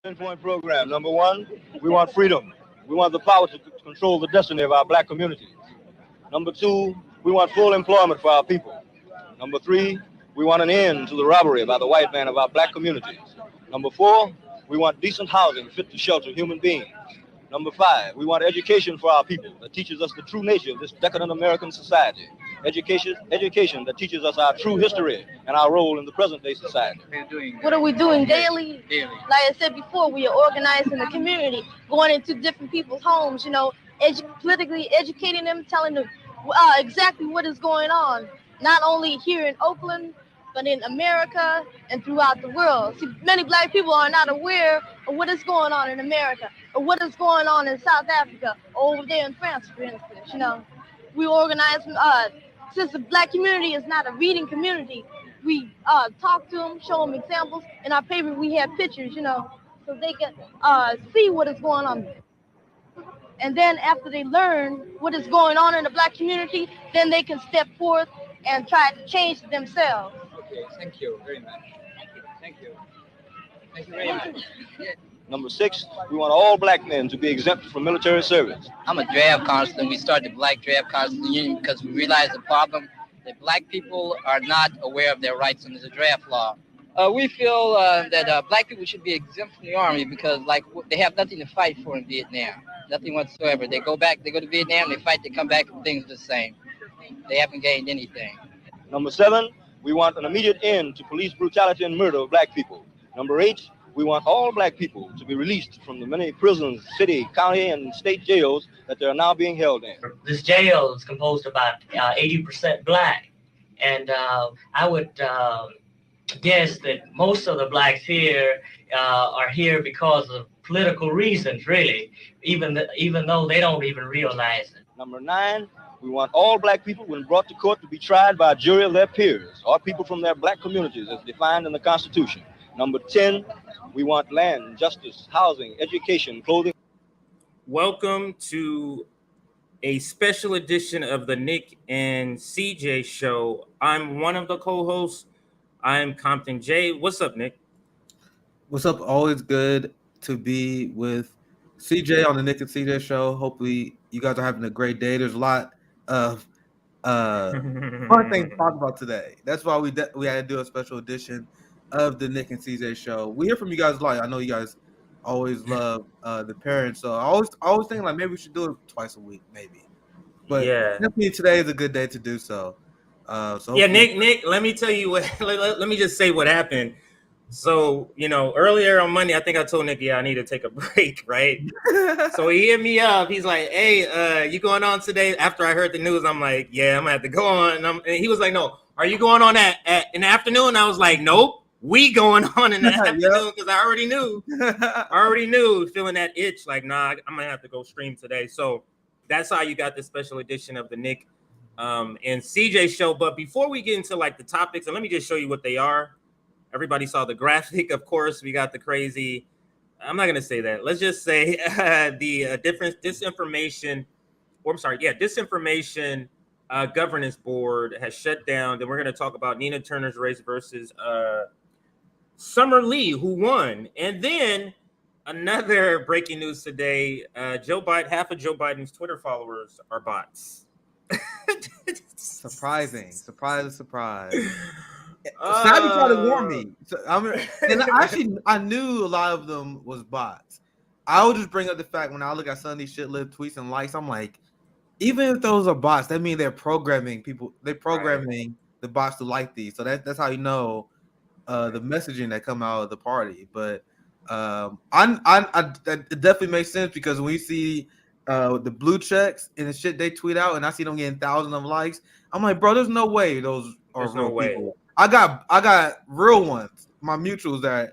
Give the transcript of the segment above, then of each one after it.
10-point program. Number one, we want freedom. We want the power to control the destiny of our black communities. Number two, we want full employment for our people. Number three, we want an end to the robbery by the white man of our black communities. Number four, we want decent housing fit to shelter human beings. Number five, we want education for our people that teaches us the true nature of this decadent American society. Education that teaches us our true history and our role in the present day society. What are we doing daily? Like I said before, we are organizing the community, going into different people's homes, politically educating them, telling them exactly what is going on, not only here in Oakland, but in America and throughout the world. See, many black people are not aware of what is going on in America or what is going on in South Africa or over there in France, for instance. We organize, since the black community is not a reading community, we talk to them, show them examples. In our paper, we have pictures, so they can see what is going on. And then after they learn what is going on in the black community, then they can step forth and try to change themselves. Okay, thank you very much. Thank you. Thank you very much. Number six, we want all black men to be exempt from military service. I'm a draft counselor. We started the Black Draft Counseling Union because we realized the problem that black people are not aware of their rights under the draft law. We feel that black people should be exempt from the army because, they have nothing to fight for in Vietnam, nothing whatsoever. They go to Vietnam, they fight, they come back, and things are the same. They haven't gained anything. Number seven, we want an immediate end to police brutality and murder of black people. Number eight, we want all black people to be released from the many prisons, city, county, and state jails that they are now being held in. This jail is composed of about 80% black, and I would guess that most of the blacks here are here because of political reasons, really, even though they don't even realize it. Number nine, we want all black people, when brought to court, to be tried by a jury of their peers or people from their black communities as defined in the Constitution. Number 10, we want land, justice, housing, education, clothing. Welcome to a special edition of the Nick and CJ show. I'm one of the co-hosts. I'm Compton J. What's up, Nick? What's up? Always good to be with CJ on the Nick and CJ show. Hopefully you guys are having a great day. There's a lot of fun things to talk about today. That's why we had to do a special edition of the Nick and CJ show. We hear from you guys a lot. I know you guys always love the parents, so I always think maybe we should do it twice a week, maybe. But yeah, definitely today is a good day to do so. Nick, let me tell you what. Let me just say what happened. So, earlier on Monday, I think I told Nick, I need to take a break, right? So he hit me up. He's like, hey, you going on today? After I heard the news, I'm like, yeah, I'm going to have to go on. And he was like, no, are you going on in the afternoon? I was like, nope, we going on in the afternoon because I already knew, feeling that itch, like, nah, I'm going to have to go stream today. So that's how you got this special edition of the Nick and CJ show. But before we get into the topics, and let me just show you what they are. Everybody saw the graphic, of course. We got the crazy. I'm not going to say that. Let's just say the disinformation governance board has shut down. Then we're going to talk about Nina Turner's race versus Summer Lee, who won. And then another breaking news today, half of Joe Biden's Twitter followers are bots. Surprise. Savvy tried to warn me. I knew a lot of them was bots. I would just bring up the fact when I look at some of these shit-lived tweets and likes, I'm like, even if those are bots, that means they're programming people. They're programming the bots to like these. So that's how you know the messaging that come out of the party. But it definitely makes sense because when we see the blue checks and the shit they tweet out, and I see them getting thousands of likes, I'm like, bro, there's no way those are real people. I got real ones, my mutuals that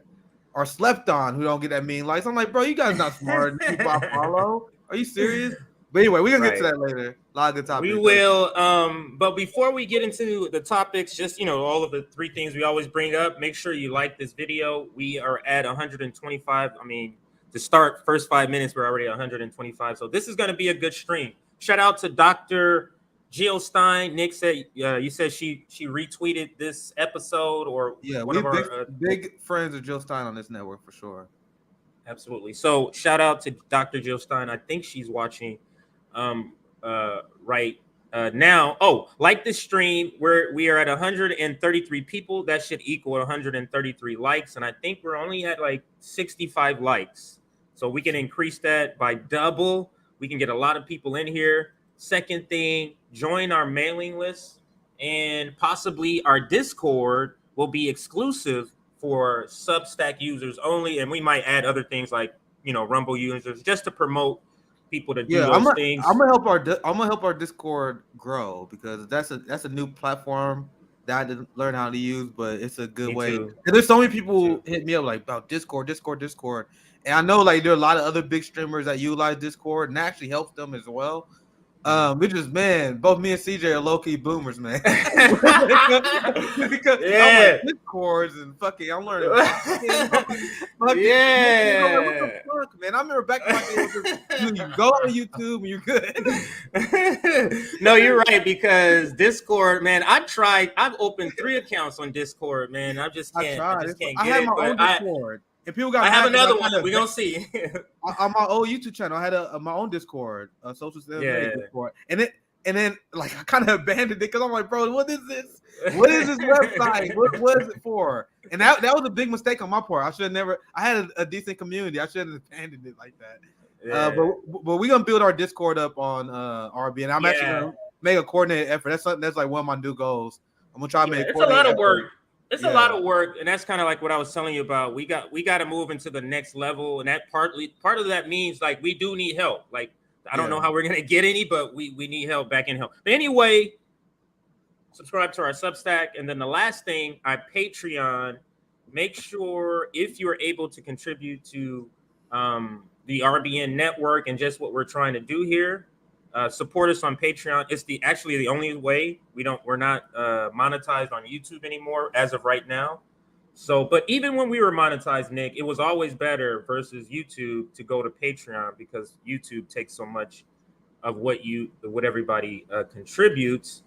are slept on who don't get that many likes. I'm like, bro, you guys not smart. People I follow. Are you serious? But anyway, we're gonna get to that later. A lot of good topics. We will. But before we get into the topics, just all of the three things we always bring up, make sure you like this video. We are at 125. To start first 5 minutes, we're already at 125. So this is gonna be a good stream. Shout out to Dr. Jill Stein. Nick said you said she retweeted this episode, or we're big friends of Jill Stein on this network for sure. Absolutely. So shout out to Dr. Jill Stein. I think she's watching right now. Oh, like this stream, we are at 133 people. That should equal 133 likes. And I think we're only at like 65 likes. So we can increase that by double. We can get a lot of people in here. Second thing, join our mailing list, and possibly our Discord will be exclusive for Substack users only, and we might add other things like Rumble users just to promote people to do those things. I'm gonna help our Discord grow, because that's a new platform that I didn't learn how to use, but it's a good way. And there's so many people hit me up like about Discord, and I know like there are a lot of other big streamers that utilize Discord and actually helps them as well. We just, man, both me and CJ are low-key boomers, man. Because I'm like Discords and fucking, I'm learning. What the fuck, man? I remember back in my day, you go on YouTube and you're good. No, you're right, because Discord, man, I've opened 3 accounts on Discord, man. I just can't get I have it. my own Discord. And people got I have another one. We're gonna see. On my old YouTube channel, I had my own Discord, social Discord, and then like I kind of abandoned it because I'm like, bro, what is this? What is this website? What is it for? And that was a big mistake on my part. I should have never. I had a decent community. I shouldn't have abandoned it like that. Yeah. But we're gonna build our Discord up on RB, and I'm actually gonna make a coordinated effort. That's something that's like one of my new goals. I'm gonna try to make. It's a lot of work. It's a lot of work, and that's kind of like what I was telling you about. We got to move into the next level, and that part of that means like we do need help. Like I don't know how we're gonna get any, but we need help, back in help. But anyway, subscribe to our Substack, and then the last thing, our Patreon. Make sure if you're able to contribute to the RBN network and just what we're trying to do here. Support us on Patreon. It's actually the only way. We're not monetized on YouTube anymore as of right now. So, but even when we were monetized, Nick, it was always better versus YouTube to go to Patreon, because YouTube takes so much of what everybody contributes.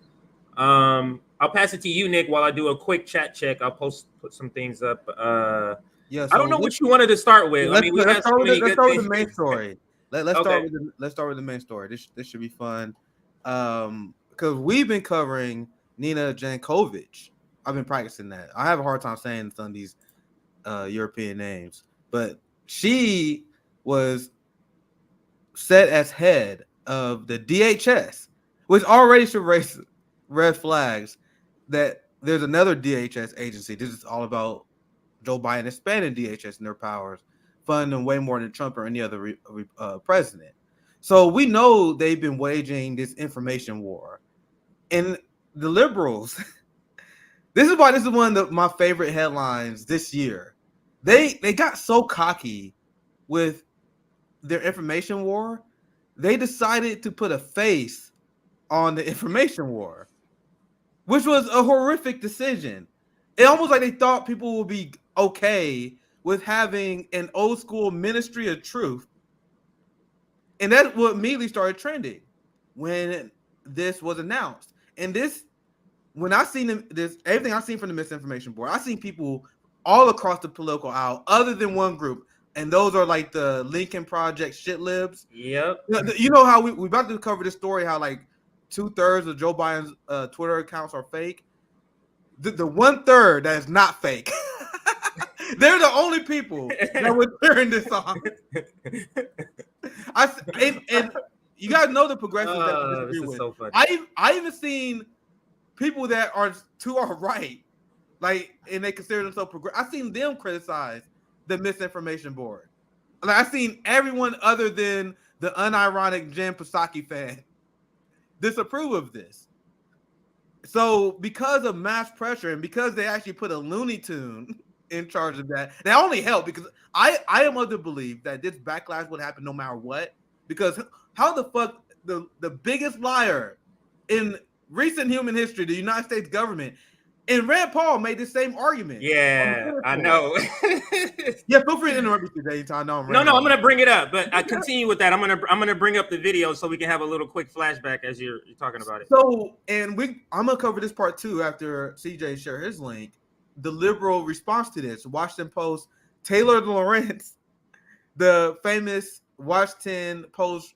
I'll pass it to you, Nick, while I do a quick chat check. I'll put some things up. I don't know what you wanted to start with. Let's start with the main story. Let's start with the main story. This should be fun, because we've been covering Nina Jankovic. I've been practicing that. I have a hard time saying some of these European names, but she was set as head of the DHS, which already should raise red flags that there's another DHS agency. This is all about Joe Biden expanding DHS and their powers, funding them way more than Trump or any other president. So we know they've been waging this information war. And the liberals, this is why this is one of my favorite headlines this year. They got so cocky with their information war, they decided to put a face on the information war, which was a horrific decision. It almost like they thought people would be okay with having an old school Ministry of Truth. And that's what immediately started trending when this was announced. And this, when I seen everything I seen from the Misinformation Board, I seen people all across the political aisle, other than one group. And those are like the Lincoln Project shit libs. Yep. You know how we about to cover this story, how like 2/3 of Joe Biden's Twitter accounts are fake. The 1/3 that is not fake. They're the only people that would turn this on. And you guys know the progressives that disagree with. So funny. I even seen people that are to our right, like, and they consider themselves progressive. I've seen them criticize the Misinformation Board. Like, I've seen everyone other than the unironic Jen Psaki fan disapprove of this. So because of mass pressure and because they actually put a Looney Tune in charge of that only helped, because I am of the belief that this backlash would happen no matter what. Because how the fuck the biggest liar in recent human history, the United States government, and Rand Paul made the same argument. Yeah, I know. Yeah, feel free to interrupt me today. No, I'm gonna bring it up, but I continue with that. I'm gonna bring up the video so we can have a little quick flashback as you're talking about it. So, and I'm gonna cover this part too after CJ share his link. The liberal response to this, Washington Post, Taylor Lawrence the famous Washington Post.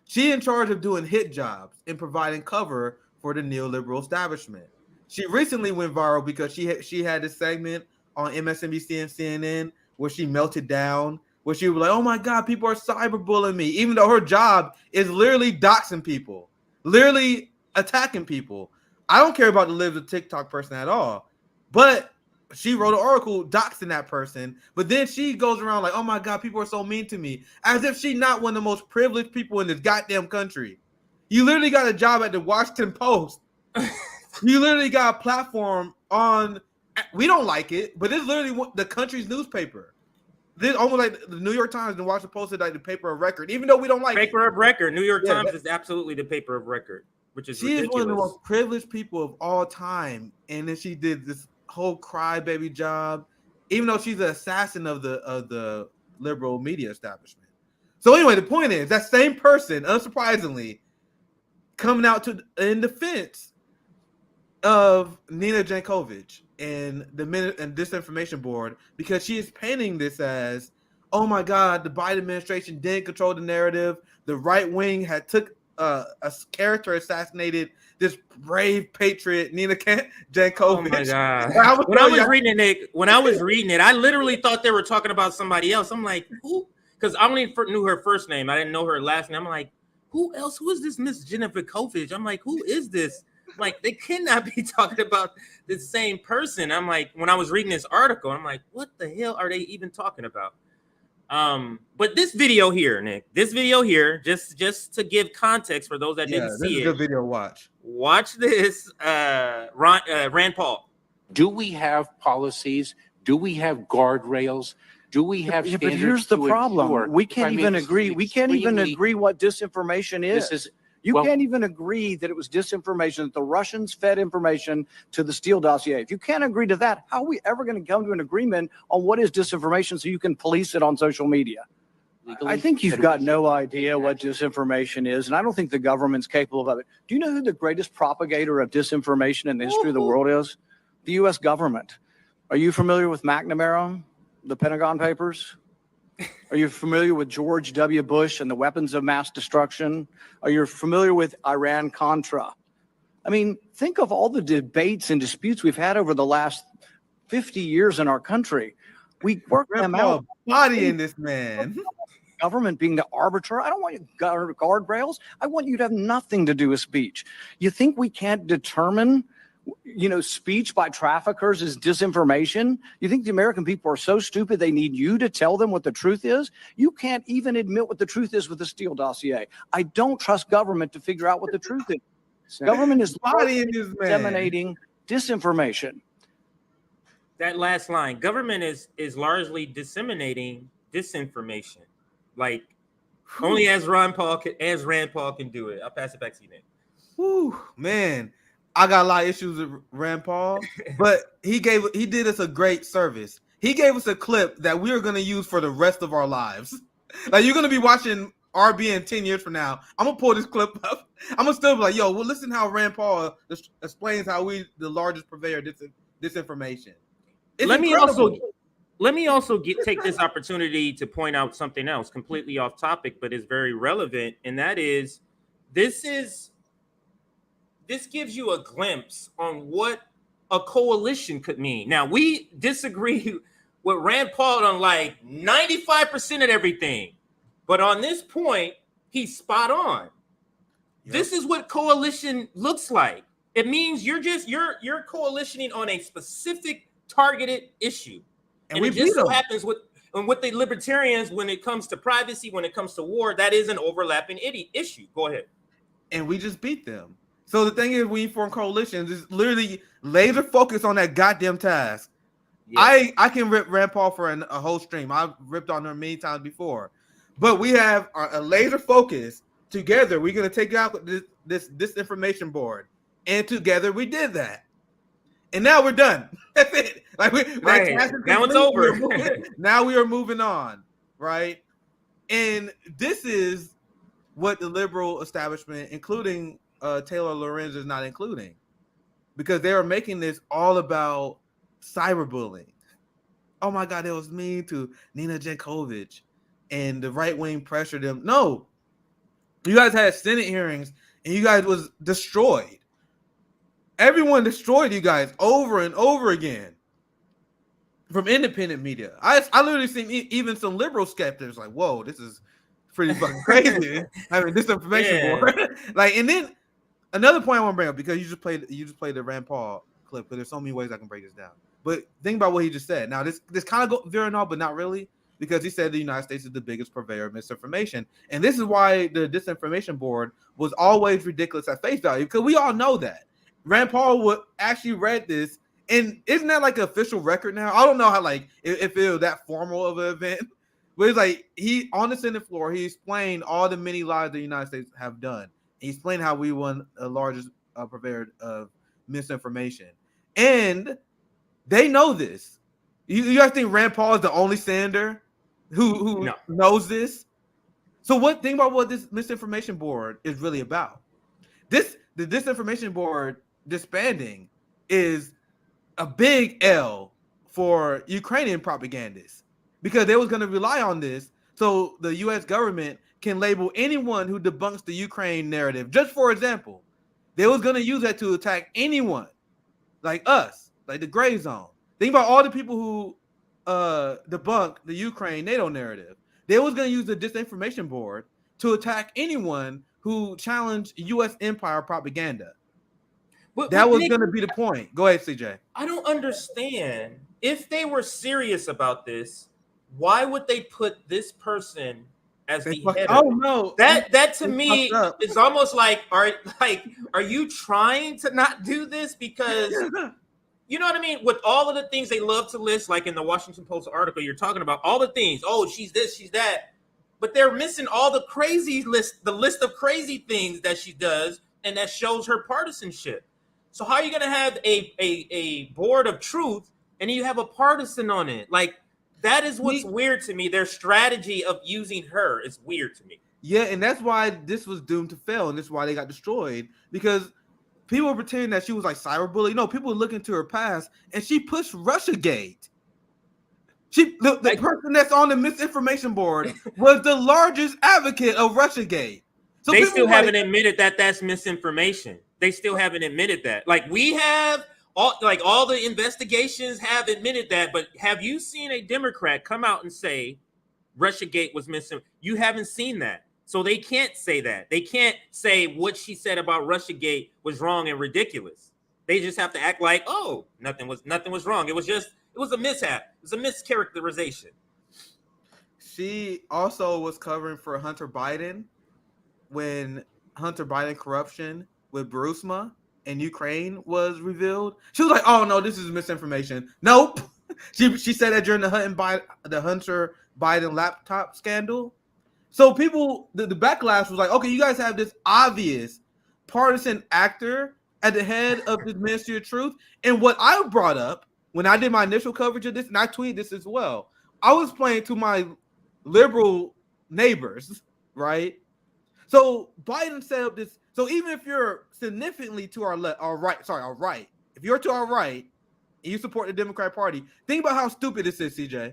She in charge of doing hit jobs and providing cover for the neoliberal establishment. She recently went viral because she had this segment on MSNBC and CNN where she melted down, where she was like, "Oh my God, people are cyberbullying me," even though her job is literally doxing people, literally attacking people. I don't care about the lives of TikTok person at all, but she wrote an article doxing that person, but then she goes around like, "Oh my God, people are so mean to me," as if she's not one of the most privileged people in this goddamn country. You literally got a job at the Washington Post. You literally got a platform on. We don't like it, but it's literally the country's newspaper. This almost like the New York Times and Washington Post is like the paper of record, even though we don't like paper it. of record. New York Times is absolutely the paper of record, which is ridiculous. Is one of the most privileged people of all time, and then she did this whole crybaby job, even though she's an assassin of the liberal media establishment. So anyway, the point is that same person, unsurprisingly, coming out in defense of Nina Jankovic and the Disinformation Board, because she is painting this as, oh my God, the Biden administration didn't control the narrative. The right wing had took a character assassinated this brave patriot, Nina Jankovic. Oh my God! When I was reading it, Nick, I literally thought they were talking about somebody else. I'm like, who? Because I only knew her first name. I didn't know her last name. I'm like, who else? Who is this Miss Jennifer Jankovic? I'm like, who is this? Like, they cannot be talking about the same person. I'm like, when I was reading this article, I'm like, what the hell are they even talking about? But this video here, Nick, just to give context for those that didn't see it. This is a good video to watch. Watch this, Rand Paul. Do we have policies? Do we have guardrails? Do we have standards? But here's the problem. Ensure, we can't even agree. We can't even agree what disinformation is. You can't even agree that it was disinformation, that the Russians fed information to the Steele dossier. If you can't agree to that, how are we ever going to come to an agreement on what is disinformation so you can police it on social media? I think you've got no idea what disinformation is, and I don't think the government's capable of it. Do you know who the greatest propagator of disinformation in the history of the world is? The U.S. government. Are you familiar with McNamara, the Pentagon Papers? Are you familiar with George W. Bush and the weapons of mass destruction? Are you familiar with Iran-Contra? I mean, think of all the debates and disputes we've had over the last 50 years in our country. We work them out. Body in this man. Government being the arbiter. I don't want you guardrails. I want you to have nothing to do with speech. You think we can't determine, speech by traffickers is disinformation? You think the American people are so stupid they need you to tell them what the truth is? You can't even admit what the truth is with the Steele dossier. I don't trust government to figure out what the truth is. Government is disseminating disinformation. That last line, government is largely disseminating disinformation. Like, only as Rand Paul can do it. I'll pass it back to you, Nick. Whew, man. I got a lot of issues with Rand Paul, but he did us a great service. He gave us a clip that we are going to use for the rest of our lives. Like, you're going to be watching RB in 10 years from now. I'm going to pull this clip up. I'm going to still be like, well, listen how Rand Paul explains how we the largest purveyor of disinformation. Let me also take this opportunity to point out something else completely off topic, but is very relevant. And that is, this gives you a glimpse on what a coalition could mean. Now, we disagree with Rand Paul on like 95% of everything, but on this point, he's spot on. Yep. This is what coalition looks like. It means you're coalitioning on a specific targeted issue. And it just so happens with the libertarians, when it comes to privacy, when it comes to war, that is an overlapping issue. Go ahead. And we just beat them. So the thing is, when you form coalitions, it's literally laser focus on that goddamn task. Yes. I can rip Rand Paul for a whole stream. I've ripped on her many times before. But we have a laser focus. Together, we're going to take out this disinformation board. And together, we did that. And now we're done. That's it. Like now it's over. Now we are moving on, right? And this is what the liberal establishment, including Taylor Lorenz, is not including, because they are making this all about cyberbullying. oh my God, it was mean to Nina Jankovic and the right wing pressured them. No, you guys had Senate hearings and you guys was destroyed. Everyone destroyed you guys over and over again from independent media. I literally seen even some liberal skeptics like, whoa, this is pretty fucking crazy. I mean, disinformation board. Like, and then another point I want to bring up, because you just played the Rand Paul clip, because there's so many ways I can break this down. But think about what he just said. Now, this kind of veering off, but not really, because he said the United States is the biggest purveyor of misinformation. And this is why the Disinformation Board was always ridiculous at face value, because we all know that. Rand Paul would actually read this, and isn't that like an official record now? I don't know how, like, if it was that formal of an event, but it's like he, on the Senate floor, he explained all the many lies the United States have done. He explained how we won the largest purveyor of misinformation. And they know this. You guys think Rand Paul is the only senator who knows this? So think about what this misinformation board is really about. The disinformation board disbanding is a big L for Ukrainian propagandists, because they was going to rely on this so the U.S. government can label anyone who debunks the Ukraine narrative. Just for example, they was going to use that to attack anyone like us, like the gray zone. Think about all the people who debunk the Ukraine NATO narrative. They was going to use the disinformation board to attack anyone who challenged U.S. empire propaganda. That was going to be the point. Go ahead, CJ. I don't understand. If they were serious about this, why would they put this person as the head? Oh no, that to me is almost like, are you trying to not do this? Because you know what I mean? With all of the things they love to list, like in the Washington Post article, you're talking about all the things. Oh, she's this, she's that. But they're missing all the the list of crazy things that she does, and that shows her partisanship. So how are you going to have a board of truth and you have a partisan on it? Like, that is what's weird to me. Their strategy of using her is weird to me. Yeah, and that's why this was doomed to fail, and that's why they got destroyed, because people were pretending that she was like cyberbully. No, people were looking to her past, and she pushed Russiagate. The person that's on the misinformation board was the largest advocate of Russiagate. So they still haven't admitted that that's misinformation. They still haven't admitted that. Like, we have all the investigations have admitted that, but have you seen a Democrat come out and say Russiagate was misinformation? You haven't seen that. So they can't say that. They can't say what she said about Russiagate was wrong and ridiculous. They just have to act like, oh, nothing was wrong. It was a mishap. It was a mischaracterization. She also was covering for Hunter Biden when Hunter Biden corruption with Burisma in Ukraine was revealed. She was like, oh no, this is misinformation. Nope. She said that during the Hunter Biden laptop scandal. So people, the backlash was like, okay, you guys have this obvious partisan actor at the head of this Ministry of Truth. And what I brought up when I did my initial coverage of this, and I tweeted this as well, I was playing to my liberal neighbors, right? So Biden set up this. So even if you're significantly to our right, if you're to our right and you support the Democratic Party, think about how stupid this is, CJ.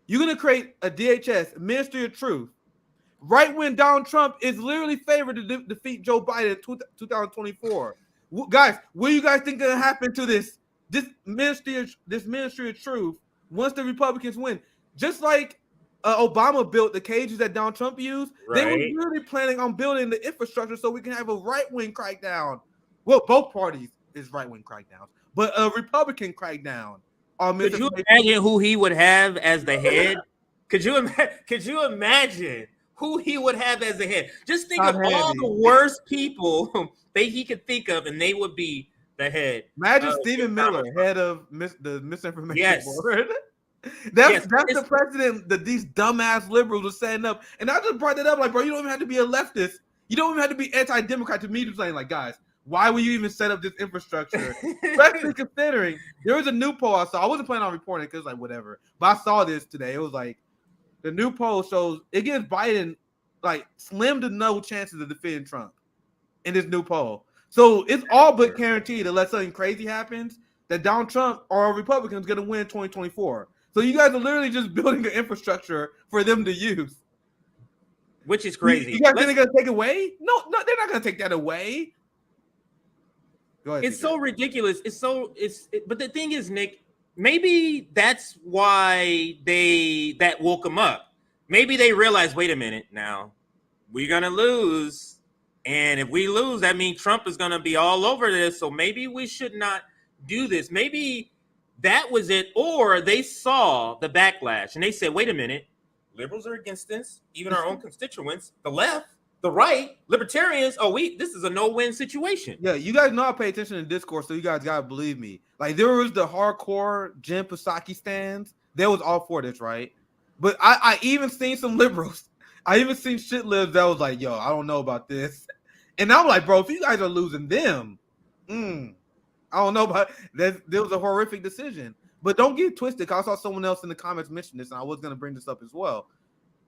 You're going to create a DHS, Ministry of Truth, right when Donald Trump is literally favored to defeat Joe Biden in 2024. Guys, what do you guys think is going to happen to this Ministry of Truth once the Republicans win? Just like Obama built the cages that Donald Trump used, They were really planning on building the infrastructure so we can have a right-wing crackdown. Well, both parties is right-wing crackdowns, but a Republican crackdown. Could you imagine who he would have as the head? Could you imagine who he would have as the head? Just think of all the worst people that he could think of, and they would be the head. Imagine Stephen Miller, head of the misinformation board. That's the precedent that these dumbass liberals are setting up. And I just brought that up, like, bro, you don't even have to be a leftist. You don't even have to be anti-democrat to me to saying, like, guys, why would you even set up this infrastructure? Especially considering there was a new poll I saw. I wasn't planning on reporting it because, like, whatever. But I saw this today. It was like the new poll shows it gives Biden like slim to no chances of defeating Trump in this new poll. So it's all but guaranteed, unless something crazy happens, that Donald Trump or a Republican is going to win 2024. So you guys are literally just building an infrastructure for them to use. Which is crazy. You guys think they're gonna take away? No, they're not gonna take that away. Go ahead, It's TJ. so ridiculous. But the thing is, Nick, maybe that's why that woke them up. Maybe they realized, wait a minute, now we're gonna lose, and if we lose, that means Trump is gonna be all over this. So maybe we should not do this. Maybe that was it, or they saw the backlash and they said, wait a minute, liberals are against this, even our own constituents, the left, the right, libertarians. This is a no-win situation. Yeah, you guys know I pay attention to discourse, so you guys gotta believe me. Like there was the hardcore Jen Psaki stands. They was all for this, right? But I even seen some liberals. I even seen shit libs that was like, yo, I don't know about this. And I'm like, bro, if you guys are losing them, I don't know about that. There was a horrific decision. But don't get twisted. I saw someone else in the comments mention this, and I was going to bring this up as well.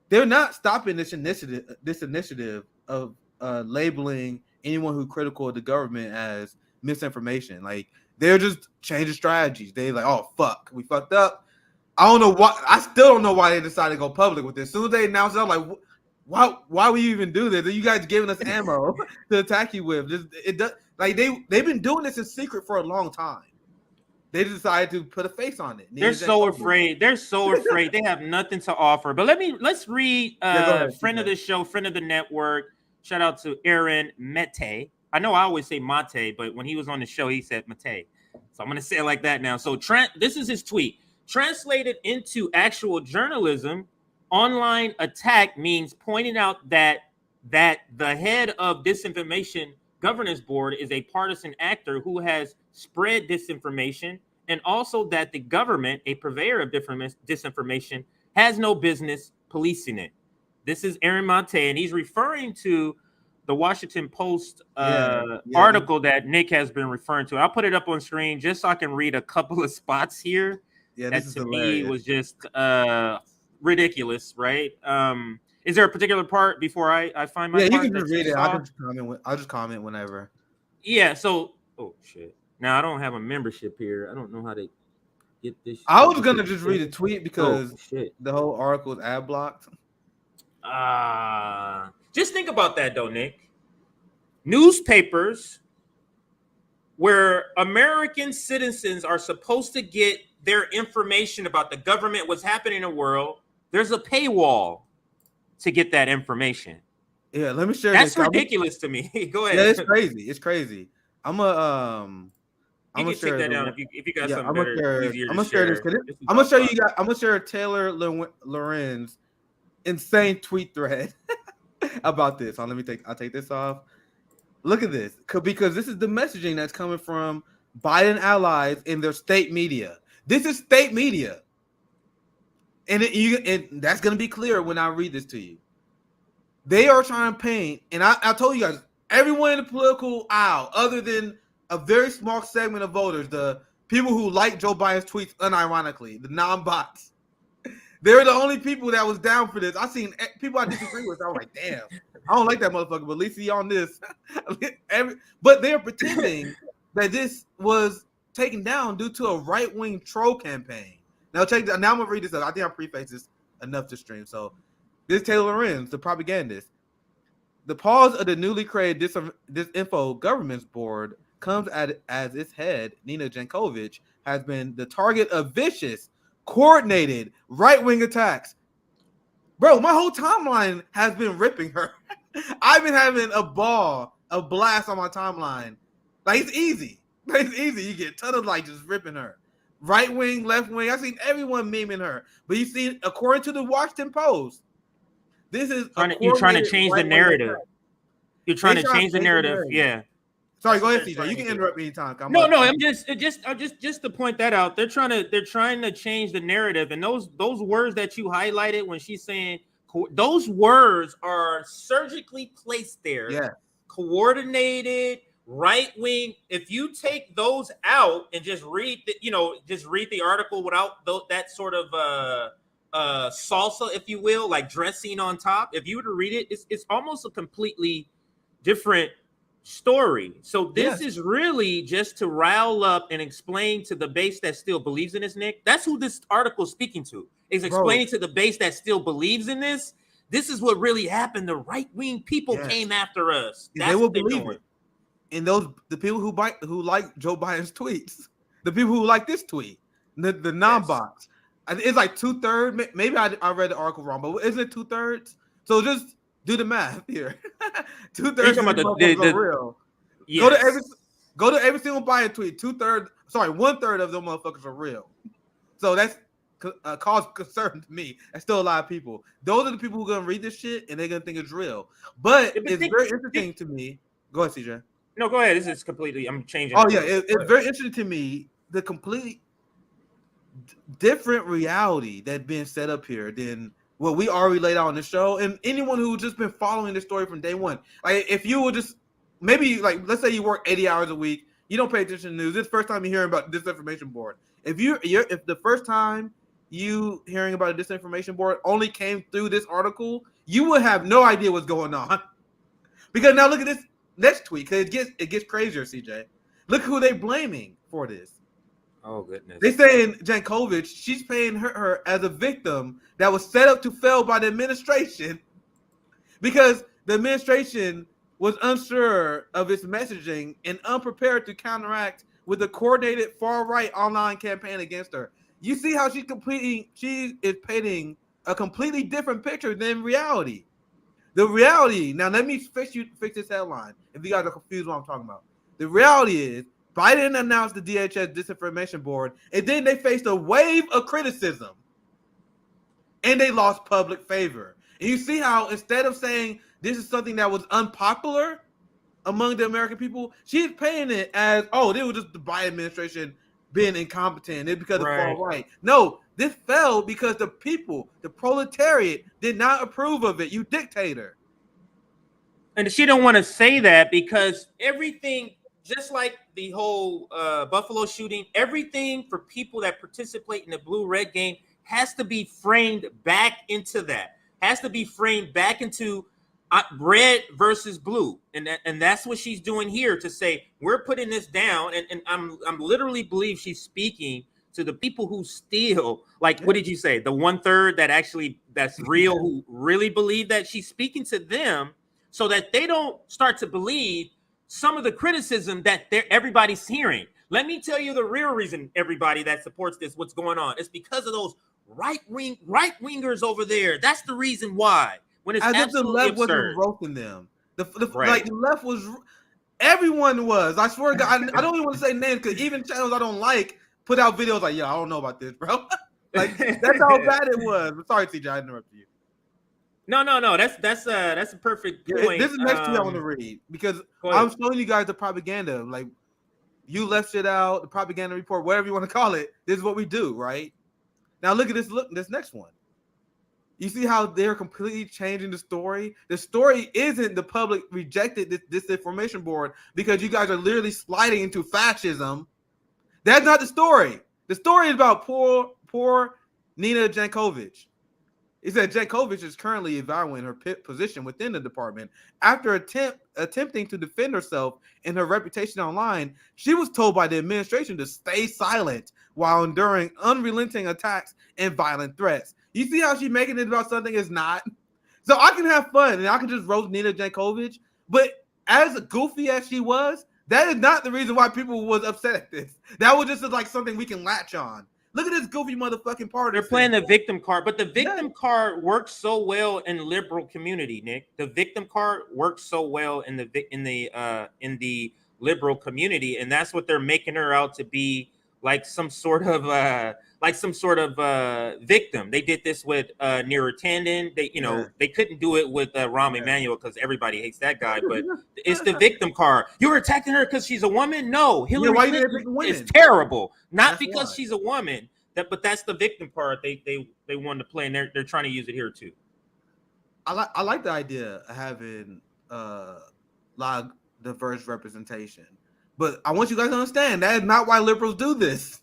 They're not stopping this initiative of labeling anyone who's critical of the government as misinformation. Like they're just changing strategies. They like, oh fuck, we fucked up. I don't know why. I still don't know why they decided to go public with this. As soon as they announced it, I'm like, why would you even do this? Are you guys giving us ammo to attack you with? Like they've been doing this in secret for a long time. They decided to put a face on it. They're so afraid. They're so afraid. They have nothing to offer. But let's read friend of the show, friend of the network. Shout out to Aaron Mete. I know I always say Mate, but when he was on the show, he said Mate. So I'm going to say it like that now. So this is his tweet. Translated into actual journalism, online attack means pointing out that the head of Disinformation Governance Board is a partisan actor who has spread disinformation, and also that the government, a purveyor of disinformation, has no business policing it. This is Aaron Mate, and he's referring to the Washington Post article that Nick has been referring to. I'll put it up on screen just so I can read a couple of spots here. Yeah, that to me was just ridiculous, right? Is there a particular part before I find my part? You can just read it. I'll just comment whenever. Yeah, so shit. Now I don't have a membership here. I don't know how to get this. I was gonna just read a tweet because the whole article is ad blocked. Just think about that though, Nick. Newspapers where American citizens are supposed to get their information about the government, what's happening in the world, there's a paywall to get that information. Yeah, let me share this. That's ridiculous to me. Go ahead. Yeah, it's crazy. It's crazy. I'm gonna share that down if you got something better. I'm gonna share this. I'm gonna show you guys. I'm gonna share Taylor Lorenz insane tweet thread about this. I'll take this off. Look at this, because this is the messaging that's coming from Biden allies in their state media. This is state media, and that's gonna be clear when I read this to you. They are trying to paint, and I told you guys, everyone in the political aisle, other than a very small segment of voters, the people who like Joe Biden's tweets unironically, the non-bots, they're the only people that was down for this. I seen people I disagree with. I was like, damn, I don't like that motherfucker, but at least he on this. But they're pretending that this was taken down due to a right-wing troll campaign. Now I'm gonna read this up. I think I prefaced this enough to stream. So this is Taylor Lorenz, the propagandist. The pause of the newly created Disinfo Governance Board comes as its head, Nina Jankovic, has been the target of vicious, coordinated right-wing attacks. Bro, my whole timeline has been ripping her. I've been having a blast on my timeline. Like, it's easy. You get a ton of just ripping her. Right wing, left wing. I've seen everyone memeing her. But you see, according to the Washington Post, this is you're trying to change the narrative. You're trying to change the narrative. Yeah. Sorry, go ahead, CJ. You can interrupt me anytime. No. I'm just to point that out. They're trying to change the narrative, and those words that you highlighted when she's saying those words are surgically placed there. Yeah. Coordinated, right wing. If you take those out and just read the article without that sort of salsa, if you will, like dressing on top. If you were to read it, it's almost a completely different story. So this is really just to rile up and explain to the base that still believes in this, Nick. That's who this article is speaking to. Is explaining to the base that still believes in this. This is what really happened. The right-wing people came after us. That's they will what they're believe doing. it. And the people who like Joe Biden's tweets, the people who like this tweet, the non-bots, it's like 2/3. Maybe I read the article wrong, but isn't it 2/3? So just do the math here. 2/3 of the real. Yes. Go to every single Biden tweet. 1/3 of them motherfuckers are real. So that's cause concern to me. That's still a lot of people. Those are the people who are gonna read this shit and they're gonna think it's real. But it's very interesting to me. Go ahead, CJ. No, go ahead. This is completely. I'm changing. Oh yeah, it's very interesting to me the completely different reality that's being set up here than what we already laid out on the show. And anyone who's just been following the story from day one, like if you were just maybe like let's say you work 80 hours a week, you don't pay attention to news. This is the first time you're hearing about the disinformation board. If the first time you hearing about a disinformation board only came through this article, you would have no idea what's going on. Because now look at this next tweet, because it gets crazier, CJ. Look who they blaming for this. Oh goodness. They saying Jankovic, she's paying her as a victim that was set up to fail by the administration because the administration was unsure of its messaging and unprepared to counteract with a coordinated far-right online campaign against her. You see how she is painting a completely different picture than reality. The reality, now let me fix this headline if you guys are confused what I'm talking about. The reality is Biden announced the DHS Disinformation Board, and then they faced a wave of criticism, and they lost public favor. And you see how instead of saying this is something that was unpopular among the American people, she's paying it as, oh, this was just the Biden administration being incompetent. It's because of far right. No, this fell because the people, the proletariat, did not approve of it. You dictator. And she don't want to say that because everything, just like the whole Buffalo shooting, everything for people that participate in the blue-red game has to be framed back into that. Has to be framed back into red versus blue, and that's what she's doing here to say we're putting this down. And I'm literally believe she's speaking to the people who steal. Like, what did you say? The 1/3 that's real, who really believe that she's speaking to them, so that they don't start to believe some of the criticism that everybody's hearing. Let me tell you the real reason, everybody that supports this, what's going on. It's because of those right-wingers over there. That's the reason why. When it's as if the left absurd. wasn't roasting them. Like the left was, everyone was. I swear to God, I don't even want to say names because even channels I don't like put out videos like, I don't know about this, bro. Like that's how bad it was. Sorry, CJ, I interrupted you. No. That's a perfect point. This is the next tweet I want to read because I'm showing you guys the propaganda. Like you left shit out, the propaganda report, whatever you want to call it. This is what we do, right? Now look at this. Look, this next one. You see how they're completely changing the story? The story isn't the public rejected this disinformation board because you guys are literally sliding into fascism. That's not the story. The story is about poor Nina Jankovic. It said Jankovic is currently evaluating her position within the department. After attempting to defend herself and her reputation online, she was told by the administration to stay silent while enduring unrelenting attacks and violent threats. You see how she's making it about something it's not? So I can have fun and I can just roast Nina Jankovic, but as goofy as she was, that is not the reason why people was upset at this. That was just like something we can latch on. Look at this goofy motherfucking part. They're playing the victim card, but the victim card works so well in the liberal community, Nick. The victim card works so well in the liberal community, and that's what they're making her out to be, like some sort of victim. They did this with Neera Tanden. They couldn't do it with Rahm Emanuel because everybody hates that guy. But it's the victim card. You're attacking her because she's a woman? No, Hillary Clinton is terrible. Not because she's a woman. But that's the victim card they wanted to play, and they're trying to use it here too. I like the idea of having a lot of diverse representation, but I want you guys to understand that is not why liberals do this.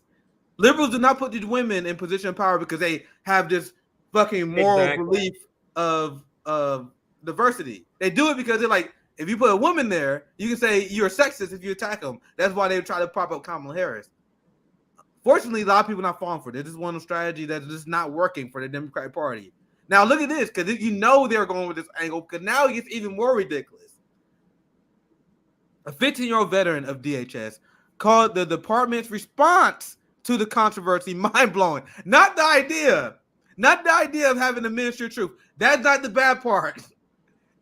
Liberals do not put these women in position of power because they have this fucking moral belief of diversity. They do it because they're like, If you put a woman there, you can say you're sexist if you attack them. That's why they try to prop up Kamala Harris. Fortunately, a lot of people are not falling for this. This is one of the strategies that's just not working for the Democratic Party. Now, look at this, because you know they're going with this angle, because now it gets even more ridiculous. A 15-year-old veteran of DHS called the department's response to the controversy mind-blowing. Not the idea of having the Ministry of Truth. That's not the bad part.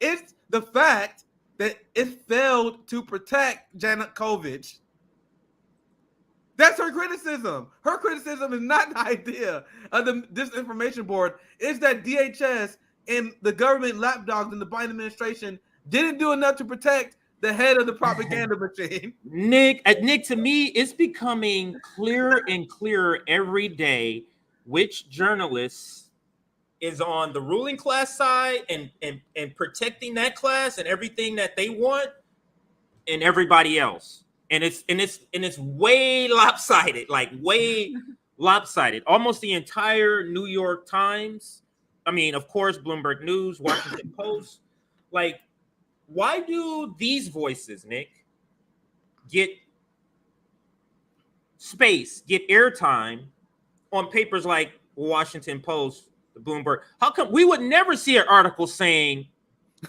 It's the fact that it failed to protect Janukovic. That's her criticism. Her criticism is not the idea of the Disinformation Board. It's that DHS and the government lapdogs in the Biden administration didn't do enough to protect the head of the propaganda machine. Nick, to me, it's becoming clearer and clearer every day which journalists is on the ruling class side and protecting that class and everything that they want, and everybody else. And it's way lopsided, like way lopsided. Almost the entire New York Times. I mean, of course, Bloomberg News, Washington Post. Like, why do these voices, Nick, get space, get airtime on papers like Washington Post, the Bloomberg? How come we would never see an article saying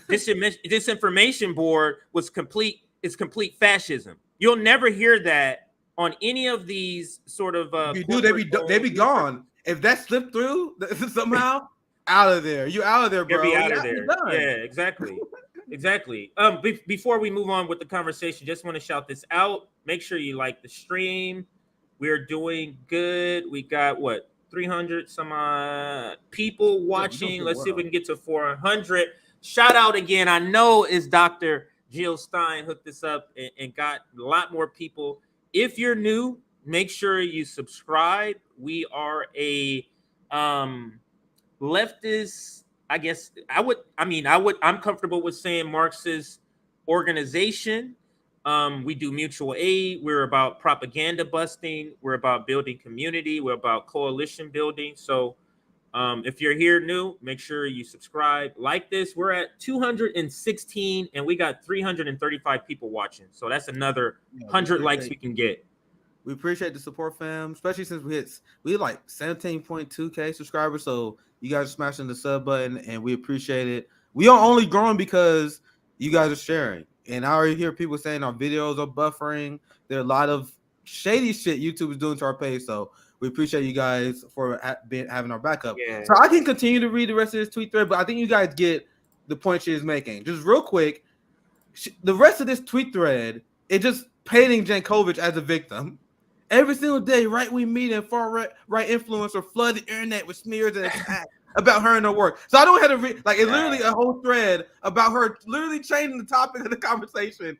Disinformation Board is complete fascism? You'll never hear that on any of these sort of. You do, they be gone. If that slipped through somehow, out of there. You out of there, bro. Be out of there. Yeah, exactly. Exactly. Before we move on with the conversation, just want to shout this out. Make sure you like the stream. We're doing good. We got 300 some people watching. Let's see if we can get to 400. Shout out again. I know it's Dr. Jill Stein hooked this up and got a lot more people. If you're new, make sure you subscribe. We are a leftist, I guess I'm comfortable with saying Marxist organization. We do mutual aid. We're about propaganda busting. We're about building community. We're about coalition building. So if you're here new, make sure you subscribe, like this. We're at 216 and we got 335 people watching. So that's another 100 likes we can get. We appreciate the support, fam, especially since we like 17.2K subscribers. So you guys are smashing the sub button and we appreciate it. We are only growing because you guys are sharing. And I already hear people saying our videos are buffering. There are a lot of shady shit YouTube is doing to our page. So we appreciate you guys for having our backup. Yeah. So I can continue to read the rest of this tweet thread, but I think you guys get the point she is making. Just real quick, the rest of this tweet thread is just painting Jankovic as a victim. Every single day, right-wing media and far-right influencer flood the internet with smears and attacks about her and her work. So I don't have to read, it's literally a whole thread about her literally changing the topic of the conversation.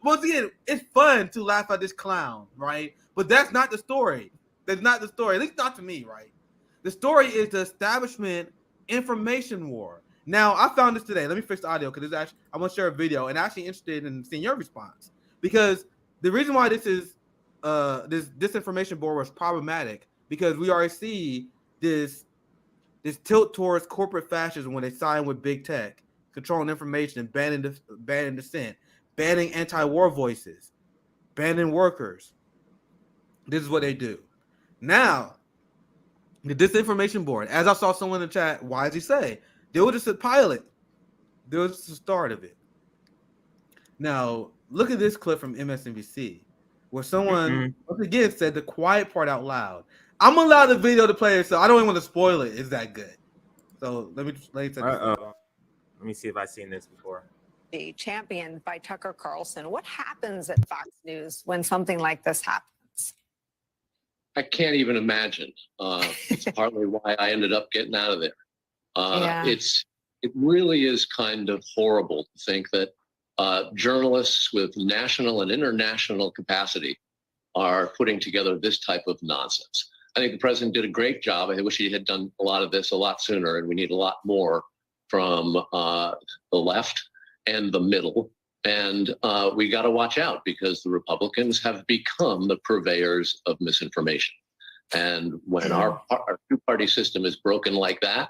Once again, it's fun to laugh at this clown, right? But that's not the story. That's not the story, at least not to me, right? The story is the establishment information war. Now, I found this today. Let me fix the audio because I want to share a video and I'm actually interested in seeing your response. Because the reason why this disinformation board was problematic because we already see this tilt towards corporate fascism when they sign with big tech, controlling information and banning dissent, banning anti-war voices, banning workers. This is what they do. Now, the Disinformation Board, as I saw someone in the chat wisely say, they were just a pilot. They were just the start of it. Now, look at this clip from MSNBC, where someone, once again, said the quiet part out loud. I'm gonna allow the video to play, so I don't even want to spoil it. It's that good. So let me Let me see if I've seen this before. Championed by Tucker Carlson. What happens at Fox News when something like this happens? I can't even imagine. It's partly why I ended up getting out of there. It really is kind of horrible to think that journalists with national and international capacity are putting together this type of nonsense. I think the president did a great job. I wish he had done a lot of this a lot sooner, and we need a lot more from the left and the middle. And we got to watch out because the Republicans have become the purveyors of misinformation. And when our two-party system is broken like that,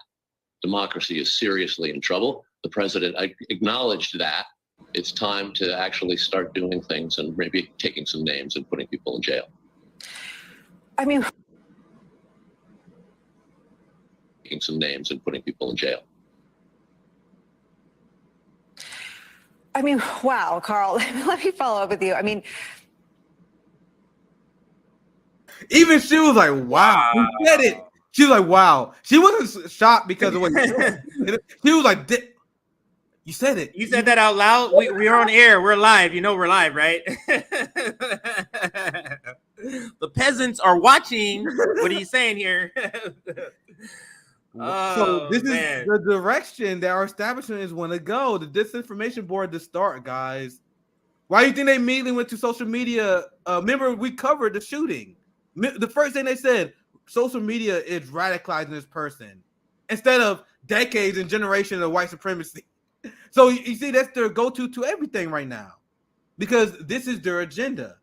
democracy is seriously in trouble. The president acknowledged that It's time to actually start doing things and maybe taking some names and putting people in jail. I mean, taking some names and putting people in jail. I mean, wow, Carl, let me follow up with you. I mean, even she was like, wow, he said it. She was like, wow. She wasn't shocked because of what he said. She was like, you said it. You said that out loud? We're on air. We're live. You know we're live, right? The peasants are watching. What are you saying here? So this is the direction that our establishments want to go. The disinformation board to start, guys. Why do you think they immediately went to social media? Remember, we covered the shooting. The first thing they said, social media is radicalizing this person instead of decades and generations of white supremacy. So you see, that's their go-to to everything right now because this is their agenda.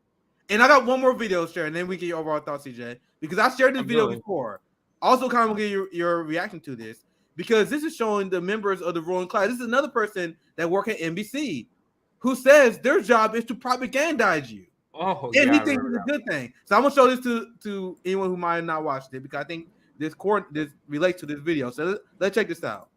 And I got one more video to share, and then we get your overall thoughts, CJ, because I shared this video before. Also, kind of get your reaction to this because this is showing the members of the ruling class. This is another person that work at NBC who says their job is to propagandize you. Oh, and he thinks it's a good thing. So I'm gonna show this to anyone who might not watched it because I think this relates to this video. So let's check this out.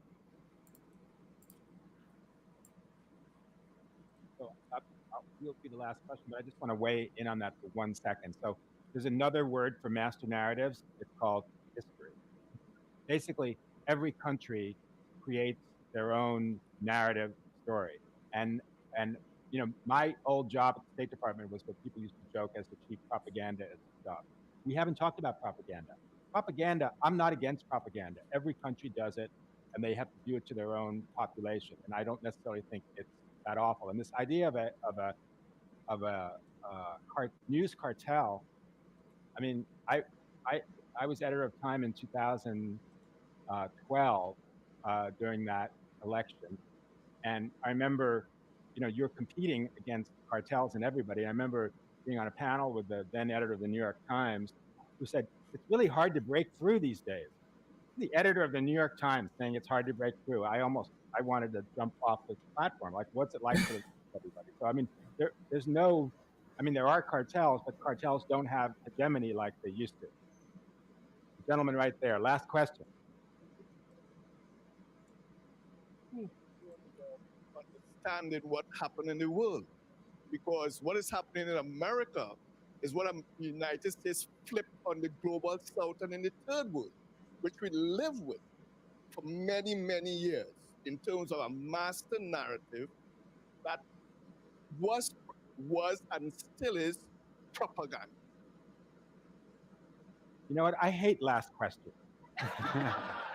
You'll be the last question, but I just want to weigh in on that for 1 second. So there's another word for master narratives. It's called history. Basically, every country creates their own narrative story. And you know, my old job at the State Department was what people used to joke as the chief propagandist stuff. We haven't talked about propaganda. Propaganda, I'm not against propaganda. Every country does it, and they have to do it to their own population. And I don't necessarily think it's that awful. And this idea of a news cartel. I mean, I was editor of Time in 2012 during that election, and I remember, you know, you're competing against cartels and everybody. I remember being on a panel with the then editor of the New York Times, who said it's really hard to break through these days. The editor of the New York Times saying it's hard to break through. I wanted to jump off the platform. Like, what's it like for everybody? So, I mean, there's no, I mean, there are cartels, but cartels don't have hegemony like they used to. The gentleman right there, last question. Understanding what happened in the world, because what is happening in America is what the United States flipped on the global south and in the third world, which we live with for many, many years in terms of a master narrative that was and still is propaganda. You know what? I hate last questions.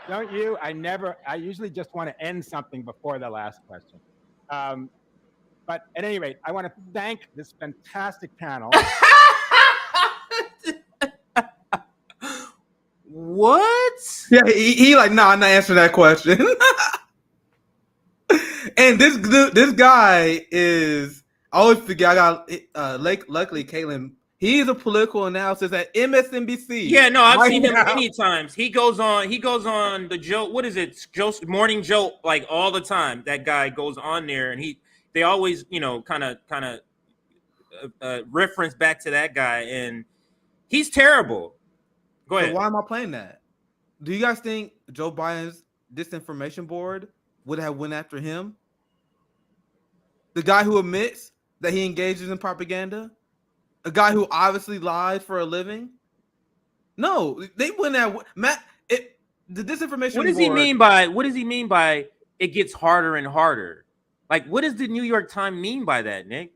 Don't you? I usually just want to end something before the last question. But at any rate, I want to thank this fantastic panel. What? Yeah, he like, nah, I'm not answering that question. And this guy is, I always forget. I got luckily Caitlin. He is a political analysis at MSNBC. Yeah, no, I've seen him many times. He goes on the Joe. What is it? Morning Joe, like all the time. That guy goes on there, and they always, you know, kind of reference back to that guy, and he's terrible. Go ahead. So why am I playing that? Do you guys think Joe Biden's disinformation board would have went after him? The guy who admits that he engages in propaganda? A guy who obviously lies for a living? No, they went at Matt. The disinformation. What does he mean by it gets harder and harder? Like, what does the New York Times mean by that, Nick?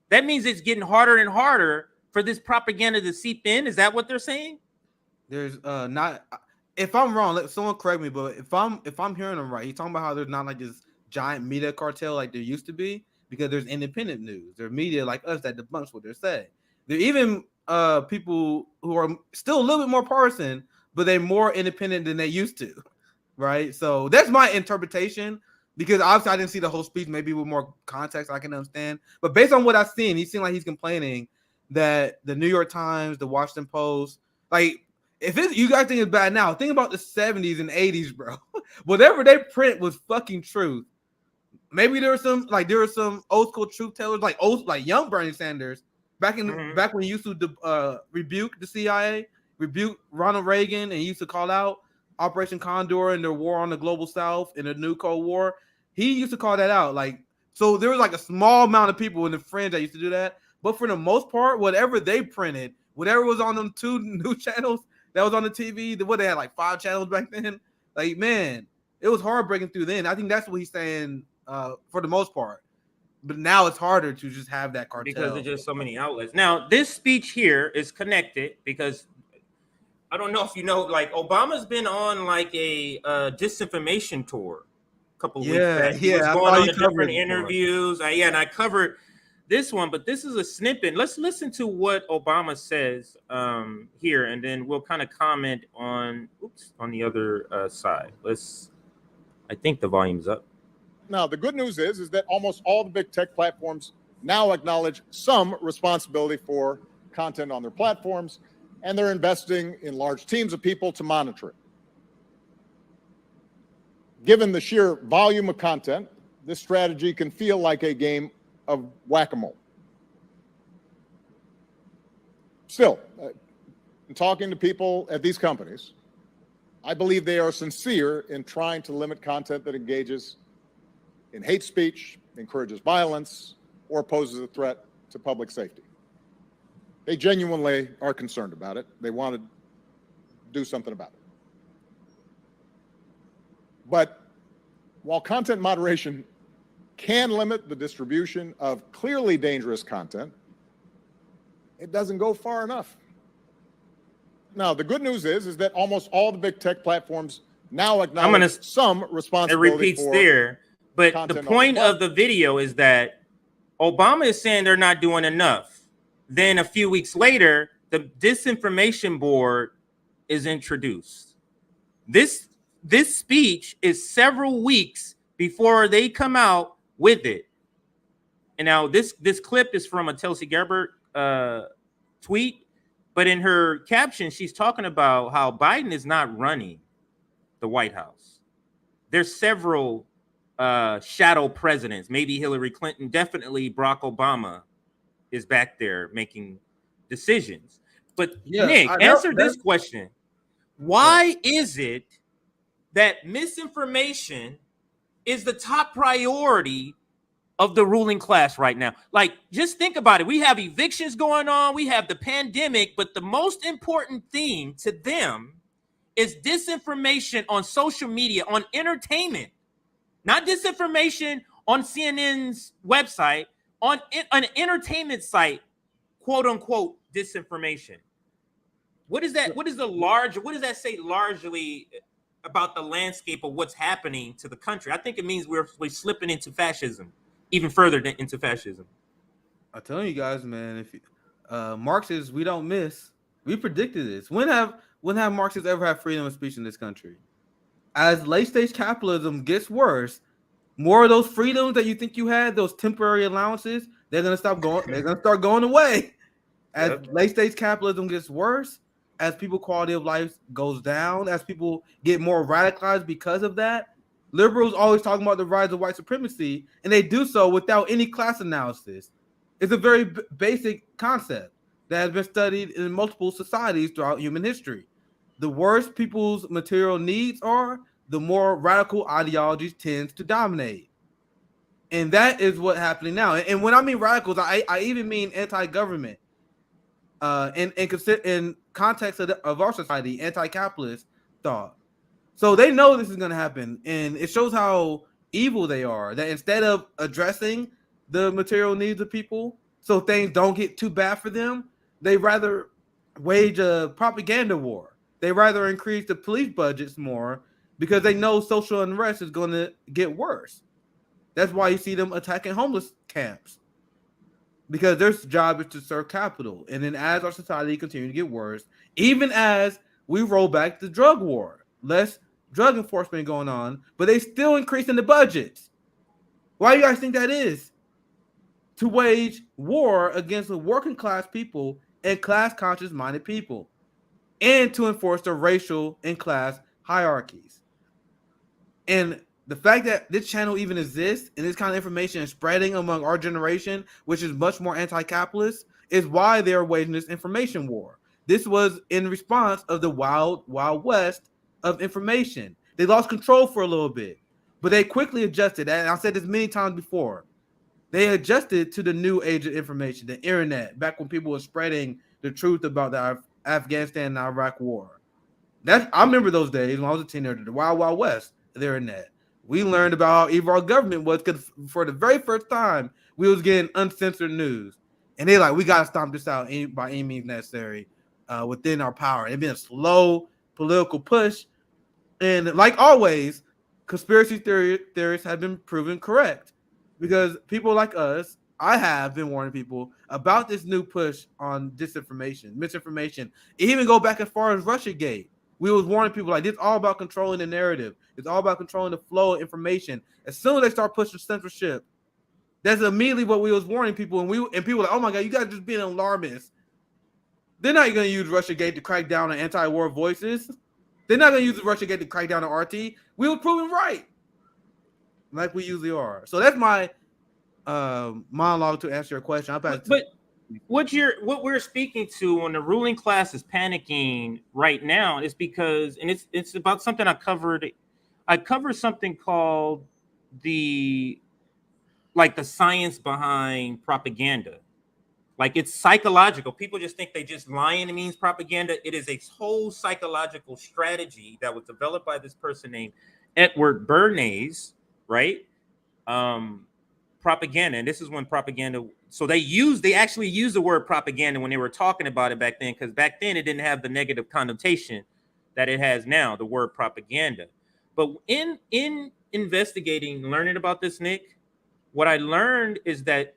That means it's getting harder and harder for this propaganda to seep in. Is that what they're saying? There's not. If I'm wrong, let someone correct me. But if I'm hearing them right, he's talking about how there's not like this giant media cartel like there used to be, because there's independent news. There's media like us that debunks what they're saying. There are even people who are still a little bit more partisan, but they're more independent than they used to, right? So that's my interpretation, because obviously I didn't see the whole speech. Maybe with more context I can understand. But based on what I've seen, he seemed like he's complaining that the New York Times, the Washington Post, like, if you guys think it's bad now, think about the 70s and 80s, bro. Whatever they print was fucking truth. maybe there were some old school truth tellers, like young Bernie Sanders back when he used to rebuke the CIA, rebuke Ronald Reagan, and he used to call out Operation Condor and the war on the global South and the new Cold War. He used to call that out. So there was a small amount of people in the fringe that used to do that. But for the most part, whatever they printed, whatever was on them 2 news channels that was on the TV, they had 5 channels back then. Man, it was hard breaking through then. I think that's what he's saying for the most part. But now it's harder to just have that cartel. Because there's just so many outlets. Now, this speech here is connected because I don't know if you know, Obama's been on a disinformation tour a couple of weeks back. He was going on different interviews. And I covered this one, but this is a snippet. Let's listen to what Obama says here, and then we'll kind of comment on the other side. I think the volume's up. Now, the good news is that almost all the big tech platforms now acknowledge some responsibility for content on their platforms, and they're investing in large teams of people to monitor it. Given the sheer volume of content, this strategy can feel like a game of whack-a-mole. Still, in talking to people at these companies, I believe they are sincere in trying to limit content that engages in hate speech, encourages violence, or poses a threat to public safety. They genuinely are concerned about it. They want to do something about it. But while content moderation can limit the distribution of clearly dangerous content, it doesn't go far enough. Now, the good news is that almost all the big tech platforms now acknowledge some responsibility. It repeats there, but the point of the video is that Obama is saying they're not doing enough. Then a few weeks later, the Disinformation Board is introduced. This speech is several weeks before they come out with it. And now this clip is from a Tulsi Gabbard tweet, but in her caption, she's talking about how Biden is not running the White House. There's several shadow presidents, maybe Hillary Clinton, definitely Barack Obama is back there making decisions. But Nick, answer this question. Why is it that misinformation is the top priority of the ruling class right now? Just think about it. We have evictions going on. We have the pandemic, but the most important thing to them is disinformation on social media, on entertainment, not disinformation on CNN's website, on an entertainment site, quote unquote, disinformation. What is that? What does that say largely about the landscape of what's happening to the country? I think it means we're slipping into fascism, even further than into fascism. I'm telling you guys, man, if Marxists, we don't miss. We predicted this. When have Marxists ever had freedom of speech in this country? As late stage capitalism gets worse, more of those freedoms that you think you had, those temporary allowances, they're gonna stop going. They're gonna start going away. As late stage capitalism gets worse, as people's quality of life goes down, as people get more radicalized because of that, liberals always talking about the rise of white supremacy, and they do so without any class analysis. It's a very basic concept that has been studied in multiple societies throughout human history. The worse people's material needs are, the more radical ideologies tends to dominate. And that is what's happening now. And when I mean radicals, I even mean anti-government. In context of our society, anti-capitalist thought. So they know this is going to happen. And it shows how evil they are, that instead of addressing the material needs of people so things don't get too bad for them, they rather wage a propaganda war. They rather increase the police budgets more because they know social unrest is going to get worse. That's why you see them attacking homeless camps, because their job is to serve capital. And then as our society continues to get worse, even as we roll back the drug war, less drug enforcement going on, but they still increasing the budgets. Why do you guys think that is? To wage war against the working class people and class conscious minded people, and to enforce the racial and class hierarchies. And the fact that this channel even exists and this kind of information is spreading among our generation, which is much more anti-capitalist, is why they are waging this information war. This was in response of the wild west of information. They lost control for a little bit, but they quickly adjusted. And I said this many times before. They adjusted to the new age of information, the internet, back when people were spreading the truth about the Afghanistan and Iraq war. I remember those days when I was a teenager, the wild west of the internet. We learned about how evil our government was because for the very first time, we was getting uncensored news. And they like, we got to stomp this out by any means necessary within our power. It's been a slow political push. And like always, conspiracy theorists have been proven correct. Because people like us, I have been warning people about this new push on disinformation, misinformation. It even go back as far as Russiagate. We was warning people like, it's all about controlling the narrative. It's all about controlling the flow of information. As soon as they start pushing censorship, that's immediately what we was warning people. And people were like, oh my God, you guys just being alarmist. They're not going to use Russiagate to crack down on anti-war voices. They're not going to use Russiagate to crack down on RT. We were proven right. Like we usually are. So that's my monologue to answer your question. But what we're speaking to when the ruling class is panicking right now is because, and it's about something I covered. I covered something called the science behind propaganda. Like, it's psychological. People just think they just lying means propaganda. It is a whole psychological strategy that was developed by this person named Edward Bernays. Right? Propaganda. And this is when propaganda. So they actually used the word propaganda when they were talking about it back then, because back then it didn't have the negative connotation that it has now, the word propaganda. But in investigating, learning about this, Nick, what I learned is that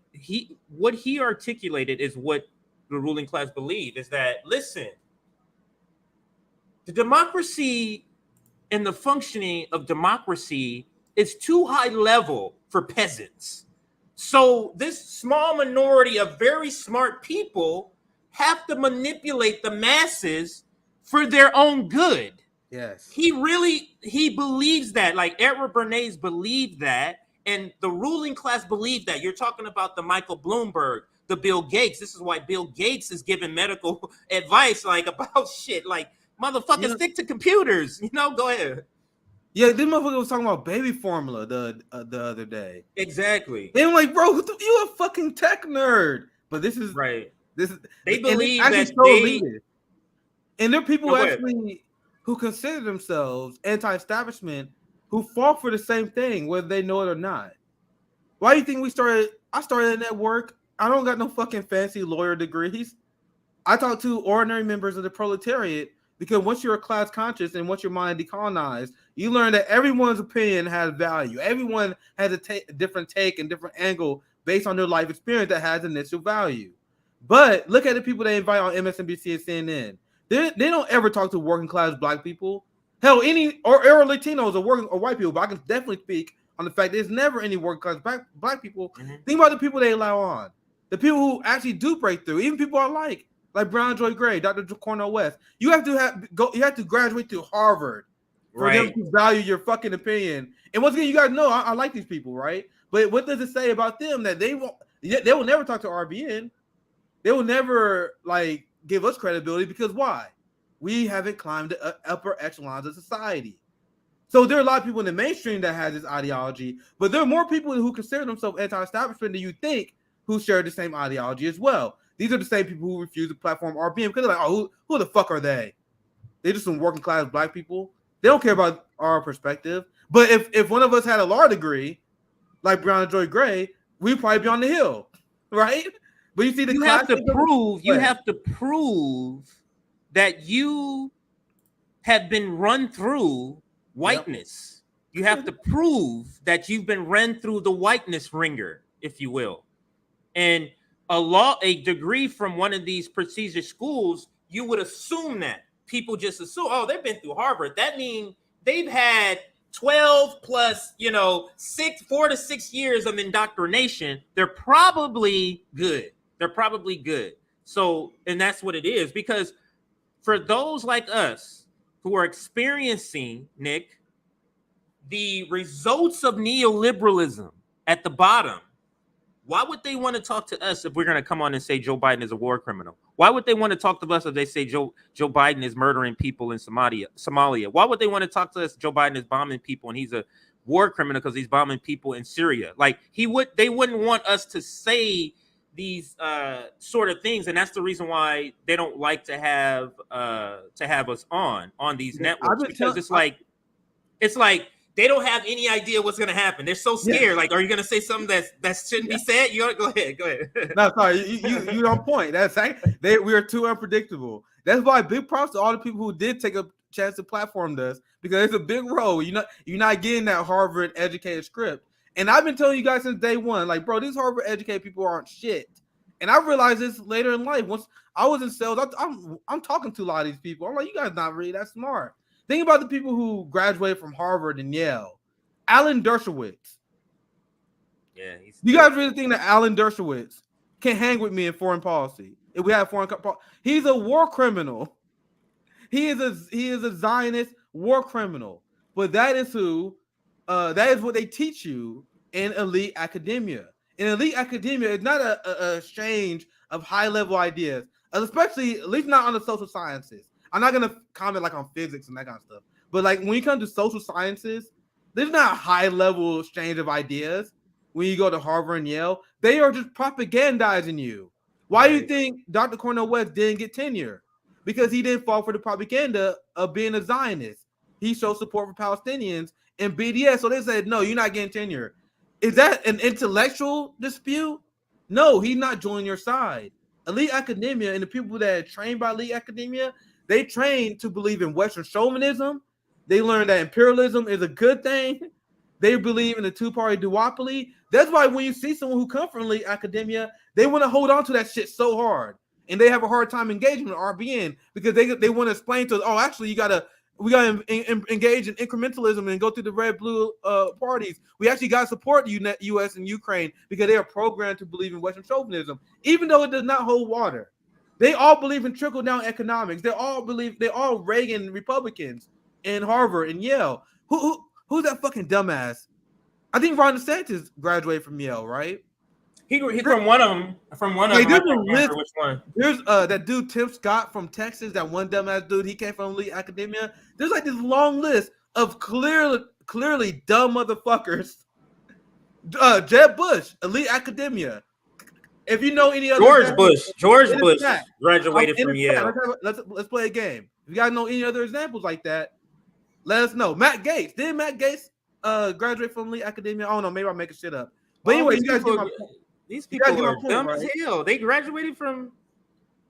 what he articulated is what the ruling class believe, is that, listen, the democracy and the functioning of democracy is too high level for peasants. So this small minority of very smart people have to manipulate the masses for their own good. Yes. He believes that. Like, Edward Bernays believed that, and the ruling class believed that. You're talking about the Michael Bloomberg, the Bill Gates. This is why Bill Gates is giving medical advice about shit. Like, motherfuckers, stick to computers. Go ahead. Yeah, this motherfucker was talking about baby formula the other day. Exactly. And I'm like, bro, you a fucking tech nerd. But this is right. They believe that so elitist. And there are people who consider themselves anti-establishment who fought for the same thing, whether they know it or not. Why do you think I started a network. I don't got no fucking fancy lawyer degrees. I talk to ordinary members of the proletariat, because once you're class conscious and once your mind decolonized, you learn that everyone's opinion has value. Everyone has a different take and different angle based on their life experience that has initial value. But look at the people they invite on MSNBC and CNN. They don't ever talk to working class black people. Hell, or Latinos or white people. But I can definitely speak on the fact there's never any working class black people. Mm-hmm. Think about the people they allow on. The people who actually do break through. Even people I like Brown Joy Gray, Dr. Cornel West. You have to graduate to Harvard for them to value your fucking opinion. And once again, you guys know I like these people, right? But what does it say about them that they will never talk to RBN? They will never give us credibility, because why? We haven't climbed the upper echelons of society. So there are a lot of people in the mainstream that has this ideology, but there are more people who consider themselves anti-establishment than you think who share the same ideology as well. These are the same people who refuse to platform RBN because they're like, oh, who the fuck are they? They're just some working class black people. They don't care about our perspective. But if one of us had a law degree, like Brown and Joy Gray, we'd probably be on the hill, right? But you see, you have to prove that you have been run through whiteness. Yep. You have to prove that you've been run through the whiteness ringer, if you will. And a degree from one of these prestigious schools, you would assume that. People just assume, oh, they've been through Harvard. That means they've had 12 plus, 4 to 6 years of indoctrination. They're probably good. So, and that's what it is. Because for those like us who are experiencing, Nick, the results of neoliberalism at the bottom, why would they want to talk to us if we're going to come on and say Joe Biden is a war criminal? Why would they want to talk to us if they say Joe Biden is murdering people in Somalia? Why would they want to talk to us? Joe Biden is bombing people and he's a war criminal because he's bombing people in Syria. Like they wouldn't want us to say these sort of things, and that's the reason why they don't like to have us on these networks, because it's like they don't have any idea what's gonna happen. They're so scared. Yeah. Like, are you gonna say something that shouldn't be said? You go ahead. No, sorry, you don't point. We are too unpredictable. That's why big props to all the people who did take a chance to platform this, because it's a big role. You're not getting that Harvard educated script. And I've been telling you guys since day one, like, bro, these Harvard educated people aren't shit. And I realized this later in life. Once I was in sales, I'm talking to a lot of these people. I'm like, you guys not really that smart. Think about the people who graduated from Harvard and Yale. Alan Dershowitz. Yeah. You guys really think that Alan Dershowitz can hang with me in foreign policy? If we have foreign policy, he's a war criminal. He is a Zionist war criminal. But that is what they teach you in elite academia. In elite academia, it's not a exchange of high-level ideas, especially at least not on the social sciences. I'm not gonna comment like on physics and that kind of stuff, but like when you come to social sciences, there's not a high-level exchange of ideas. When you go to Harvard and Yale, they are just propagandizing you. Why do you think Dr. Cornel West didn't get tenure? Because he didn't fall for the propaganda of being a Zionist. He showed support for Palestinians and BDS, so they said, no, you're not getting tenure. Is that an intellectual dispute? No, he's not joining your side. Elite academia and the people that are trained by elite academia, they train to believe in Western chauvinism. They learn that imperialism is a good thing. They believe in the two-party duopoly. That's why when you see someone who comes from elite academia, they want to hold on to that shit so hard. And they have a hard time engaging with RBN because they want to explain to us, oh, actually, we gotta engage in incrementalism and go through the red-blue parties. We actually got to support the U.S. and Ukraine because they are programmed to believe in Western chauvinism, even though it does not hold water. They all believe in trickle-down economics. They all Reagan Republicans in Harvard and Yale. Who's that fucking dumbass? I think Ron DeSantis graduated from Yale, right? He from one of them. From one of them. I don't remember which one. There's that dude Tim Scott from Texas. That one dumbass dude. He came from elite academia. There's like this long list of clearly dumb motherfuckers. Jeb Bush, elite academia. If you know any other George Bush graduated from Yale. Let's play a game. If you guys know any other examples like that, let us know. Matt Gaetz. Did Matt Gaetz graduate from elite academia? I don't know. Maybe I'm making shit up. But anyway, you guys get my point. These people are dumb as hell. They graduated from,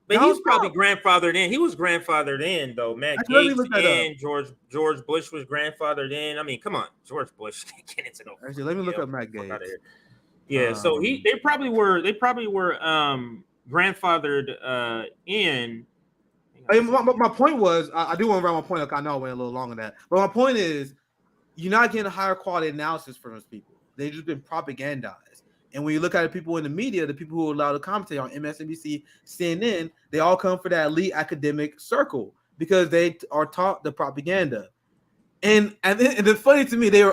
but he's probably grandfathered in. He was grandfathered in though. Matt Gaetz and George Bush was grandfathered in. I mean, come on, George Bush. Get into no. Actually, let me look up Matt Gaetz. Yeah, so they probably were grandfathered in. My point was, I do want to round my point up. I know I went a little long on that, but my point is, you're not getting a higher quality analysis from those people. They've just been propagandized. And when you look at the people in the media, the people who are allowed to commentate on MSNBC, CNN, they all come for that elite academic circle because they are taught the propaganda. And it's funny to me, they are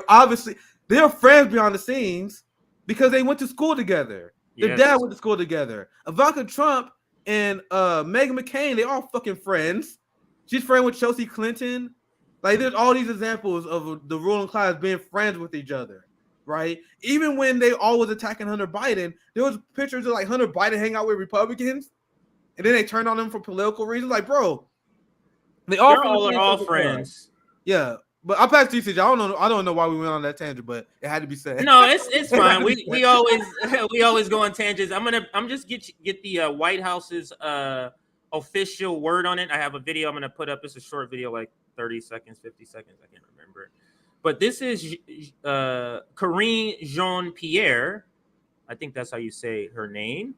friends behind the scenes because they went to school together. Their dad went to school together. Ivanka Trump and Meghan McCain, they all fucking friends. She's friends with Chelsea Clinton. Like, there's all these examples of the ruling class being friends with each other. Right? Even when they all was attacking Hunter Biden, there was pictures of like Hunter Biden hanging out with Republicans, and then they turned on them for political reasons. Like, bro, they are all friends. Yeah, but I'll pass to you, CJ. I don't know why we went on that tangent, but it had to be said. No, it's fine. we always go on tangents. I'm just get the White House's official word on it. I have a video I'm gonna put up. It's a short video, like 30 seconds, 50 seconds. I can't remember. But this is Karine Jean-Pierre, I think that's how you say her name,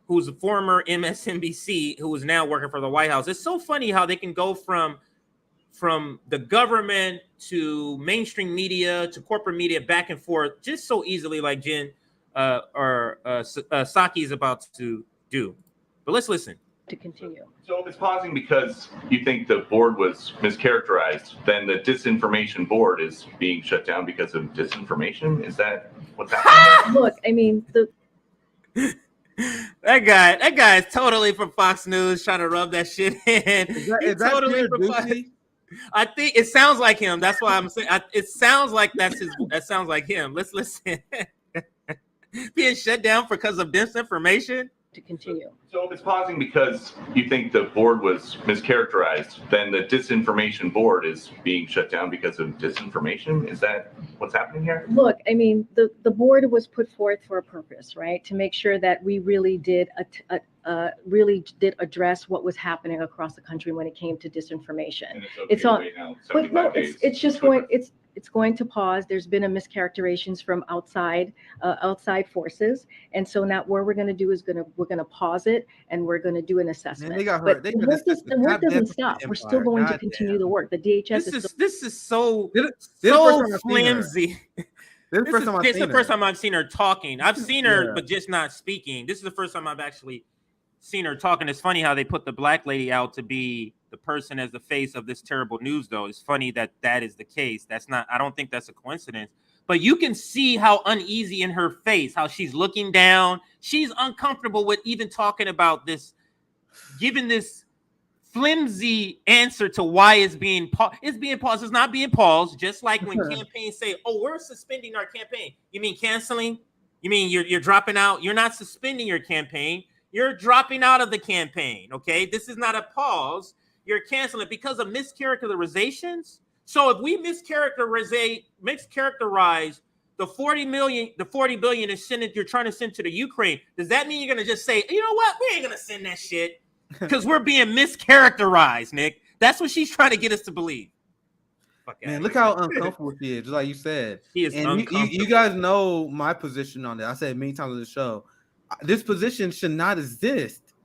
who's a former MSNBC, who is now working for the White House. It's so funny how they can go from the government to mainstream media to corporate media back and forth just so easily, like Jen Psaki is about to do. But let's listen. to continue. So if it's pausing because you think the board was mischaracterized, then the disinformation board is being shut down because of disinformation? Is that what's happening? Look, I mean, that guy is totally from Fox News trying to rub that shit in. Is that totally from Fox. I think it sounds like him. That's why I'm saying it sounds like that sounds like him. Let's listen. Being shut down because of disinformation? To continue. So if it's pausing because you think the board was mischaracterized, then the disinformation board is being shut down because of disinformation? Is that what's happening here? Look, I mean, the board was put forth for a purpose, right? To make sure that we really did address what was happening across the country when it came to disinformation. And it's okay to wait now, 75 days. It's just it's going to pause. There's been a mischaracterizations from outside forces, and so now what we're going to do is we're going to pause it, and we're going to do an assessment. Man, they got but hurt. the work doesn't stop. We're still going to continue the work. The DHS This is so flimsy. This is the first time I've seen her talking. I've seen her, but just not speaking. This is the first time I've actually seen her talking. It's funny how they put the black lady out to be the person as the face of this terrible news, though. It's funny that is the case. I don't think that's a coincidence. But you can see how uneasy in her face, how she's looking down. She's uncomfortable with even talking about this, giving this flimsy answer to why it's being paused. It's being paused. It's not being paused. Just like when campaigns say, "Oh, we're suspending our campaign." You mean canceling? You mean you're dropping out? You're not suspending your campaign. You're dropping out of the campaign. Okay, this is not a pause. You're canceling it because of mischaracterizations. So if we mischaracterize the 40 billion you're trying to send to the Ukraine, does that mean you're gonna just say, you know what, we ain't gonna send that shit because we're being mischaracterized, Nick? That's what she's trying to get us to believe. Man, look how uncomfortable she is, just like you said. She is uncomfortable. You guys know my position on that. I said many times on the show, this position should not exist.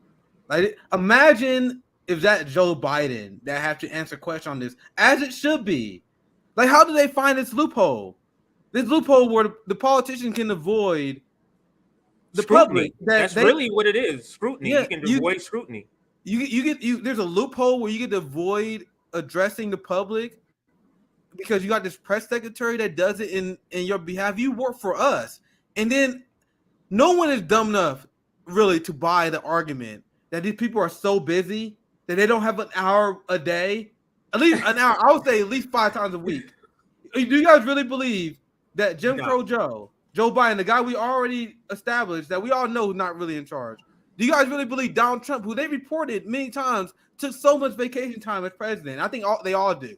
Like, imagine if that Joe Biden that have to answer questions on this, as it should be. Like, how do they find this loophole? This loophole where the politician can avoid the scrutiny. public. That's really what it is. Scrutiny. Yeah, you can avoid scrutiny. There's a loophole where you get to avoid addressing the public because you got this press secretary that does it in your behalf. You work for us. And then no one is dumb enough really to buy the argument that these people are so busy that they don't have an hour a day, at least an hour. I would say at least 5 times a week. Do you guys really believe that Jim Crow Joe Biden, the guy we already established that we all know is not really in charge, do you guys really believe Donald Trump, who they reported many times took so much vacation time as president? I think they all do.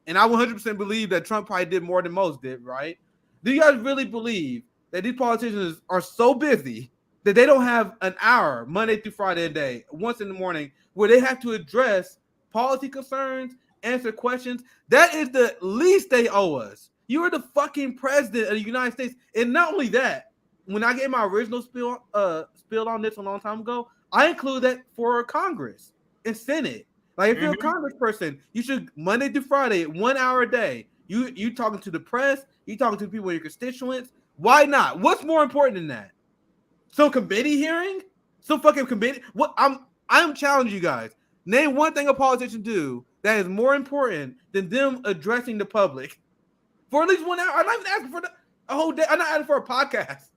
And I 100% believe that Trump probably did more than most did, right? Do you guys really believe that these politicians are so busy that they don't have an hour Monday through Friday a day, once in the morning, where they have to address policy concerns, answer questions? That is the least they owe us. You are the fucking president of the United States. And not only that, when I gave my original spiel on this a long time ago, I include that for Congress and Senate. Like, if you're a congressperson, you should Monday through Friday, 1 hour a day. You talking to the press, you talking to people in your constituents. Why not? What's more important than that? Some committee hearing? Some fucking committee? What? I'm challenging you guys. Name one thing a politician do that is more important than them addressing the public for at least 1 hour. I'm not even asking for a whole day. I'm not asking for a podcast.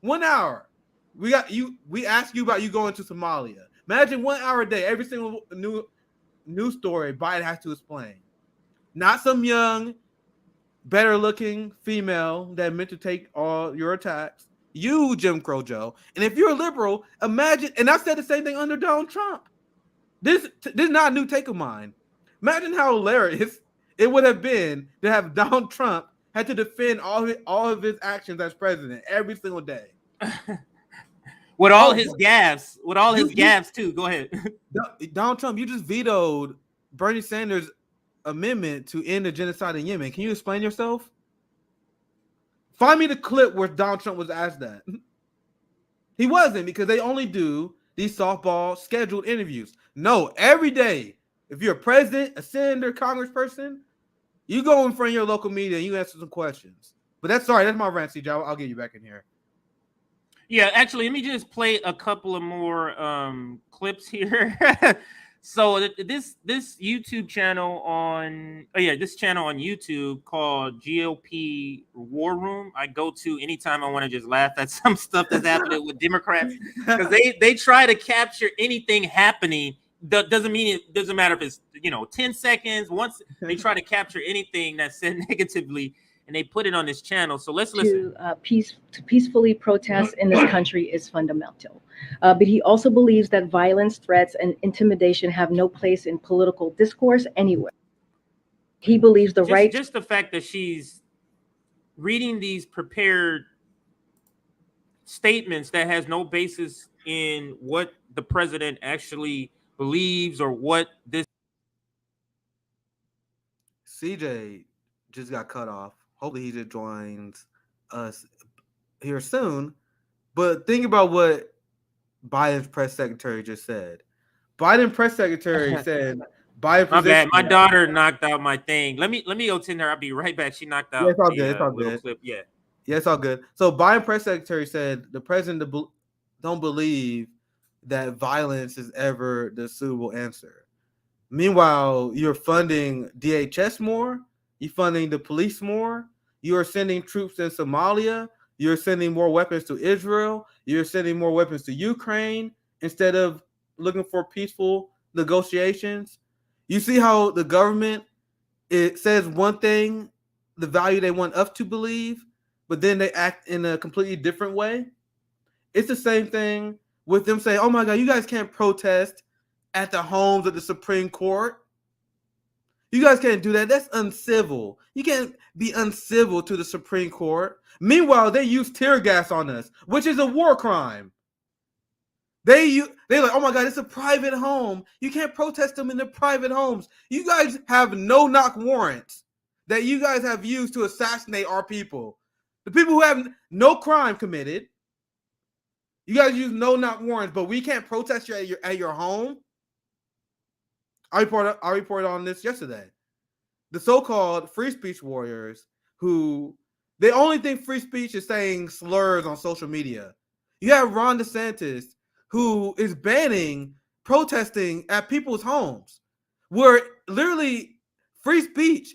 1 hour. We asked you about you going to Somalia. Imagine 1 hour a day, every single news story Biden has to explain. Not some young, better-looking female that meant to take all your attacks. You, Jim Crow Joe. And if you're a liberal, imagine, and I said the same thing under Donald Trump. This is not a new take of mine. Imagine how hilarious it would have been to have Donald Trump had to defend all of his actions as president every single day. With all his gaffes, too. Go ahead. Donald Trump, you just vetoed Bernie Sanders' amendment to end the genocide in Yemen. Can you explain yourself? Find me the clip where Donald Trump was asked that. He wasn't, because they only do these softball scheduled interviews. No, every day, if you're a president, a senator, congressperson, you go in front of your local media and you answer some questions. But that's my rant, CJ. I'll get you back in here. Yeah, actually, let me just play a couple of more clips here. So this YouTube channel on this channel on YouTube called GOP War Room, I go to anytime I want to just laugh at some stuff that's happening with Democrats, because they try to capture anything happening. Doesn't mean it doesn't matter if it's 10 seconds. Once they try to capture anything that's said negatively, and they put it on this channel. So let's listen. To peacefully protest in this country is fundamental. But he also believes that violence, threats, and intimidation have no place in political discourse anywhere. He believes Just the fact that she's reading these prepared statements that has no basis in what the president actually believes or what this. CJ just got cut off. Hopefully he just joins us here soon. But think about what Biden's press secretary just said. Biden's press secretary said Biden. My bad. My daughter knocked out my thing. Let me go tend her. I'll be right back. She knocked out. Yeah, it's all good. It's all good. Clip. Yeah, it's all good. So Biden press secretary said the president don't believe that violence is ever the suitable answer. Meanwhile, you're funding DHS more. You're funding the police more. You are sending troops in Somalia. You're sending more weapons to Israel. You're sending more weapons to Ukraine instead of looking for peaceful negotiations. You see how the government, it says one thing, the value they want us to believe, but then they act in a completely different way. It's the same thing with them saying, oh my God, you guys can't protest at the homes of the Supreme Court. You guys can't do that. That's uncivil. You can't be uncivil to the Supreme Court. Meanwhile, they use tear gas on us, which is a war crime. They're like, oh my God, it's a private home. You can't protest them in their private homes. You guys have no-knock warrants that you guys have used to assassinate our people. The people who have no crime committed. You guys use no-knock warrants, but we can't protest you at your home. I reported on this yesterday. The so-called free speech warriors who they only think free speech is saying slurs on social media. You have Ron DeSantis who is banning protesting at people's homes, where literally free speech,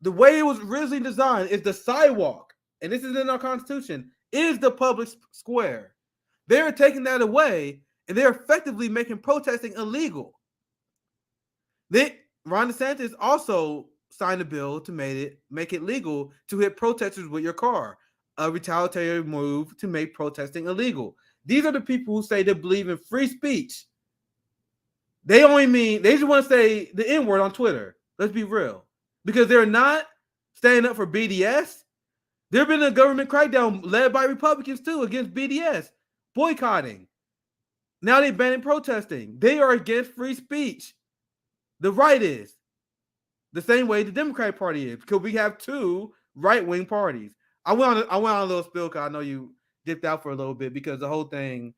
the way it was originally designed, is the sidewalk, and this is in our Constitution, is the public square. They're taking that away, and they're effectively making protesting illegal. Ron DeSantis also signed a bill to make it legal to hit protesters with your car, a retaliatory move to make protesting illegal. These are the people who say they believe in free speech. They just want to say the N-word on Twitter. Let's be real. Because they're not standing up for BDS. There have been a government crackdown led by Republicans too against BDS, boycotting. Now they're banning protesting. They are against free speech. The right is. The same way the Democratic Party is, because we have two right-wing parties. I went on a little spill because I know you dipped out for a little bit, because the whole thing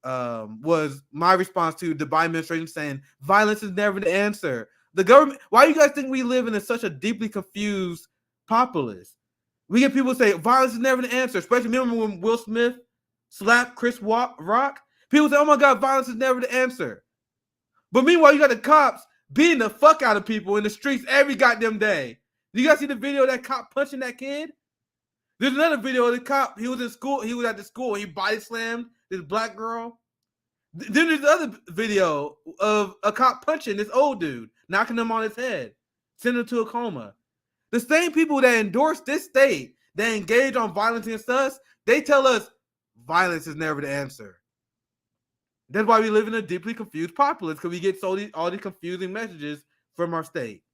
was my response to the Biden administration saying violence is never the answer. The government, why do you guys think we live in such a deeply confused populace? We get people say violence is never the answer, especially remember when Will Smith slapped Chris Rock? People say, oh my God, violence is never the answer. But meanwhile, you got the cops beating the fuck out of people in the streets every goddamn day. Do you guys see the video of that cop punching that kid? There's another video of the cop. He was in school. He was at the school. He body slammed this black girl. Then there's another video of a cop punching this old dude, knocking him on his head, sending him to a coma. The same people that endorse this state, that engage on violence against us, they tell us violence is never the answer. That's why we live in a deeply confused populace, because we get all these confusing messages from our state.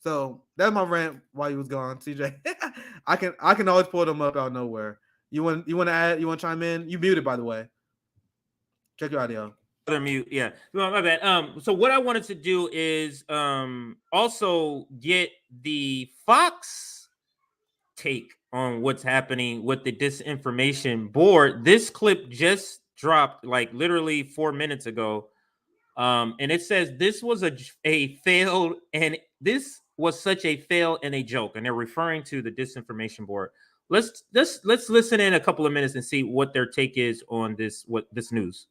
So that's my rant while you was gone, CJ. I can always pull them up out of nowhere. You want to add? You want to chime in? You muted, by the way. Check your audio. Other mute, yeah. No, my bad. So what I wanted to do is also get the Fox take on what's happening with the disinformation board. This clip just dropped like literally 4 minutes ago, and it says this was a failed, and this was such a fail and a joke, and they're referring to the disinformation board. let's listen in a couple of minutes and see what their take is on this news.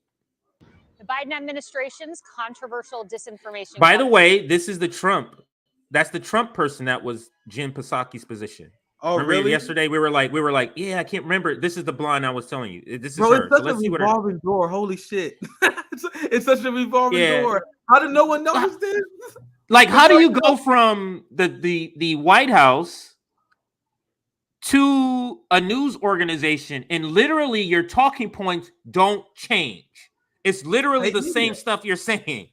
The Biden administration's controversial disinformation. By the way, this is the Trump. That's the Trump person that was Jen Psaki's position. Oh, remember really? Yesterday we were like, yeah, I can't remember. This is the blonde I was telling you. This is Bro, her. it's such So let's a see what her. revolving door. Holy shit! It's such a revolving Yeah. door. How did no one notice this? Like, how do you go from the White House to a news organization and literally your talking points don't change? It's literally State the media. same stuff you're saying.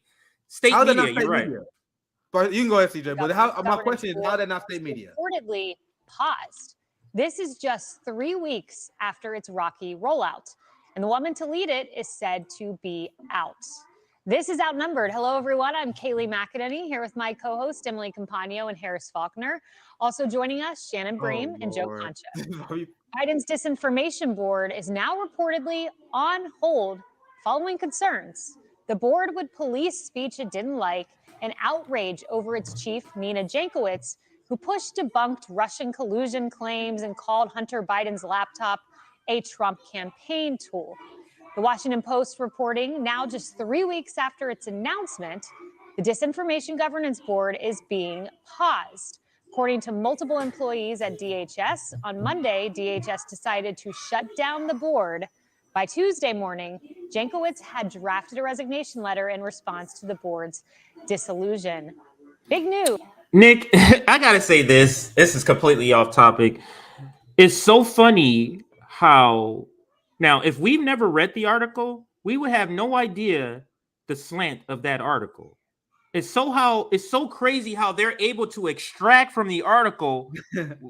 State How did media, not state you're right. media? But you can go ahead, CJ. But how? My Governance question is, how board did not state media? reportedly paused. This is just 3 weeks after its rocky rollout, and the woman to lead it is said to be out. This is Outnumbered. Hello, everyone. I'm Kaylee McEnany here with my co-host Emily Campagno and Harris Faulkner. Also joining us, Shannon Bream and Joe Concha. Biden's Disinformation Board is now reportedly on hold following concerns the board would police speech it didn't like and outrage over its chief, Nina Jankowicz, who pushed debunked Russian collusion claims and called Hunter Biden's laptop a Trump campaign tool. The Washington Post reporting now just 3 weeks after its announcement, the Disinformation Governance Board is being paused. According to multiple employees at DHS, on Monday, DHS decided to shut down the board. By Tuesday morning, Jankowicz had drafted a resignation letter in response to the board's dissolution. Big news. Nick, I gotta say this. This is completely off topic. It's so funny how now, if we've never read the article, we would have no idea the slant of that article. It's so crazy how they're able to extract from the article,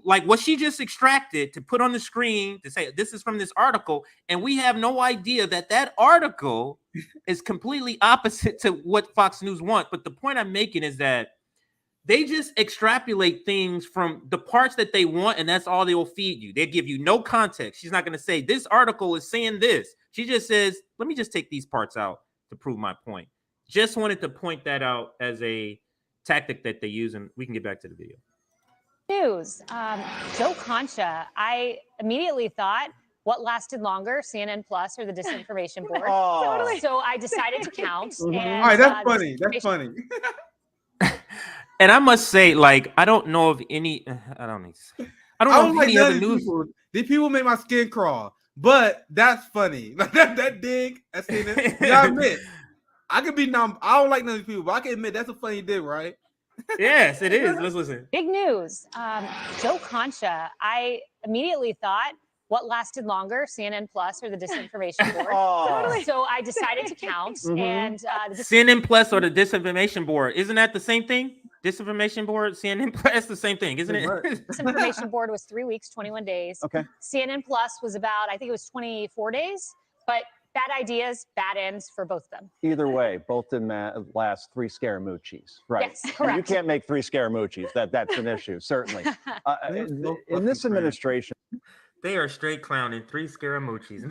like what she just extracted to put on the screen to say this is from this article, and we have no idea that article is completely opposite to what Fox News want. But the point I'm making is that they just extrapolate things from the parts that they want, and that's all they will feed you. They give you no context. She's not going to say this article is saying this. She just says, let me just take these parts out to prove my point. Just wanted to point that out as a tactic that they use, and we can get back to the video. News. Joe Concha, I immediately thought, what lasted longer, CNN Plus or the Disinformation Board? Oh. So I decided to count. And, All right, that's funny. That's funny. And I must say, like, I don't know of any. I don't know of like any other news. People. These people make my skin crawl, but that's funny. Like that dig. I seen it. Yeah, I admit. I could be numb. I don't like none of these people, but I can admit that's a funny dig, right? Yes, it is. Let's listen. Big news. Joe Concha, I immediately thought, what lasted longer, CNN Plus or the Disinformation Board? Oh. So I decided to count. And CNN Plus or the Disinformation Board. Isn't that the same thing? Disinformation Board, CNN Plus, that's the same thing, isn't it? Disinformation Board was 3 weeks, 21 days. Okay. CNN Plus was about, I think it was 24 days. But bad ideas, bad ends for both of them. Either way, both didn't last 3 Scaramucci's. Right. Yes, correct. You can't make 3 Scaramucci's. That's an issue, certainly. In this administration. They are straight clowning 3 Scaramucci's.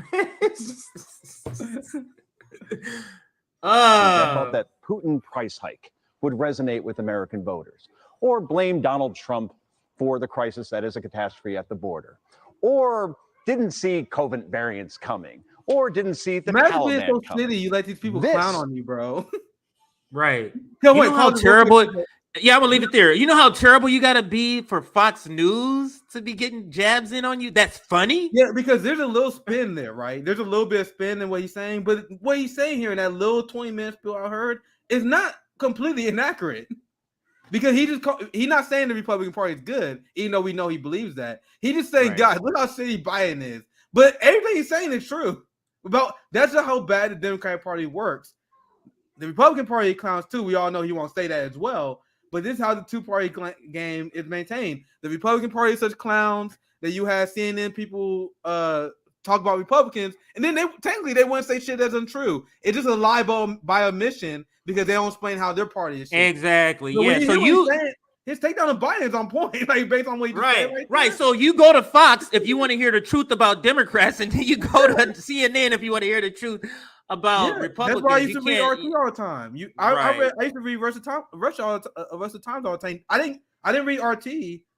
I thought that Putin price hike would resonate with American voters, or blame Donald Trump for the crisis that is a catastrophe at the border, or didn't see COVID variants coming, or didn't see the Taliban so coming. shitty. You let these people clown on you, bro. Right. Yo, you wait, know how terrible. Yeah, I'm gonna leave it there. You know how terrible you gotta be for Fox News to be getting jabs in on you? That's funny. Yeah, because there's a little spin there, right? There's a little bit of spin in what he's saying, but what he's saying here in that little 20-minute spiel I heard is not completely inaccurate. Because he's not saying the Republican Party is good, even though we know he believes that. He's just saying, Right. guys, look how shitty Biden is. But everything he's saying is true. That's just how bad the Democratic Party works. The Republican Party clowns too. We all know he won't say that as well. But this is how the two-party game is maintained. The Republican Party is such clowns that you have CNN people talk about Republicans, and then they wouldn't say shit that's untrue. It's just a lie by omission because they don't explain how their party is shit. Exactly. So yeah. So his takedown of Biden is on point, like based on what he just said right. So you go to Fox if you want to hear the truth about Democrats, and then you go to CNN if you want to hear the truth about Republicans. That's why I used to read RT all the time. I used to read Russia Times all the time. I didn't read RT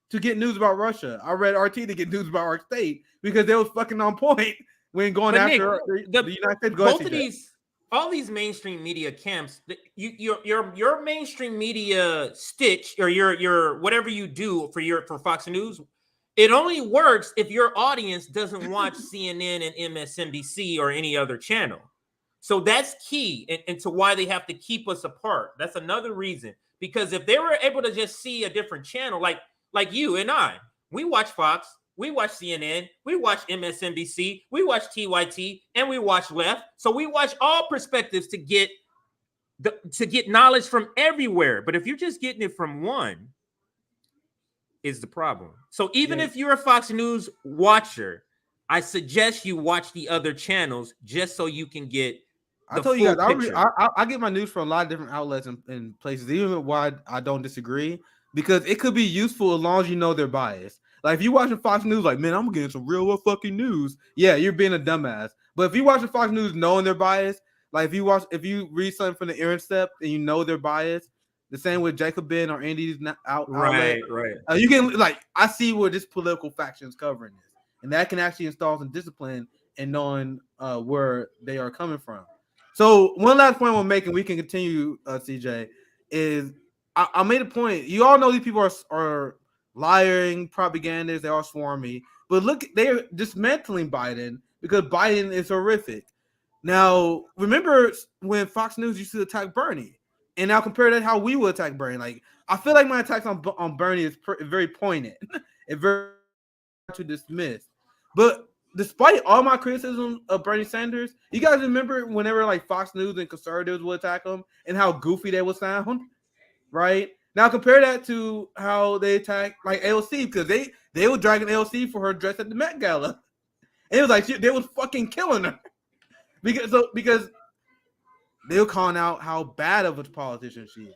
to get news about Russia. I read RT to get news about our state because they was fucking on point when going But after Nick, the United States. Both of these, all these mainstream media camps, your mainstream media stitch or your whatever you do for Fox News, it only works if your audience doesn't watch CNN and MSNBC or any other channel. So that's key and to why they have to keep us apart. That's another reason. Because if they were able to just see a different channel, like you and I, we watch Fox, we watch CNN, we watch MSNBC, we watch TYT, and we watch Left. So we watch all perspectives to get knowledge from everywhere. But if you're just getting it from one, is the problem. So even if you're a Fox News watcher, I suggest you watch the other channels just so you can get I told you guys, I get my news from a lot of different outlets and places, even why I don't disagree, because it could be useful as long as you know their bias. Like if you watching Fox News, like, man, I'm getting some real fucking news. Yeah, you're being a dumbass. But if you watching Fox News knowing their bias, like if you read something from the Intercept and you know their bias, the same with Jacobin or Andy's outlet, right. You can I see where this political faction is covering this, and that can actually install some discipline in knowing where they are coming from. So one last point I'm making, we can continue, CJ, is I made a point. You all know these people are lying, propagandists, they all swarmy. But look, they're dismantling Biden because Biden is horrific. Now, remember when Fox News used to attack Bernie? And now compare that how we would attack Bernie. Like, I feel like my attacks on Bernie is very pointed. It's very hard to dismiss. But despite all my criticism of Bernie Sanders, you guys remember whenever like Fox News and conservatives would attack him and how goofy they would sound, right? Now compare that to how they attack like AOC, because they were dragging AOC for her dress at the Met Gala. And it was like they was fucking killing her because they were calling out how bad of a politician she is.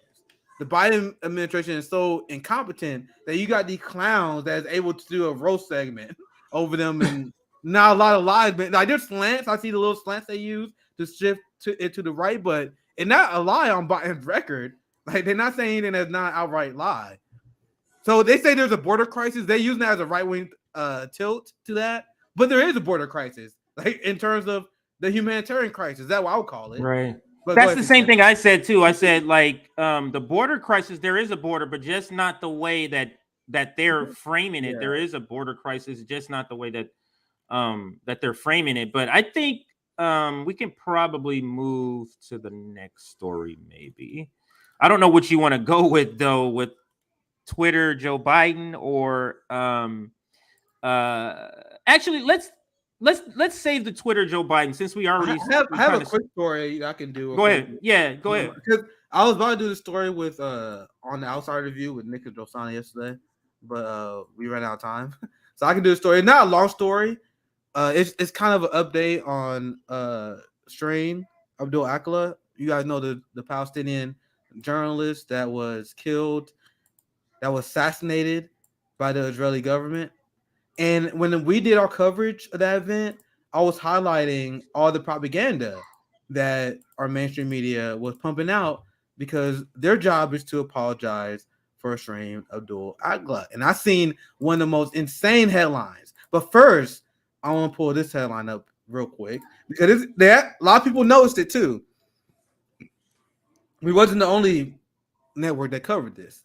The Biden administration is so incompetent that you got these clowns that is able to do a roast segment over them, and not a lot of lies, but like there's slants. I see the little slants they use to shift it to the right, but it's not a lie on Biden's record. Like they're not saying anything that's not outright lie. So they say there's a border crisis. They use that as a right-wing tilt to that, but there is a border crisis, like in terms of the humanitarian crisis. That's what I would call it. Right. But that's the same thing I said too. I said like the border crisis. There is a border, but just not the way that they're framing it. Yeah. There is a border crisis, just not the way that they're framing it. But I think we can probably move to the next story. Maybe I don't know what you want to go with though. With Twitter, Joe Biden, or actually let's save the Twitter Joe Biden since we already I have a quick story I can do. Go ahead. Yeah, go ahead. Because I was about to do the story with on the Outsider Review with Nick and Josana yesterday, but we ran out of time. So I can do the story. It's not a long story. It's kind of an update on Strain Abdul Akla. You guys know the Palestinian journalist that was killed, that was assassinated by the Israeli government. And when we did our coverage of that event, I was highlighting all the propaganda that our mainstream media was pumping out because their job is to apologize for Shrem Abdul Akla. And I seen one of the most insane headlines. But first, I want to pull this headline up real quick because a lot of people noticed it too. We wasn't the only network that covered this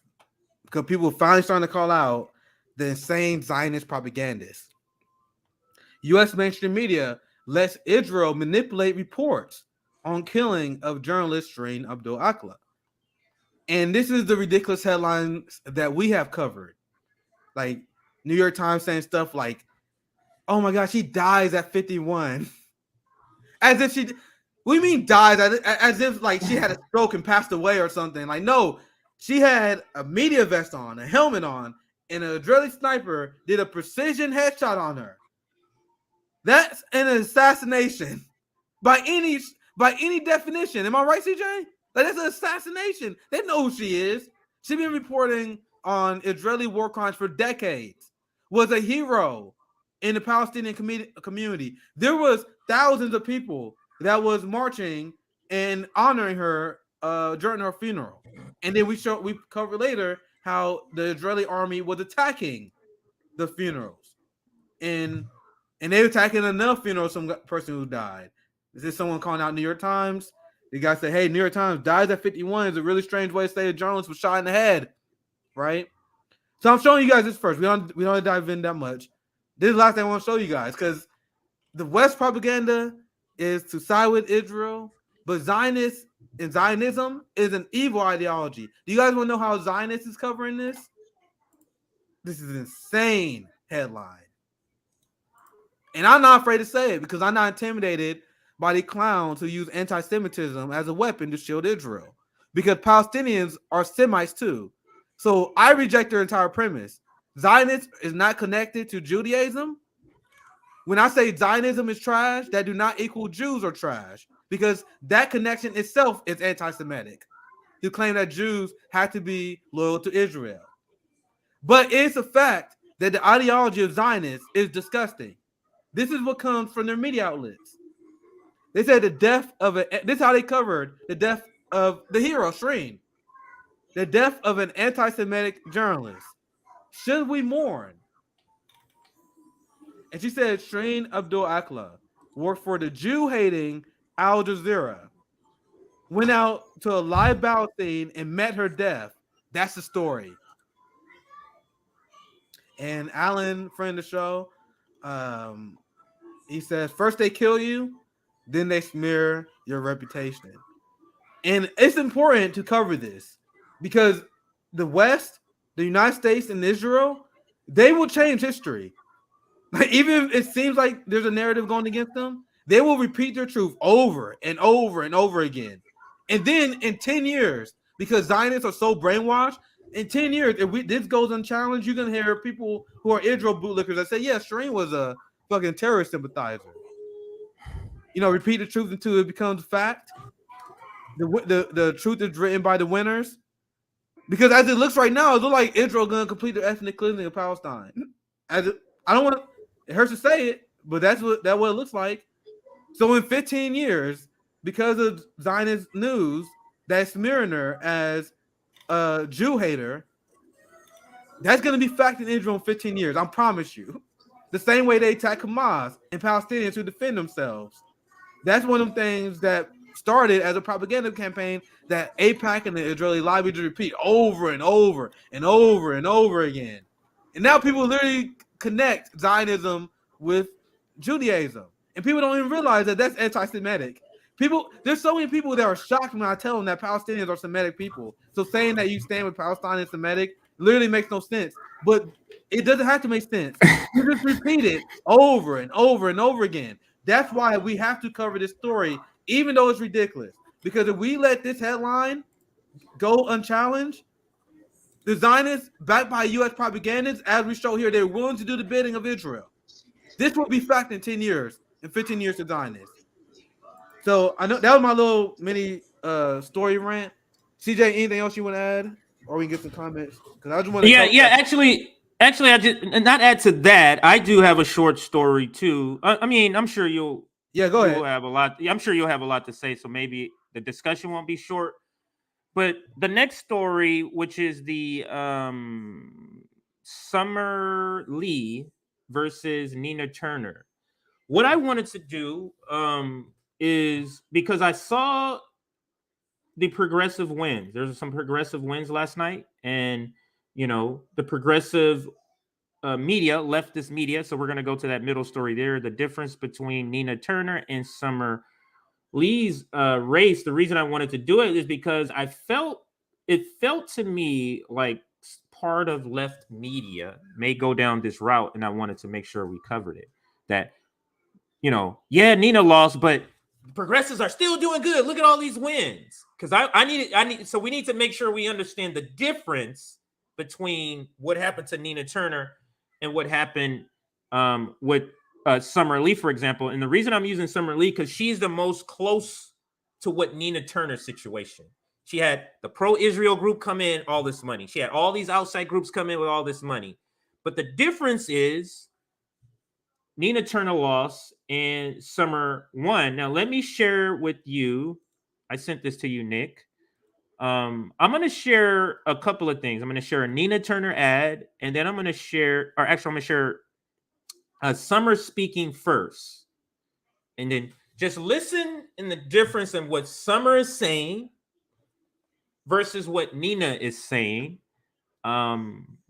because people finally starting to call out the insane Zionist propagandists. U.S. mainstream media lets Israel manipulate reports on killing of journalist Shrem Abdul Akla. And this is the ridiculous headlines that we have covered. Like New York Times saying stuff like, oh my gosh, she dies at 51. As if what do you mean dies? As if like she had a stroke and passed away or something. Like, no, she had a media vest on, a helmet on, and an Israeli sniper did a precision headshot on her. That's an assassination by any definition. Am I right, CJ? Like, that's an assassination. They know who she is. She's been reporting on Israeli war crimes for decades. Was a hero in the Palestinian community. There was thousands of people that was marching and honoring her during her funeral. And then we cover later how the Israeli army was attacking the funerals, and they were attacking another funeral of some person who died. Is this someone calling out New York Times? The guy said, "Hey, New York Times dies at 51 is a really strange way to say a journalist was shot in the head," right? So I'm showing you guys this first. We don't dive in that much. This is the last thing I want to show you guys, because the West propaganda is to side with Israel, but Zionism is an evil ideology. Do you guys want to know how Zionist is covering this? This is an insane headline. And I'm not afraid to say it because I'm not intimidated by the clowns who use anti-Semitism as a weapon to shield Israel. Because Palestinians are Semites too. So I reject their entire premise. Zionism is not connected to Judaism. When I say Zionism is trash, that do not equal Jews are trash, because that connection itself is anti-Semitic. To claim that Jews have to be loyal to Israel. But it's a fact that the ideology of Zionists is disgusting. This is what comes from their media outlets. They said the death of this is how they covered the death of the hero, Shreen. The death of an anti-Semitic journalist. Should we mourn? And she said Shreen Abdul Akla worked for the Jew-hating Al Jazeera. Went out to a live battle scene and met her death. That's the story. And Alan, friend of the show, he says, first they kill you, then they smear your reputation. And it's important to cover this because the West, the United States, and Israel, they will change history. Like, even if it seems like there's a narrative going against them, they will repeat their truth over and over and over again. And then in 10 years, because Zionists are so brainwashed, in 10 years, if this goes unchallenged, you're going to hear people who are Israel bootlickers that say, yeah, Shreen was a fucking terrorist sympathizer. You know, repeat the truth until it becomes fact. The truth is written by the winners. Because as it looks right now, it looks like Israel going to complete the ethnic cleansing of Palestine. I don't want to, it hurts to say it, but that's what it looks like. So in 15 years, because of Zionist news that's smearing her as a Jew hater, that's going to be fact in Israel in 15 years. I promise you. The same way they attack Hamas and Palestinians who defend themselves. That's one of them things that started as a propaganda campaign that AIPAC and the Israeli lobby to repeat over and over and over and over again. And now people literally connect Zionism with Judaism. And people don't even realize that that's anti-Semitic. There's so many people that are shocked when I tell them that Palestinians are Semitic people. So saying that you stand with Palestine and Semitic literally makes no sense. But it doesn't have to make sense. You just repeat it over and over and over again. That's why we have to cover this story, even though it's ridiculous. Because if we let this headline go unchallenged, the Zionists, backed by U.S. propagandists, as we show here, they're willing to do the bidding of Israel. This will be fact in 10 years, in 15 years to Zionists. So I know that was my little mini story rant. CJ, anything else you want to add, or we can get some comments? Because I just want to. Actually, I just not add to that. I do have a short story too. I mean, I'm sure you'll. Yeah, go ahead. Have a lot. I'm sure you'll have a lot to say. So maybe the discussion won't be short. But the next story, which is the Summer Lee versus Nina Turner. What I wanted to do is because I saw the progressive wins. There's some progressive wins last night, and the progressive media, leftist media. So we're going to go to that middle story there. The difference between Nina Turner and Summer Lee's race. The reason I wanted to do it is because it felt to me like part of left media may go down this route, and I wanted to make sure we covered it. That Nina lost, but progressives are still doing good. Look at all these wins. Because so we need to make sure we understand the difference between what happened to Nina Turner and what happened with Summer Lee, for example. And the reason I'm using Summer Lee, because she's the most close to what Nina Turner's situation. She had the pro-Israel group come in, all this money. She had all these outside groups come in with all this money. But the difference is Nina Turner lost and Summer won. Now, let me share with you. I sent this to you, Nick. I'm going to share a couple of things. I'm going to share a Nina Turner ad, and then I'm going to share, or actually, I'm going to share Summer speaking first. And then just listen in the difference in what Summer is saying versus what Nina is saying.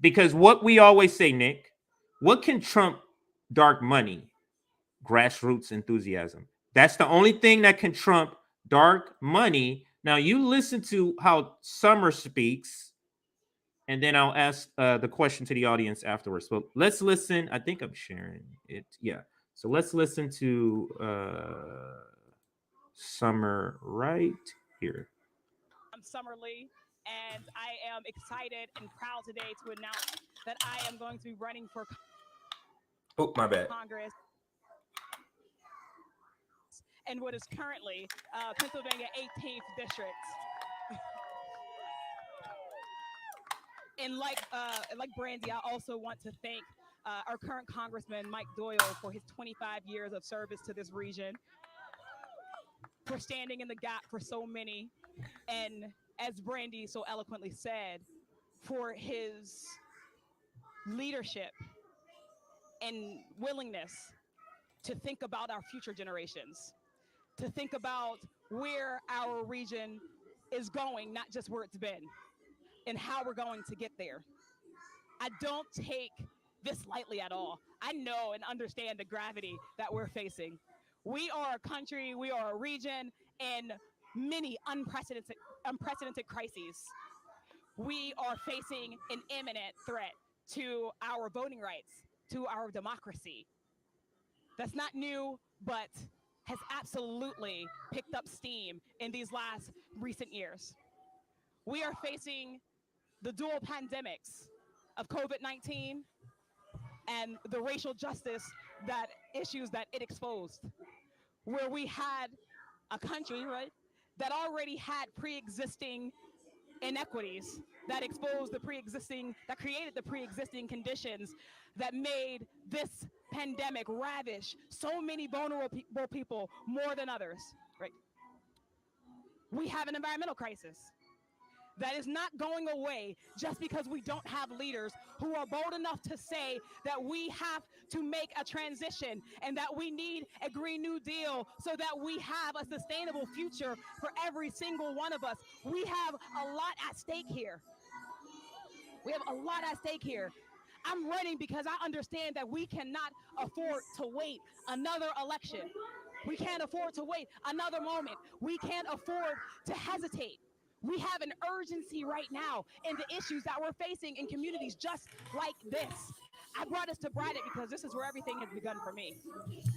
Because what we always say, Nick, what can trump dark money? Grassroots enthusiasm. That's the only thing that can trump dark money. Now you listen to how Summer speaks, and then I'll ask the question to the audience afterwards. So let's listen. I think I'm sharing it. Yeah. So let's listen to Summer right here. I'm Summer Lee, and I am excited and proud today to announce that I am going to be running for my bad. Congress in what is currently Pennsylvania 18th District. And like Brandy, I also want to thank our current Congressman, Mike Doyle, for his 25 years of service to this region, for standing in the gap for so many, and as Brandy so eloquently said, for his leadership and willingness to think about our future generations, to think about where our region is going, not just where it's been, and how we're going to get there. I don't take this lightly at all. I know and understand the gravity that we're facing. We are a country, we are a region, and many unprecedented crises. We are facing an imminent threat to our voting rights, to our democracy. That's not new, but has absolutely picked up steam in these last recent years. We are facing the dual pandemics of COVID-19 and the racial justice issues that it exposed, where we had a country, right, that already had pre-existing inequities that exposed that created the pre-existing conditions that made this pandemic ravish so many vulnerable people more than others, right? We have an environmental crisis that is not going away just because we don't have leaders who are bold enough to say that we have to make a transition and that we need a Green New Deal so that we have a sustainable future for every single one of us. We have a lot at stake here. We have a lot at stake here. I'm running because I understand that we cannot afford to wait another election. We can't afford to wait another moment. We can't afford to hesitate. We have an urgency right now in the issues that we're facing in communities just like this. I brought us to Braddock because this is where everything has begun for me.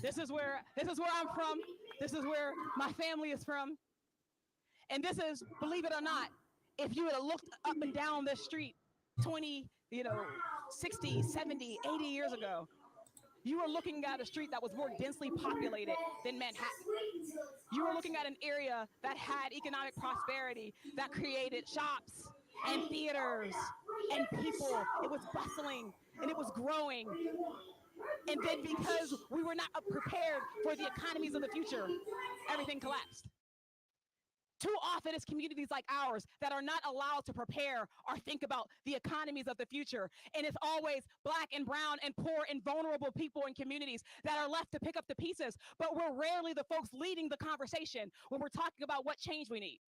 This is where I'm from. This is where my family is from. And this is, believe it or not, if you had looked up and down this street 20, 60, 70, 80 years ago, you were looking at a street that was more densely populated than Manhattan. You were looking at an area that had economic prosperity, that created shops and theaters and people. It was bustling and it was growing. And then because we were not prepared for the economies of the future, everything collapsed. Too often it's communities like ours that are not allowed to prepare or think about the economies of the future. And it's always Black and brown and poor and vulnerable people in communities that are left to pick up the pieces. But we're rarely the folks leading the conversation when we're talking about what change we need.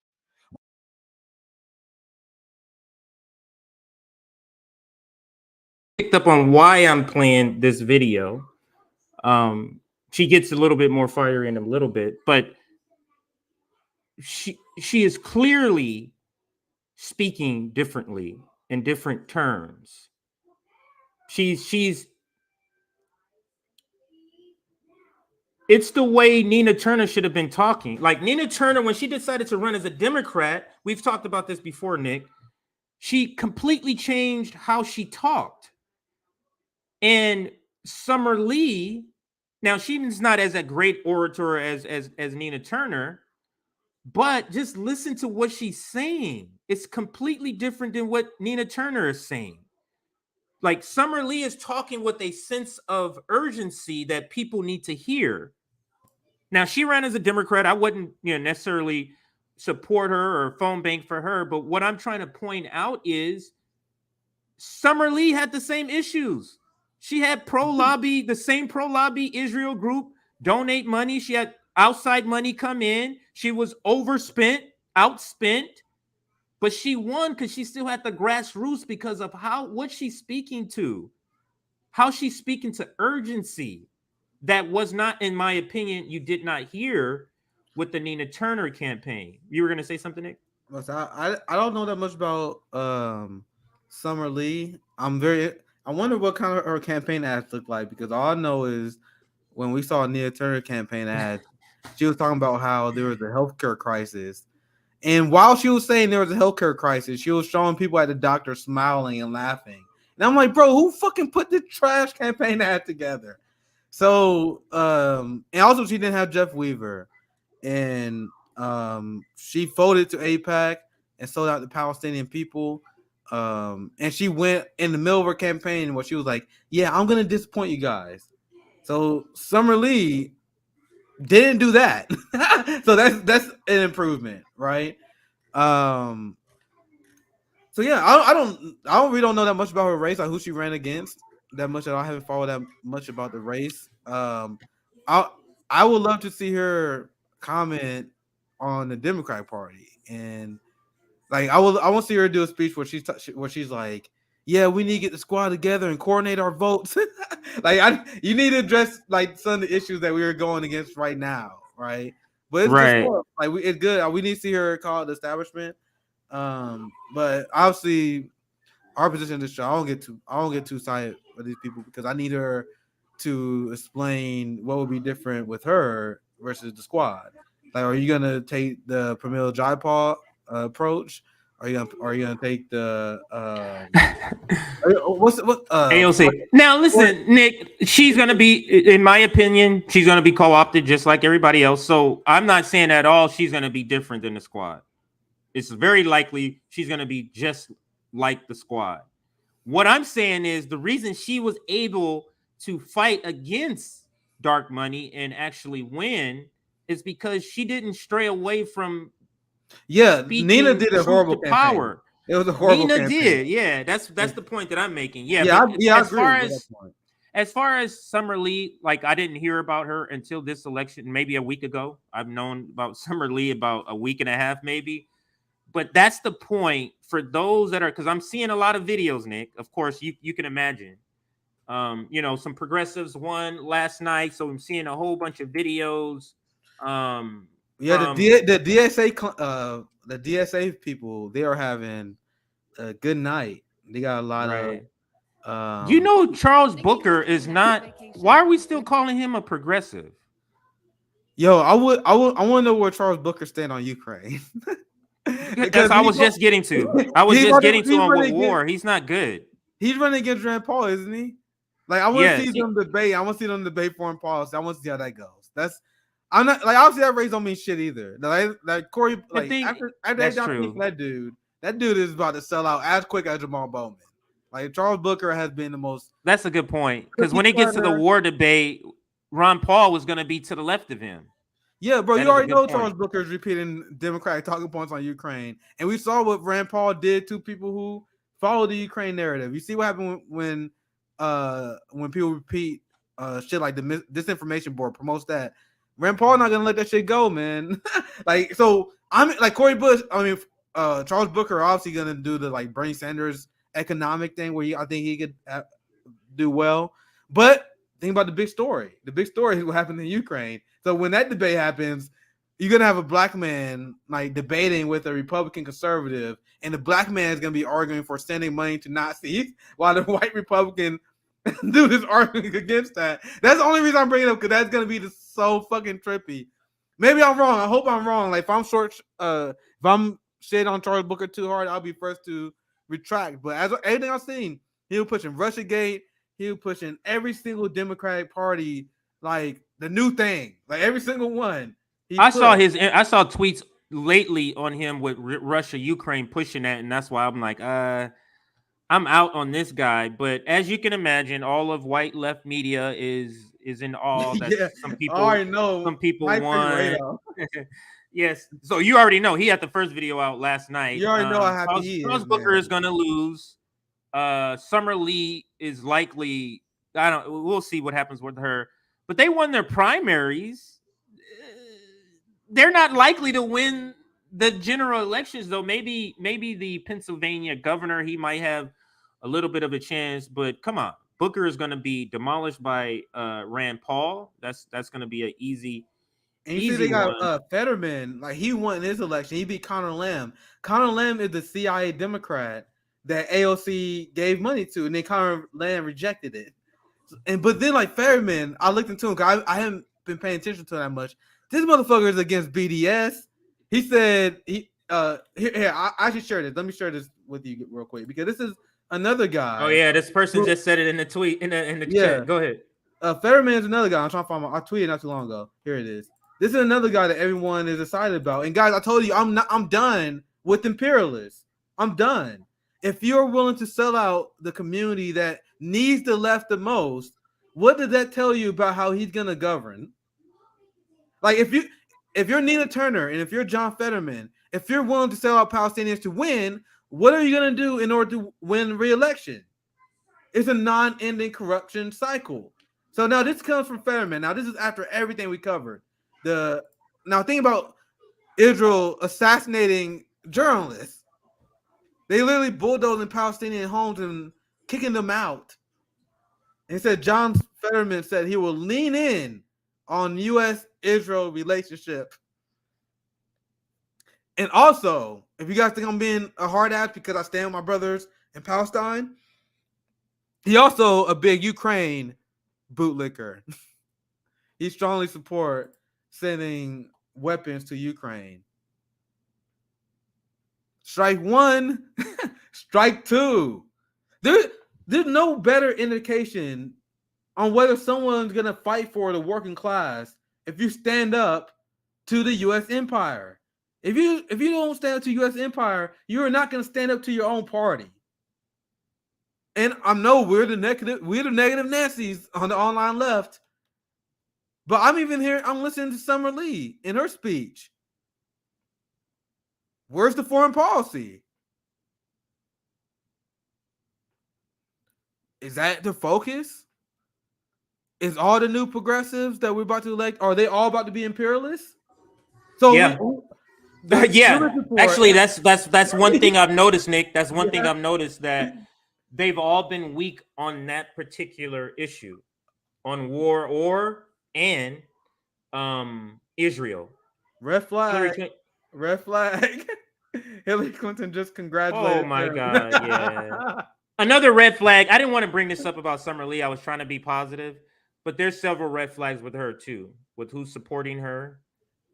Picked up on why I'm playing this video. She gets a little bit more fiery in a little bit, but she is clearly speaking differently in different terms. She's it's the way Nina Turner should have been talking. Like Nina Turner, when she decided to run as a Democrat, we've talked about this before, Nick, she completely changed how she talked. And Summer Lee, now she's not as a great orator as Nina Turner, but just listen to what she's saying. It's completely different than what Nina Turner is saying. Like Summer Lee is talking with a sense of urgency that people need to hear. Now, she ran as a Democrat. I wouldn't necessarily support her or phone bank for her. But what I'm trying to point out is Summer Lee had the same issues. She had pro-lobby, the same pro-lobby Israel group donate money. She had outside money come in. She was overspent, outspent, but she won because she still had the grassroots because of what she's speaking to, how she's speaking to urgency. That was not, in my opinion, you did not hear with the Nina Turner campaign. You were going to say something, Nick? I don't know that much about Summer Lee. I wonder what kind of her campaign ads look like, because all I know is when we saw Nina Turner campaign ads, she was talking about how there was a healthcare crisis. And while she was saying there was a healthcare crisis, she was showing people at the doctor smiling and laughing. And I'm like, bro, who fucking put this trash campaign ad together? So, and also she didn't have Jeff Weaver. And she folded to AIPAC and sold out the Palestinian people. And she went in the middle of her campaign where she was like, yeah, I'm going to disappoint you guys. So Summer Lee didn't do that. So that's an improvement, right? So yeah, I really don't know that much about her race, like who she ran against that much. I haven't followed that much about the race. I would love to see her comment on the Democratic Party, and like I want to see her do a speech where she's like, yeah, we need to get the squad together and coordinate our votes. You need to address like some of the issues that we are going against right now, right? But it's Right. good stuff. It's good. We need to see her call it the establishment. But obviously, our position in this show, I don't get too excited with these people because I need her to explain what would be different with her versus the squad. Like, are you gonna take the Pramila Jayapal approach? Are you gonna take the AOC? Now listen, Nick, she's gonna be, in my opinion, she's gonna be co-opted just like everybody else. So I'm not saying at all she's gonna be different than the squad. It's very likely she's gonna be just like the squad. What I'm saying is the reason she was able to fight against dark money and actually win is because she didn't stray away from Nina did a horrible to campaign. power. It was a horrible Nina campaign. did, yeah. That's the point that I'm making. Yeah, I but agree. As far as Summer Lee, like I didn't hear about her until this election, maybe a week ago. I've known about Summer Lee about a week and a half, maybe. But that's the point for those that are, because I'm seeing a lot of videos, Nick. Of course, you can imagine. Some progressives won last night, so I'm seeing a whole bunch of videos. The DSA people, they are having a good night. They got a lot of Charles Booker is not. Why are we still calling him a progressive? Yo, I want to know where Charles Booker stand on Ukraine. That's I was just getting to. I was just getting to on what war. He's not good. He's running against Rand Paul, isn't he? Like I want to see them debate. I want to see them debate foreign policy. I want to see how that goes. I'm not like obviously that race don't mean shit either. Like Corey, like after that dude is about to sell out as quick as Jamal Bowman. Like Charles Booker has been the most. That's a good point because when it gets to the war debate, Ron Paul was going to be to the left of him. Yeah, bro, you already know Charles Booker is repeating Democratic talking points on Ukraine, and we saw what Rand Paul did to people who follow the Ukraine narrative. You see what happened when people repeat shit like the Disinformation Board promotes that. Rand Paul not gonna let that shit go, man. Like, so I'm like Charles Booker obviously gonna do the like Bernie Sanders economic thing where I think he could do well. But think about the big story. The big story is what happened in Ukraine. So when that debate happens, you're gonna have a black man like debating with a Republican conservative, and the black man is gonna be arguing for sending money to Nazis, while the white Republican dude is arguing against that. That's the only reason I'm bringing it up, because that's gonna be so fucking trippy. Maybe I'm wrong. I hope I'm wrong. Like if I'm shit on Charles Booker too hard, I'll be first to retract. But as everything I've seen, he was pushing Russiagate. He was pushing every single Democratic Party, like the new thing, like every single one. I saw tweets lately on him with Russia, Ukraine pushing that, and that's why I'm like, I'm out on this guy. But as you can imagine, all of white left media is in awe that some people won. Yes. So you already know he had the first video out last night. You already know how happy he is. Charles Booker is gonna lose. Summer Lee is likely. We'll see what happens with her. But they won their primaries. They're not likely to win the general elections, though. Maybe the Pennsylvania governor, he might have a little bit of a chance. But come on, Booker is going to be demolished by Rand Paul. That's going to be an easy. And you see, they got Fetterman. Like, he won his election. He beat Conor Lamb. Conor Lamb is the CIA Democrat that AOC gave money to, and then Conor Lamb rejected it. But then, like, Fetterman, I looked into him because I haven't been paying attention to that much. This motherfucker is against BDS. He said here. I should share this. Let me share this with you real quick because this is another guy. Oh yeah, this person just said it in the tweet in the chat. Go ahead. Fetterman is another guy. I'm trying to find I tweeted not too long ago. Here it is. This is another guy that everyone is excited about. And guys, I told you I'm done with imperialists. I'm done. If you're willing to sell out the community that needs the left the most, what does that tell you about how he's gonna govern? Like, if you're Nina Turner and if you're John Fetterman, if you're willing to sell out Palestinians to win, what are you gonna do in order to win re-election? It's a non-ending corruption cycle. So now this comes from Fetterman. Now this is after everything we covered. Now think about Israel assassinating journalists. They literally bulldozing Palestinian homes and kicking them out. And said John Fetterman said he will lean in on U.S.-Israel relationship. And also, if you guys think I'm being a hard ass because I stand with my brothers in Palestine, he also a big Ukraine bootlicker. He strongly support sending weapons to Ukraine. Strike one, strike two. There's no better indication on whether someone's going to fight for the working class if you stand up to the U.S. empire. If you don't stand up to U.S. empire, you are not going to stand up to your own party. And I know we're the negative Nancy's on the online left, but I'm listening to Summer Lee in her speech. Where's the foreign policy? Is that the focus? Is all the new progressives that we're about to elect, are they all about to be imperialists? So yeah. Actually, that's one thing I've noticed, Nick. That's one thing I've noticed, that they've all been weak on that particular issue, on war and Israel. Red flag. Red flag. Hillary Clinton just congratulated. Oh my God! Yeah. Another red flag. I didn't want to bring this up about Summer Lee. I was trying to be positive, but there's several red flags with her too. With who's supporting her,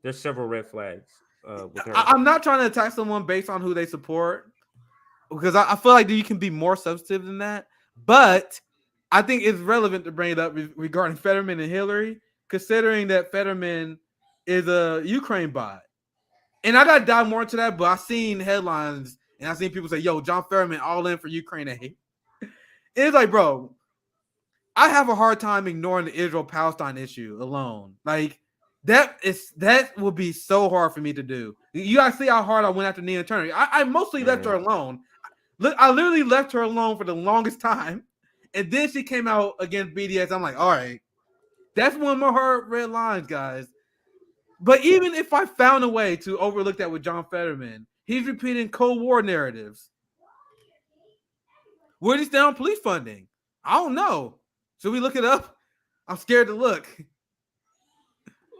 there's several red flags with her. I'm not trying to attack someone based on who they support, because I feel like you can be more substantive than that. But I think it's relevant to bring it up regarding Fetterman and Hillary, considering that Fetterman is a Ukraine bot. And I gotta dive more into that, but I've seen headlines and I've seen people say, yo, John Fetterman all in for Ukraine aid. It's like, bro, I have a hard time ignoring the Israel-Palestine issue alone. Like, that will be so hard for me to do. You guys see how hard I went after Nina Turner. I mostly left her alone. I literally left her alone for the longest time. And then she came out against BDS. I'm like, all right, that's one of my hard red lines, guys. But even if I found a way to overlook that with John Fetterman, he's repeating Cold War narratives. Where does he stand on police funding? I don't know. Should we look it up? I'm scared to look.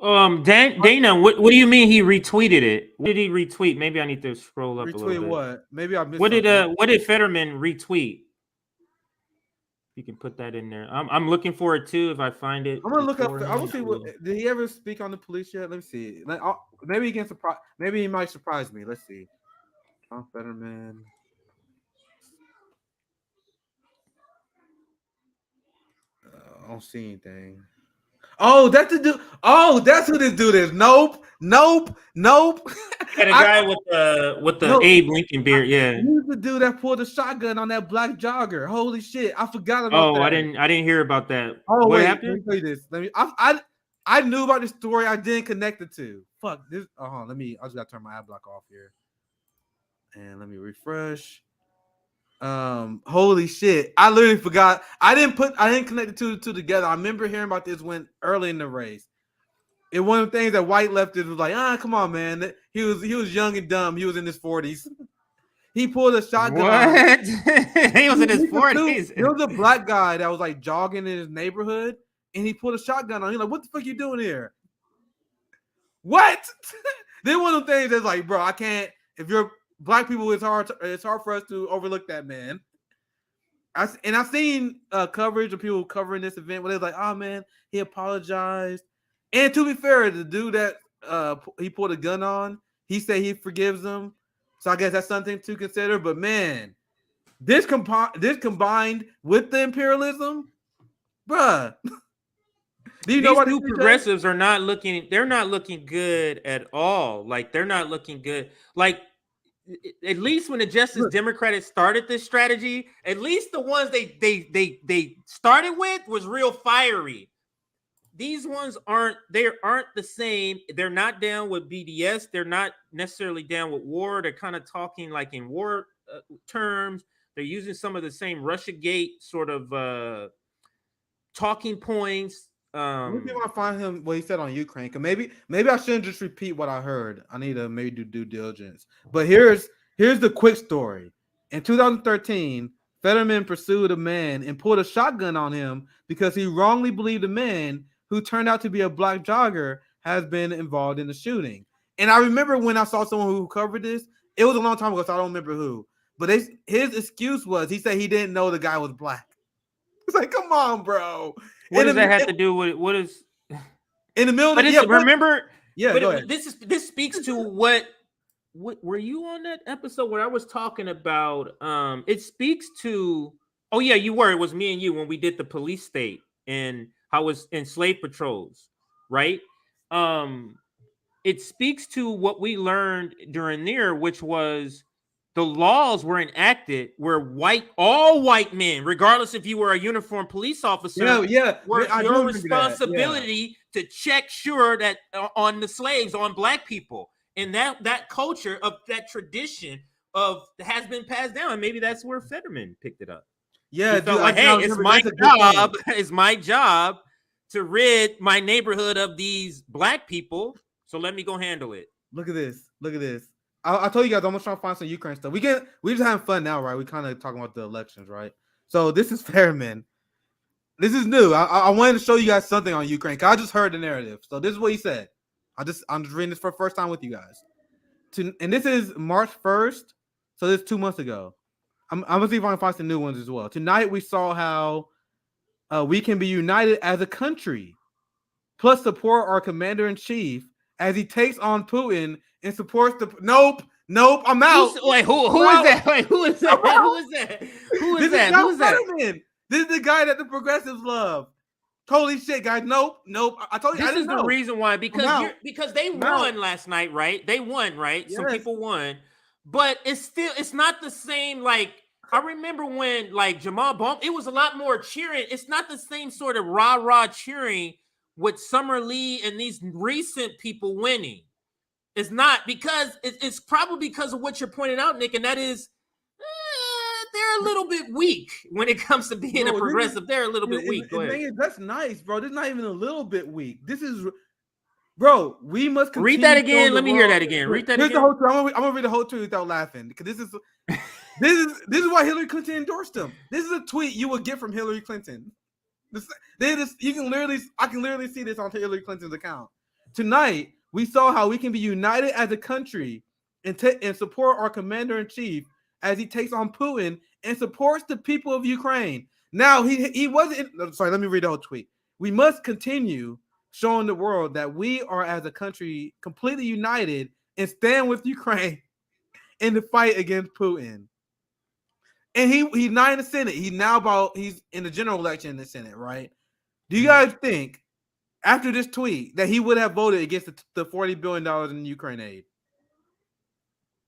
Dana, what do you mean he retweeted it? What did he retweet? Maybe I need to scroll up a little bit. Retweet what? Maybe I missed what did Fetterman retweet? You can put that in there. I'm looking for it too. If I find it, I'm gonna look up. I will see. Did he ever speak on the police yet? Let me see. Maybe he can surprise. Maybe he might surprise me. Let's see. John Fetterman. I don't see anything. Oh, that's the dude. Oh, that's who this dude is. Nope. Yeah, the guy with the Abe Lincoln beard. Yeah, he's the dude that pulled the shotgun on that black jogger. Holy shit, I forgot about that. I didn't hear about that. Oh, what wait, happened? let me tell you this. I knew about this story. I didn't connect it to. Fuck this. I just gotta turn my ad block off here. And let me refresh. Holy shit. I literally forgot. I didn't connect the two together. I remember hearing about this when early in the race. And one of the things that white leftists was like, come on, man. He was young and dumb. He was in his 40s. He pulled a shotgun. What? He was in his 40s. There was a black guy that was like jogging in his neighborhood, and he pulled a shotgun on. He's like, "What the fuck you doing here?" What? Then one of the things that's like, bro, I can't. If you're black people, it's hard for us to overlook that, man. I've seen coverage of people covering this event where they're like, "Oh man, he apologized." And to be fair, the dude that he pulled a gun on, he said he forgives them. So I guess that's something to consider. But man, this combined with the imperialism, bruh. Do you know what these new progressives are not looking? They're not looking good at all. Like they're not looking good. Like at least when the Justice Democrats started this strategy, at least the ones they started with was real fiery. These ones aren't the same. They're not down with BDS. They're not necessarily down with war. They're kind of talking like in war terms. They're using some of the same Russiagate sort of talking points. Maybe I find him what he said on Ukraine. Because maybe I shouldn't just repeat what I heard. I need to maybe do due diligence. But here's the quick story. In 2013, Fetterman pursued a man and pulled a shotgun on him because he wrongly believed a man who turned out to be a black jogger has been involved in the shooting. And I remember when I saw someone who covered this, it was a long time ago, so I don't remember who. But his excuse was he said he didn't know the guy was black. It's like, come on, bro. What does that have to do with what is in the middle? This speaks to what were you on that episode where I was talking about? It speaks to. Oh yeah, you were. It was me and you when we did the police state and how it was in slave patrols, right? It speaks to what we learned during there, which was the laws were enacted where all white men, regardless if you were a uniformed police officer, were your responsibility to check sure that on the slaves, on black people. And that culture of that tradition of has been passed down. And maybe that's where Fetterman picked it up. Yeah, he felt like, hey, it's my job to rid my neighborhood of these black people. So let me go handle it. Look at this. I told you guys I'm trying to find some Ukraine stuff. We just having fun now, right? We kind of talking about the elections, right? So this is Fetterman. This is new. I wanted to show you guys something on Ukraine because I just heard the narrative. So this is what he said. I'm just reading this for the first time with you guys. And this is March 1st. So this is 2 months ago. I'm gonna see if I can find some new ones as well. Tonight we saw how we can be united as a country, plus support our commander-in-chief as he takes on Putin and supports the nope, I'm out. Who is that? Wait, who is that? Who is that? Who is that? Who is that? This is the guy that the progressives love. Holy shit, guys! Nope. I told you. This is the reason why because they won last night, right? They won, right? Yes. Some people won, but it's not the same. Like I remember when like Jamal Bond, it was a lot more cheering. It's not the same sort of rah cheering with Summer Lee and these recent people winning. It's not because it's probably because of what you're pointing out, Nick, and that is they're a little bit weak when it comes to being a progressive. They're a little bit weak. Go ahead. That's nice, bro. This is not even a little bit weak. This is, bro. We must read that again. Let me hear that again. Read that again. The whole I'm gonna read the whole tweet without laughing because this is why Hillary Clinton endorsed him. This is a tweet you would get from Hillary Clinton. I can literally see this on Hillary Clinton's account. Tonight, we saw how we can be united as a country and support our commander-in-chief as he takes on Putin and supports the people of Ukraine. Now, he wasn't... Sorry, let me read the whole tweet. We must continue showing the world that we are, as a country, completely united and stand with Ukraine in the fight against Putin. And he's not in the Senate. He's in the general election in the Senate, right? Do you guys think, after this tweet, that he would have voted against the $40 billion in Ukraine aid?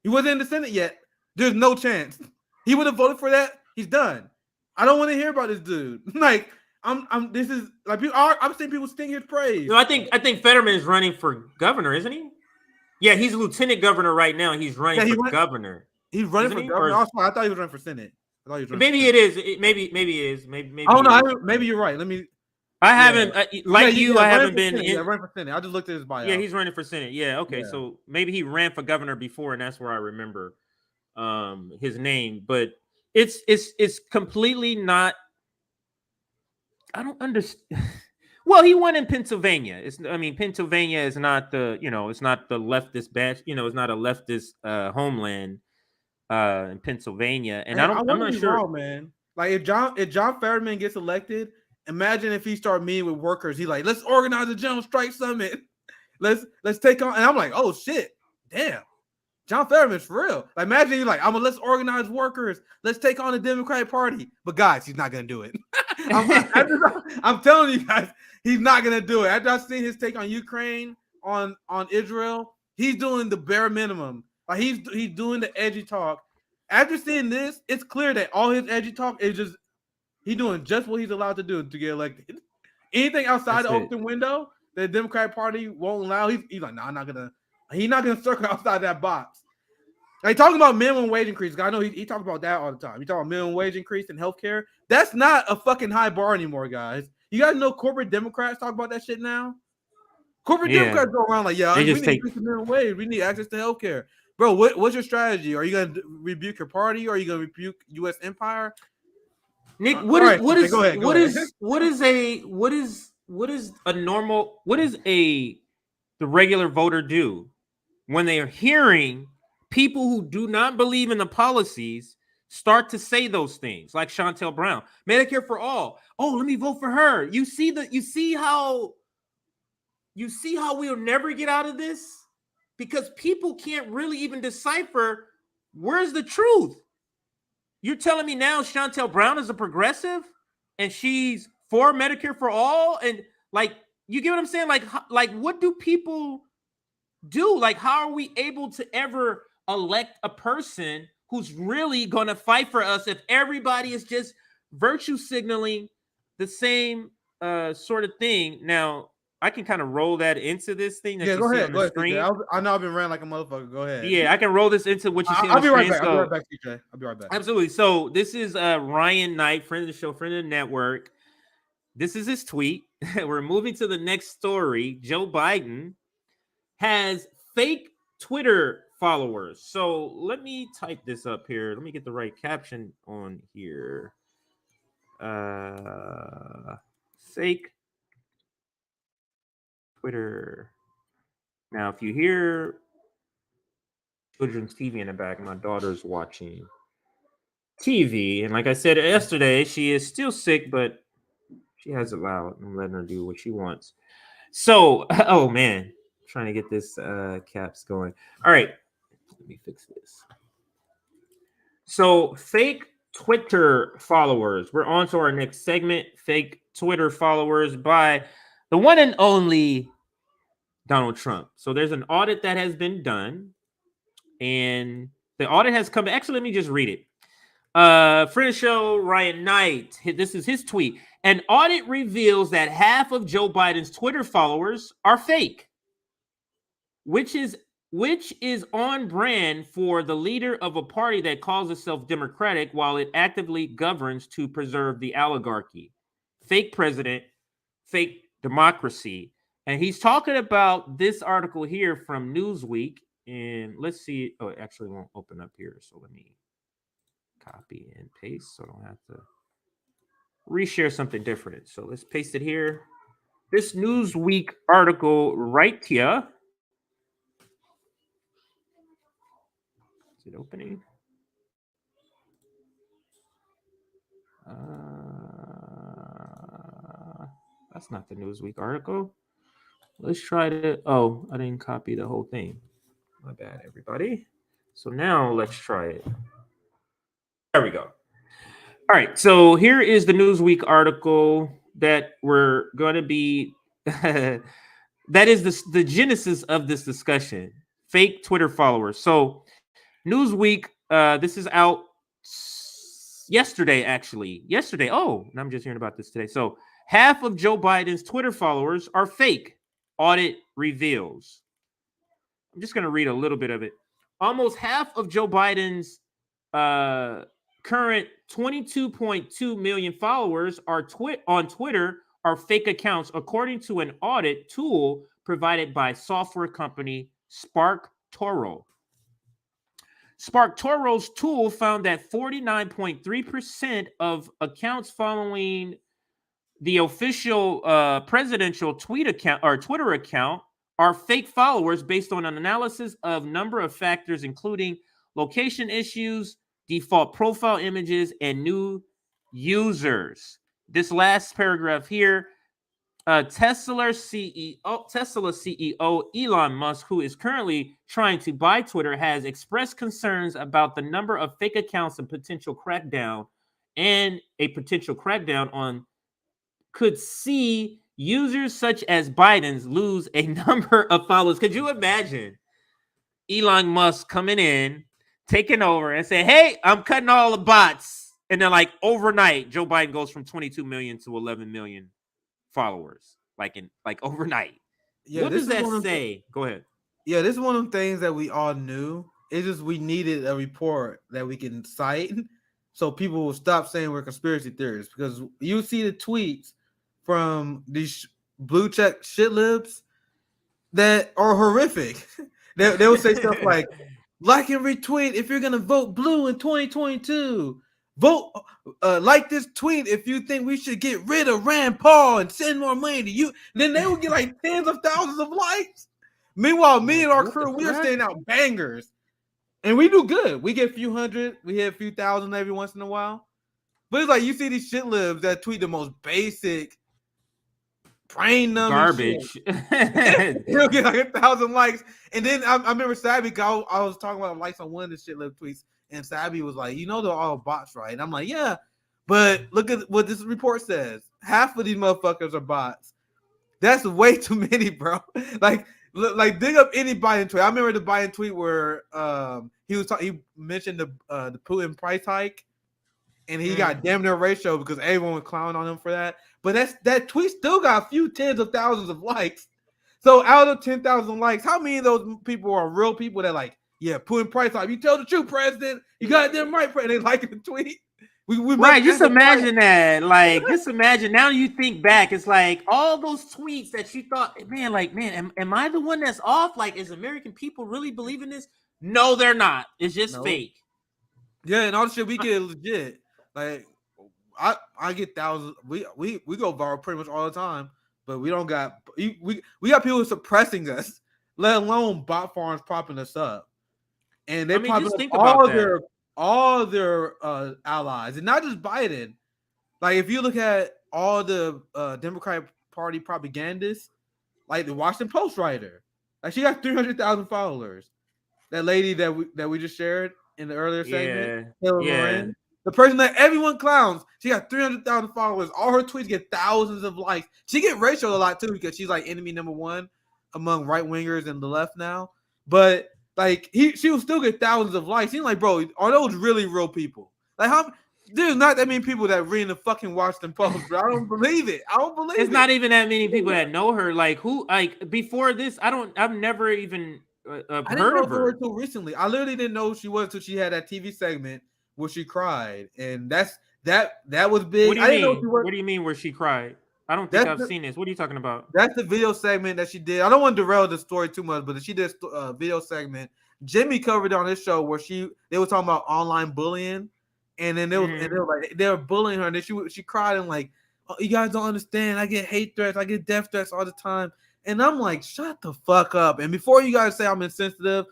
He wasn't in the Senate yet. There's no chance. He would have voted for that. He's done. I don't want to hear about this dude. Like, This is like I'm seeing people sing his praise. No, I think Fetterman is running for governor, isn't he? Yeah, he's lieutenant governor right now. He's running for governor. He's running for governor. I thought he was running for Senate. Maybe it is. Maybe it is. Maybe. I don't know. Maybe you're right. Let me. I haven't I haven't been in. Running for Senate. I just looked at his bio. Yeah, he's running for Senate. Yeah. Okay. Yeah. So maybe he ran for governor before, and that's where I remember his name. But it's completely not. I don't understand. Well, he won in Pennsylvania. Pennsylvania is not it's not the leftist batch. It's not a leftist homeland in Pennsylvania. And I'm not sure, wrong, man. Like if John Fetterman gets elected, imagine if he start meeting with workers. He's like, let's organize a general strike summit. Let's take on. And I'm like, oh shit, damn. John Fetterman's for real. Like, imagine you're like, let's organize workers. Let's take on the Democratic Party. But guys, he's not gonna do it. I'm telling you guys, he's not gonna do it. After I've seen his take on Ukraine, on Israel, he's doing the bare minimum. Like he's doing the edgy talk. After seeing this, it's clear that all his edgy talk is just he's doing just what he's allowed to do to get elected. Anything outside the open window that the Democratic Party won't allow, he's like, no, I'm not gonna. He's not gonna circle outside that box. Like talking about minimum wage increase. I know he talks about that all the time. He talks about minimum wage increase in healthcare. That's not a fucking high bar anymore, guys. You guys know corporate Democrats talk about that shit now. Corporate Democrats go around like, we need to increase the minimum wage. We need access to healthcare. Bro, what's your strategy? Are you gonna rebuke your party, or are you gonna rebuke U.S. empire? Nick, what is the regular voter do when they are hearing people who do not believe in the policies start to say those things, like Chantel Brown, Medicare for all? Oh, let me vote for her. You see how we'll never get out of this, because people can't really even decipher where's the truth. You're telling me now Chantel Brown is a progressive and she's for Medicare for all, and like, you get what I'm saying? Like what do people do? Like, how are we able to ever elect a person who's really going to fight for us if everybody is just virtue signaling the same sort of thing? Now, I can kind of roll that into this thing that go ahead. On the screen. I know I've been ranting like a motherfucker. Go ahead. Yeah, I can roll this into what you see on the screen. I'll be right back, CJ. I'll be right back. Absolutely. So this is Ryan Knight, friend of the show, friend of the network. This is his tweet. We're moving to the next story. Joe Biden has fake Twitter followers. So let me type this up here. Let me get the right caption on here. Fake Twitter. Now, if you hear children's TV in the back, my daughter's watching TV. And like I said yesterday, she is still sick, but she has it loud. I'm letting her do what she wants. So, oh man, trying to get this caps going. All right, let me fix this. So, fake Twitter followers. We're on to our next segment. Fake Twitter followers by the one and only Donald Trump. So there's an audit that has been done, and the audit has come. Actually, let me just read it. Friend of the show, Ryan Knight. This is his tweet. An audit reveals that half of Joe Biden's Twitter followers are fake, which is on brand for the leader of a party that calls itself Democratic while it actively governs to preserve the oligarchy. Fake president, fake democracy. And he's talking about this article here from Newsweek. And let's see. Oh, it actually won't open up here. So let me copy and paste so I don't have to reshare something different. So let's paste it here. This Newsweek article right here. Is it opening? That's not the Newsweek article. Let's try to. Oh, I didn't copy the whole thing. My bad, everybody. So now let's try it. There we go. All right. So here is the Newsweek article that we're going to be. That is the genesis of this discussion. Fake Twitter followers. So Newsweek. This is out yesterday, actually. Yesterday. Oh, and I'm just hearing about this today. So half of Joe Biden's Twitter followers are fake, audit reveals. I'm just going to read a little bit of it. Almost half of Joe Biden's current 22.2 million followers are on Twitter are fake accounts, according to an audit tool provided by software company SparkToro. SparkToro's tool found that 49.3% of accounts following the official presidential tweet account or Twitter account are fake followers based on an analysis of number of factors, including location issues, default profile images, and new users. This last paragraph here, Tesla CEO Elon Musk, who is currently trying to buy Twitter, has expressed concerns about the number of fake accounts and potential crackdown on could see users such as Biden's lose a number of followers. Could you imagine Elon Musk coming in, taking over and saying, hey, I'm cutting all the bots. And then like overnight, Joe Biden goes from 22 million to 11 million followers, like overnight. Yeah, what does that say? Go ahead. Yeah, this is one of the things that we all knew. It's just we needed a report that we can cite so people will stop saying we're conspiracy theorists, because you see the tweets from these blue check shit libs that are horrific. They will say stuff like, like and retweet if you're going to vote blue in 2022. Vote like this tweet if you think we should get rid of Rand Paul and send more money to you. Then they will get like tens of thousands of likes. Meanwhile, me and our crew, we are staying out bangers. And we do good. We get a few hundred. We hit a few thousand every once in a while. But it's like you see these shit libs that tweet the most basic brain numbing garbage. He'll get like 1,000 likes. And then I remember Sabby, I was talking about likes on one of the shit lib tweets. And Sabby was like, you know, they're all bots, right? And I'm like, yeah. But look at what this report says. Half of these motherfuckers are bots. That's way too many, bro. Like dig up any Biden tweet. I remember the Biden tweet where he mentioned the Putin price hike, and he got damn near ratio because everyone was clowning on him for that. But that tweet still got a few tens of thousands of likes. So out of 10,000 likes, how many of those people are real people that like, yeah, Putin price hike? You tell the truth, President. You got them right, President. They like the tweet. We right, just imagine that. Like, just imagine. Now you think back, it's like all those tweets that you thought, man, am I the one that's off? Like, is American people really believing this? No, they're not. It's just fake. Yeah, and all the shit we get legit. Like, I get thousands. We go viral pretty much all the time, but we don't got we got people suppressing us, let alone bot farms propping us up, and they just think about all their allies, and not just Biden. Like if you look at all the Democratic Party propagandists, like the Washington Post writer, like she got 300,000 followers. That lady that we just shared in the earlier segment, Moran, the person that everyone clowns, she got 300,000 followers. All her tweets get thousands of likes. She get ratioed a lot too because she's like enemy number one among right wingers and the left now. But like she will still get thousands of likes. He's like, bro, are those really real people? Like there's not that many people that read the fucking Washington Post, bro. I don't believe it. It's not even that many people that know her. Like who? Like before this, I've never even I heard of her until recently. I literally didn't know who she was until she had that TV segment where she cried, and that was big. What do you mean where she cried? I don't think I've seen this. What are you talking about? That's the video segment that she did. I don't want to derail the story too much, but she did a video segment. Jimmy covered on this show where they were talking about online bullying, and then they were bullying her, and then she cried and like, oh, you guys don't understand. I get hate threats, I get death threats all the time, and I'm like, shut the fuck up. And before you guys say I'm insensitive,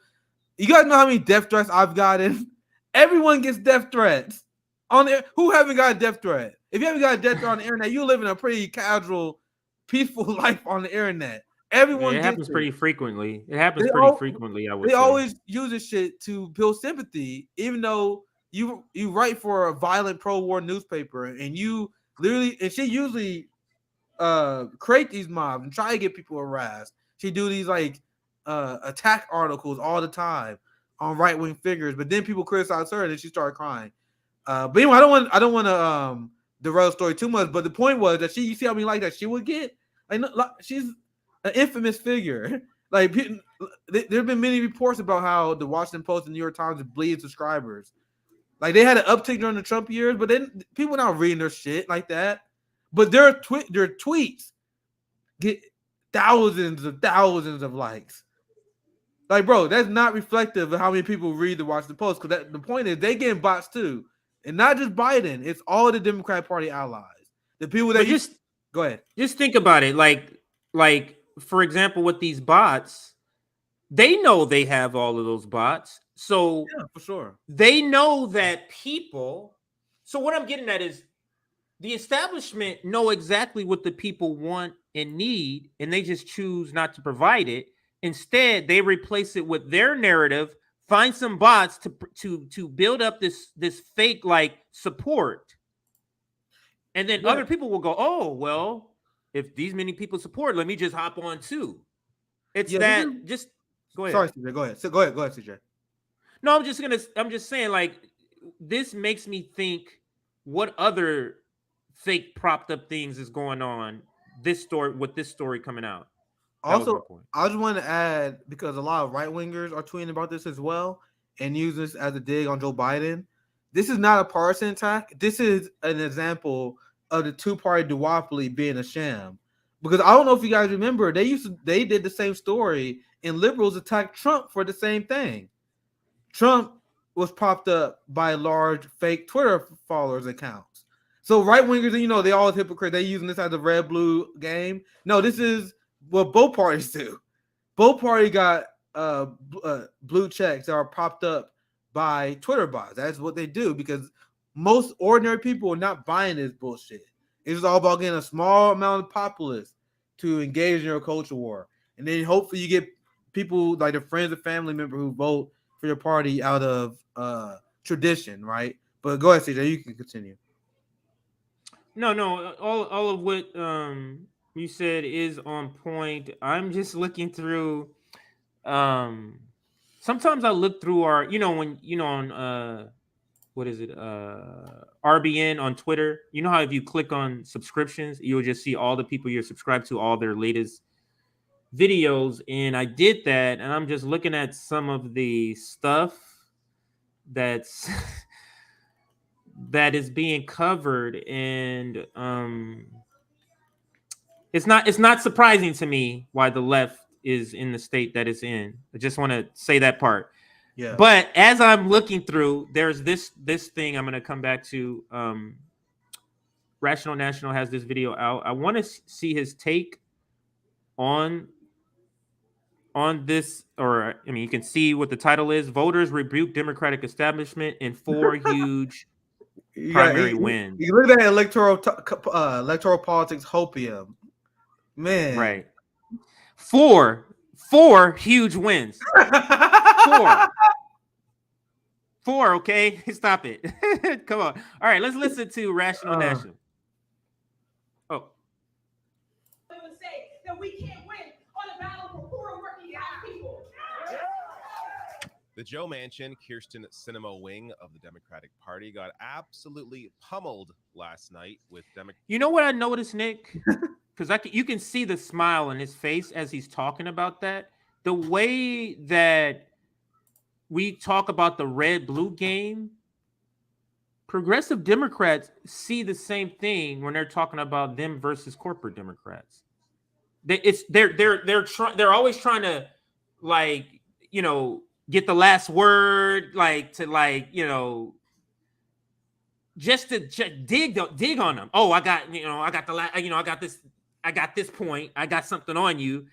you guys know how many death threats I've gotten. Everyone gets death threats on there. Who haven't got a death threat? If you haven't got a death threat on the internet, you live in a pretty casual, peaceful life on the internet. Everyone it happens pretty frequently. It happens frequently. I would say. They always use this shit to build sympathy, even though you write for a violent pro-war newspaper, and you literally and she usually create these mobs and try to get people harassed. She do these like attack articles all the time on right-wing figures, but then people criticize her and then she started crying. But anyway, I don't want to derail the story too much. But the point was that you see how many like that she would get. Like she's an infamous figure. Like there have been many reports about how the Washington Post and New York Times bleed subscribers. Like they had an uptick during the Trump years, but then people not reading their shit like that. But their tweets get thousands of likes. Like, bro, that's not reflective of how many people read the Washington Post. Because the point is, they getting bots too, and not just Biden. It's all the Democratic Party allies. The people that just go ahead. Just think about it. Like for example, with these bots, they know they have all of those bots, so yeah, for sure they know that people. So what I'm getting at is the establishment know exactly what the people want and need, and they just choose not to provide it. Instead, they replace it with their narrative, find some bots to build up this fake like support. And then other people will go, oh, well, if these many people support, let me just hop on too. It's just go ahead. Sorry, CJ, go ahead. So go ahead, CJ. No, I'm just saying, like, this makes me think what other fake propped up things is going on this story coming out. Also, I just want to add, because a lot of right wingers are tweeting about this as well and use this as a dig on Joe Biden. This is not a partisan attack. This is an example of the two-party duopoly being a sham. Because I don't know if you guys remember, they did the same story, and liberals attacked Trump for the same thing. Trump was propped up by large fake Twitter followers accounts. So right wingers, they all hypocrite. They using this as a red-blue game. No, this is what both parties do. Both parties got blue checks that are propped up by Twitter bots. That's what they do, because most ordinary people are not buying this bullshit. It's all about getting a small amount of populace to engage in your culture war. And then hopefully you get people like the friends and family member who vote for your party out of tradition, right? But go ahead, CJ, you can continue. No, all of what you said is on point. I'm just looking through. Sometimes I look through our, on what is it? RBN on Twitter. You know how if you click on subscriptions, you'll just see all the people you're subscribed to, all their latest videos. And I did that, and I'm just looking at some of the stuff that's that is being covered, and it's not surprising to me why the left is in the state that it's in. I just want to say that part. Yeah. But as I'm looking through, there's this thing I'm going to come back to. Rational National has this video out. I want to see his take on this, or I mean, you can see what the title is: Voters Rebuke Democratic Establishment in 4 huge primary wins. You look at that electoral politics hopium, man. Right. 4 huge wins. 4, okay? Stop it. Come on. All right, let's listen to Rational National. Oh. Say that we can't win on a battle for poor working class people. The Joe Manchin, Kyrsten Sinema wing of the Democratic Party got absolutely pummeled last night with Democrats. You know what I noticed, Nick? Because you can see the smile on his face as he's talking about that. The way that we talk about the red-blue game, progressive Democrats see the same thing when they're talking about them versus corporate Democrats. They're always trying to, like, get the last word, just to dig on them. Oh, I got this point. I got something on you.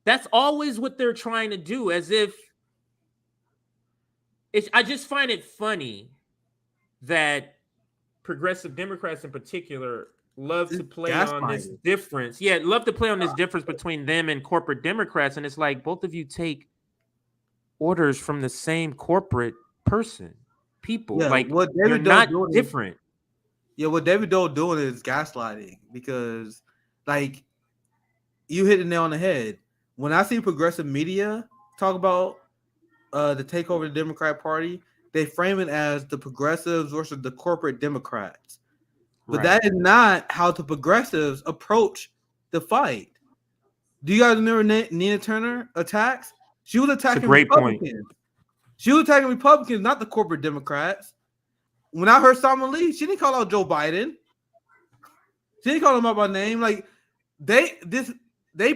That's always what they're trying to do, as if I just find it funny that progressive Democrats in particular love to play on this difference. Yeah, love to play on this difference between them and corporate Democrats. And it's like, both of you take orders from the same corporate people. Yeah, like, what you're not different. What David Doe doing is gaslighting, because, like, you hit the nail on the head. When I see progressive media talk about the takeover of the Democratic Party, they frame it as the progressives versus the corporate Democrats. But that is not how the progressives approach the fight. Do you guys remember Nina Turner attacks? She was attacking Republicans. She was attacking Republicans, not the corporate Democrats. When I heard Salma Lee, she didn't call out Joe Biden. She didn't call him out by name. Like they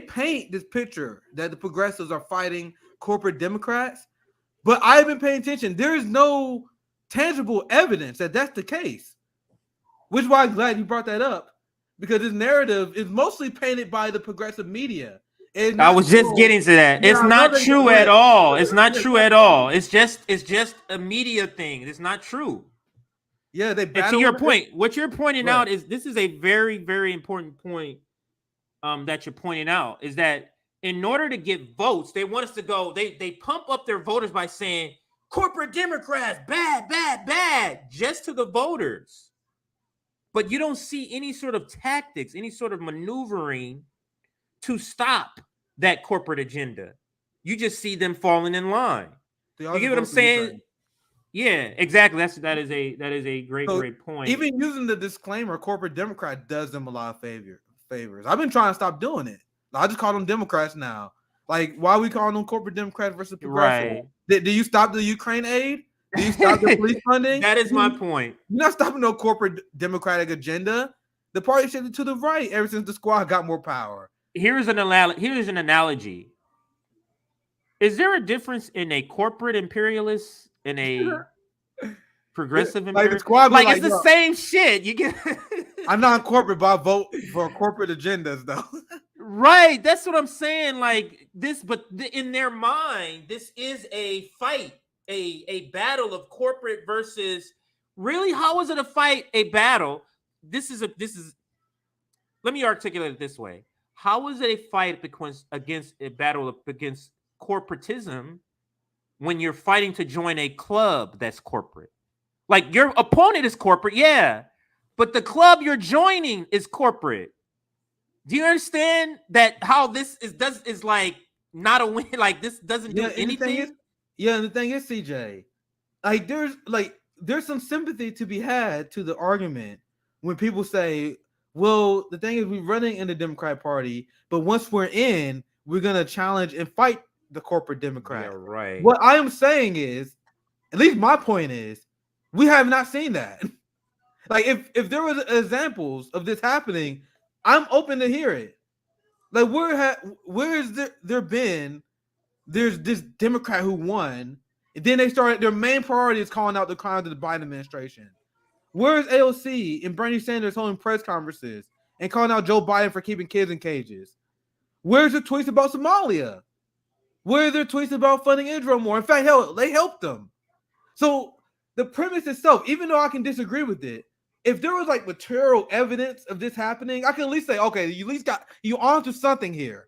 paint this picture that the progressives are fighting corporate Democrats, but I've been paying attention. There is no tangible evidence that that's the case, which is why I'm glad you brought that up, because this narrative is mostly painted by the progressive media. I was just getting to that. It's not true at all. It's not true at all. It's just a media thing. It's not true. Yeah, they battle. And to your point, what you're pointing out is this is a very, very important point that you're pointing out, is that in order to get votes, they want us to go, they pump up their voters by saying corporate Democrats, bad, bad, bad, just to the voters. But you don't see any sort of tactics, any sort of maneuvering to stop that corporate agenda. You just see them falling in line. You get what I'm saying? Yeah, exactly. That is a great point. Even using the disclaimer, corporate Democrat does them a lot of favors. I've been trying to stop doing it. I just call them Democrats now. Like, why are we calling them corporate Democrats versus progressive? Right. Do you stop the Ukraine aid? Do you stop the police funding? That is my point. You're not stopping no corporate Democratic agenda. The party shifted to the right ever since the squad got more power. Here's an analogy. Is there a difference in a corporate imperialist and a progressive imperialist? Like it's the same shit. You get. I'm not corporate, but I vote for corporate agendas, though. Right. That's what I'm saying. Like this, but in their mind, this is a fight, a battle of corporate versus. Really, how is it a fight? A battle. This is. Let me articulate it this way. How is it a fight against a battle against corporatism when you're fighting to join a club that's corporate? Like your opponent is corporate, yeah, but the club you're joining is corporate. Do you understand that how this is like not a win? Like this doesn't do anything. And the thing is, CJ, like there's some sympathy to be had to the argument when people say, well, the thing is, we're running in the Democratic Party, but once we're in, we're gonna challenge and fight the corporate Democrat. Yeah, right. What I am saying is, at least my point is, we have not seen that. Like, if there was examples of this happening, I'm open to hear it. Like, where is there been? There's this Democrat who won, and then they started. Their main priority is calling out the crimes of the Biden administration. Where's AOC and Bernie Sanders holding press conferences and calling out Joe Biden for keeping kids in cages? Where's the tweets about Somalia? Where are their tweets about funding Israel more? In fact, hell, they helped them. So the premise itself, even though I can disagree with it, if there was like material evidence of this happening, I can at least say, okay, you at least got you onto something here.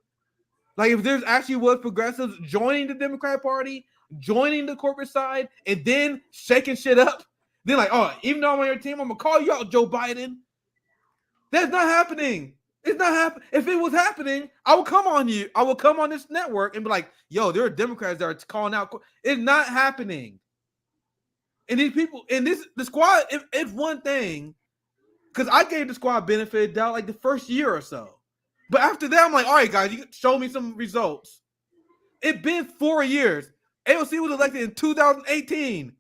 Like if there's actually was progressives joining the Democratic Party, joining the corporate side, and then shaking shit up. They're like, oh, even though I'm on your team, I'm gonna call you out, Joe Biden. That's not happening. It's not happening. If it was happening, I would come on you. I would come on this network and be like, yo, there are Democrats that are calling out. It's not happening. And these people, and the squad, it's one thing, because I gave the squad benefit of doubt like the first year or so. But after that, I'm like, all right, guys, you show me some results. It's been 4 years. AOC was elected in 2018.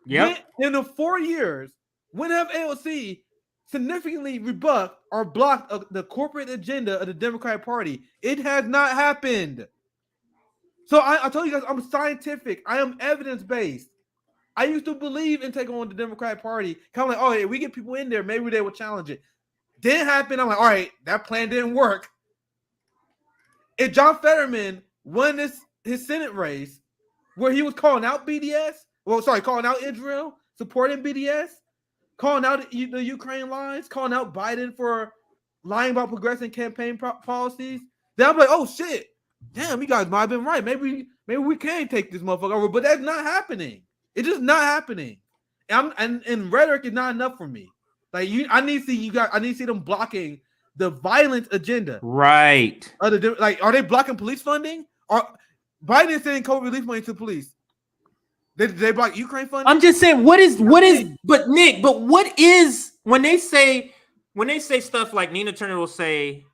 Yeah. In the 4 years, when have AOC significantly rebuffed or blocked the corporate agenda of the Democratic Party? It has not happened. So I told you guys, I'm scientific. I am evidence-based. I used to believe in taking on the Democratic Party. Kind of like, oh, if we get people in there, maybe they will challenge it. Didn't happen. I'm like, all right, that plan didn't work. If John Fetterman won his Senate race where he was calling out BDS, calling out Israel, supporting BDS, calling out the Ukraine lines, calling out Biden for lying about progressing campaign policies, then I'm like, oh shit, damn, you guys might have been right. Maybe we can take this motherfucker over, but that's not happening. It's just not happening. And rhetoric is not enough for me. Like I need to see you guys. I need to see them blocking the violent agenda. Right. Are they blocking police funding? Or Biden sending COVID relief money to the police? Did they block Ukraine funding? I'm just saying, what is? But Nick, what is when they say stuff like Nina Turner will say,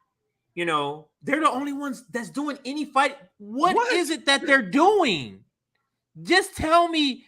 you know, they're the only ones that's doing any fight. What is it that they're doing? Just tell me,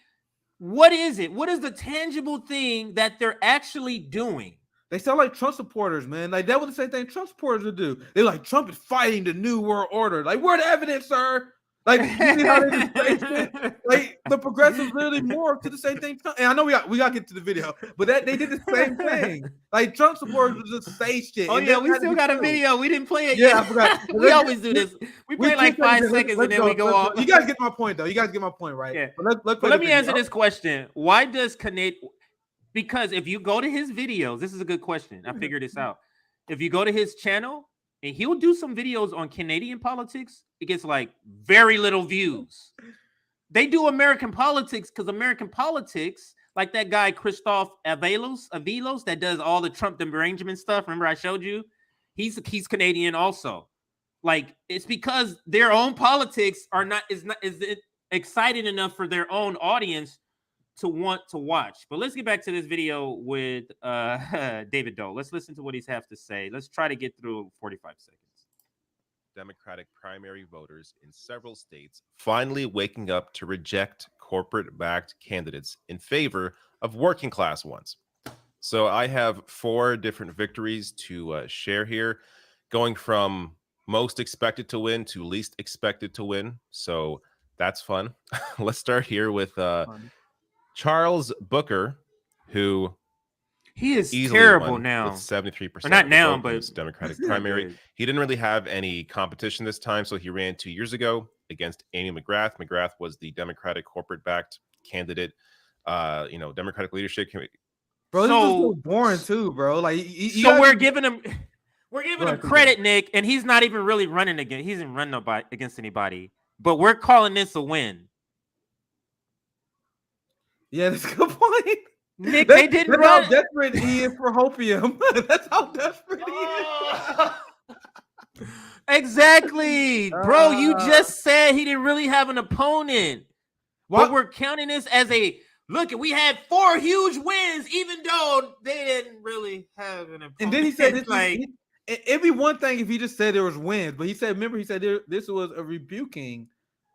what is it? What is the tangible thing that they're actually doing? They sound like Trump supporters, man. Like that was the same thing Trump supporters would do. They're like, Trump is fighting the new world order. Like, where the evidence, sir? Like, you see how they just say shit? Like the progressives literally morphed to the same thing. And I know we got to get to the video, but they did the same thing. Like Trump supporters would just say shit. Oh yeah, we still got a video. We didn't play it yet. yet. I forgot. We always do this. We play like 5 seconds and then we go off. You guys get my point, though. You guys get my point, right? Yeah. But let me answer this question. Why does Canadian? Because if you go to his videos, this is a good question. I figured this out. If you go to his channel, and he'll do some videos on Canadian politics, it gets like very little views. They do American politics because American politics, like that guy Christoph Avelos that does all the Trump derangement stuff. Remember I showed you? He's Canadian also. Like it's because their own politics is exciting enough for their own audience to want to watch. But let's get back to this video with David Doe. Let's listen to what he's have to say. Let's try to get through 45 seconds. Democratic primary voters in several states finally waking up to reject corporate-backed candidates in favor of working-class ones. So I have 4 different victories to share here, going from most expected to win to least expected to win. So that's fun. Let's start here with Charles Booker, who he is terrible now with 73%. Or not now, but Democratic primary. He didn't really have any competition this time, so he ran 2 years ago against Amy McGrath. McGrath was the Democratic corporate-backed candidate. Democratic leadership. Bro, this is so boring too, bro. Like, we're giving him credit, Nick, and he's not even really running against. He hasn't run against anybody, but we're calling this a win. Yeah, that's a good point. Nick, they didn't that's run. How desperate he is for hopium. That's how desperate he is. Exactly, bro. You just said he didn't really have an opponent. But we're counting this as a look. We had 4 huge wins, even though they didn't really have an opponent. And then he said, "It'd be one thing if he just said there was wins, but he said, remember, he said this was a rebuking."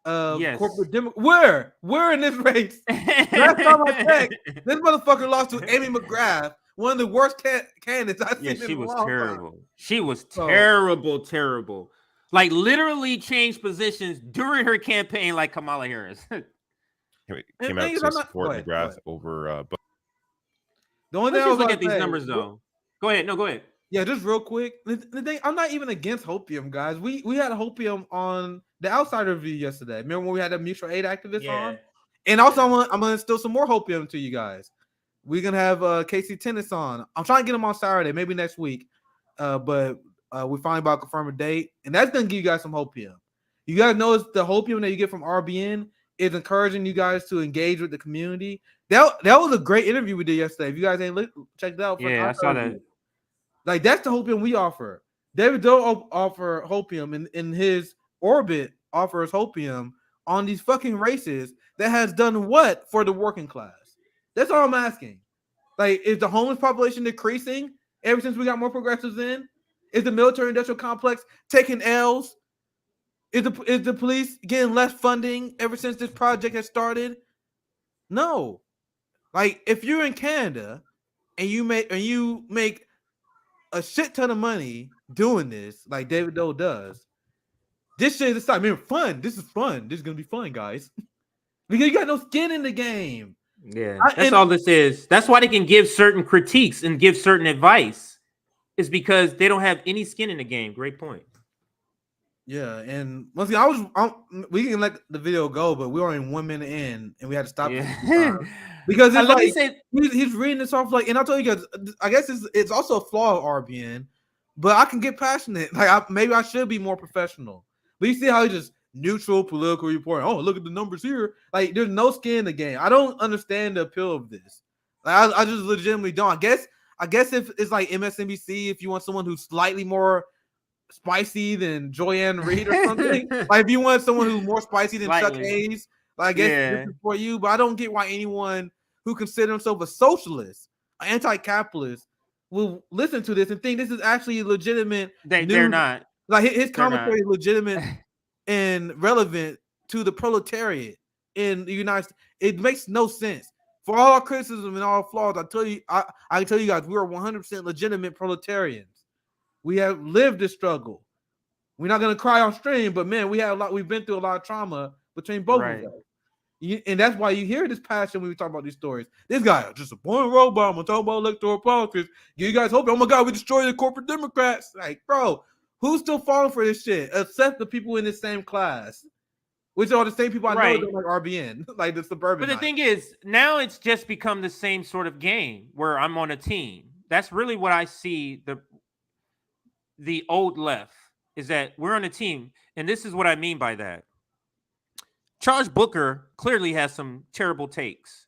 Corporate Where in this race? Last time I checked, this motherfucker lost to Amy McGrath, one of the worst candidates I've seen. She was terrible. Time. She was terrible. Like literally changed positions during her campaign, like Kamala Harris. Came out to support McGrath over. The only thing I was look at these numbers though. Go ahead. No, go ahead. Yeah, just real quick. The thing, I'm not even against hopium, guys. We had a hopium on the Outsider review yesterday. Remember when we had a mutual aid activist on? And also, I'm gonna instill some more hopium to you guys. We're gonna have Casey Tennis on. I'm trying to get him on Saturday, maybe next week. But we finally about to confirm a date, and that's gonna give you guys some hopium. You guys notice the hopium that you get from RBN is encouraging you guys to engage with the community. That was a great interview we did yesterday. If you guys ain't checked it out, I saw that. Like that's the hopium we offer. David Doe offer hopium, and his orbit offers hopium on these fucking races that has done what for the working class? That's all I'm asking. Like, is the homeless population decreasing ever since we got more progressives in? Is the military-industrial complex taking L's? Is the police getting less funding ever since this project has started? No. Like, if you're in Canada and you make a shit ton of money doing this, like David Doe does, this shit is exciting. I mean, fun. This is fun. This is gonna be fun, guys. Because you got no skin in the game. Yeah, that's all this is. That's why they can give certain critiques and give certain advice. Is because they don't have any skin in the game. Great point. Yeah, and once again, we can let the video go, but we were in 1 minute in, and we had to stop because it's like he's reading this off like, and I'll tell you guys, I guess it's also a flaw of RBN, but I can get passionate. Like maybe I should be more professional. But you see how he just neutral political reporting. Oh, look at the numbers here. Like there's no skin in the game. I don't understand the appeal of this. Like I just legitimately don't. I guess if it's like MSNBC, if you want someone who's slightly more spicy than Joyanne Reid or something. Like if you want someone who's more spicy than Chuck Hayes, like I guess this is for you. But I don't get why anyone who considers himself a socialist, an anti-capitalist, will listen to this and think this is actually legitimate. They're not. Like his They're commentary not. is legitimate and relevant to the proletariat in the United States. It makes no sense. For all our criticism and all flaws, I can tell you guys, we are 100% legitimate proletarians. We have lived this struggle. We're not gonna cry on stream, but man, we've been through a lot of trauma between both of us. And that's why you hear this passion when we talk about these stories. This guy just a boring robot. I'm gonna talk about electoral politics. You guys hope, oh my God, we destroy the corporate Democrats. Like, bro, who's still falling for this shit? Except the people in the same class, which are the same people I know don't like RBN, like the suburban. But the thing is, now it's just become the same sort of game where I'm on a team. That's really what I see. The old left is that we're on a team, and this is what I mean by that. Charles Booker clearly has some terrible takes,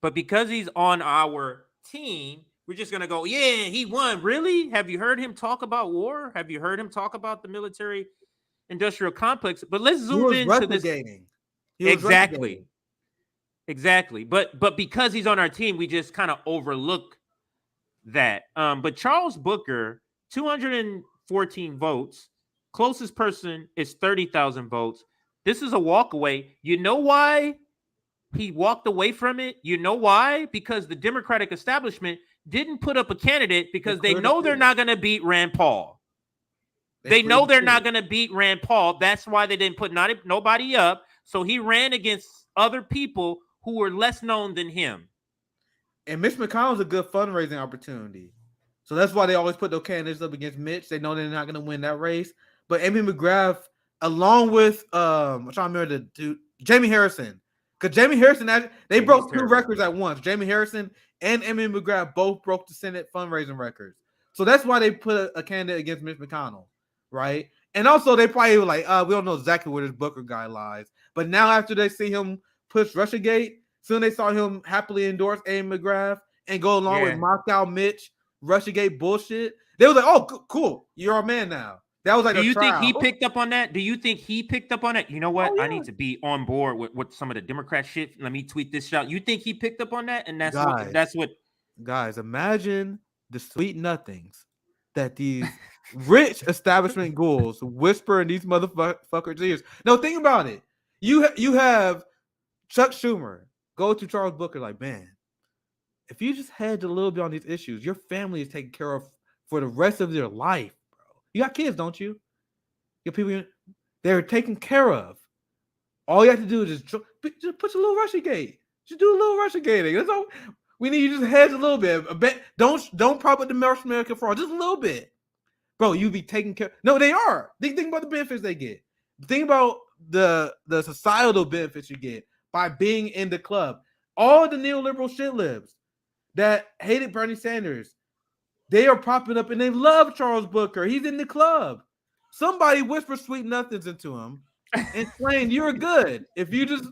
but because he's on our team, we're just going to go, yeah, he won. Really? Have you heard him talk about war? Have you heard him talk about the military industrial complex? But let's zoom into this. Exactly. Exactly. But because he's on our team, we just kind of overlook that. But Charles Booker, 214 votes. Closest person is 30,000 votes. This is a walk away. You know why he walked away from it? You know why? Because the Democratic establishment didn't put up a candidate because they know they're not going to beat Rand Paul. They know they're not going to beat Rand Paul. That's why they didn't put nobody up. So he ran against other people who were less known than him. And Mitch McConnell's a good fundraising opportunity. So that's why they always put those candidates up against Mitch. They know they're not going to win that race. But Amy McGrath, along with I'm trying to remember the dude, Jamie Harrison, because Jamie Harrison, they broke two records at once. Jamie Harrison and Amy McGrath both broke the Senate fundraising records. So that's why they put a candidate against Mitch McConnell, right? And also they probably were like, we don't know exactly where this Booker guy lies. But now after they see him push Russiagate, soon they saw him happily endorse Amy McGrath and go along with Moscow Mitch, Russiagate bullshit. They was like, oh, cool, you're our man now. That was like Do you think he picked up on that? Do you think he picked up on it? You know what? I need to be on board with some of the Democrat shit. Let me tweet this out. You think he picked up on that? And that's what guys, imagine the sweet nothings that these rich establishment ghouls whisper in these motherfuckers' ears. No, think about it. You have Chuck Schumer go to Charles Booker like, man, if you just hedge a little bit on these issues, your family is taken care of for the rest of their life. You got kids, don't you? Your people, they're taken care of. All you have to do is just put a little Russiagate. Just do a little Russiagating. That's all. We need you to just hedge a little bit. Don't prop up the American fraud. Just a little bit. Bro, you be taken care of. No, they are. Think about the benefits they get. Think about the societal benefits you get by being in the club. All the neoliberal shit libs that hated Bernie Sanders, they are popping up and they love Charles Booker. He's in the club. Somebody whisper sweet nothings into him and saying you're good if you just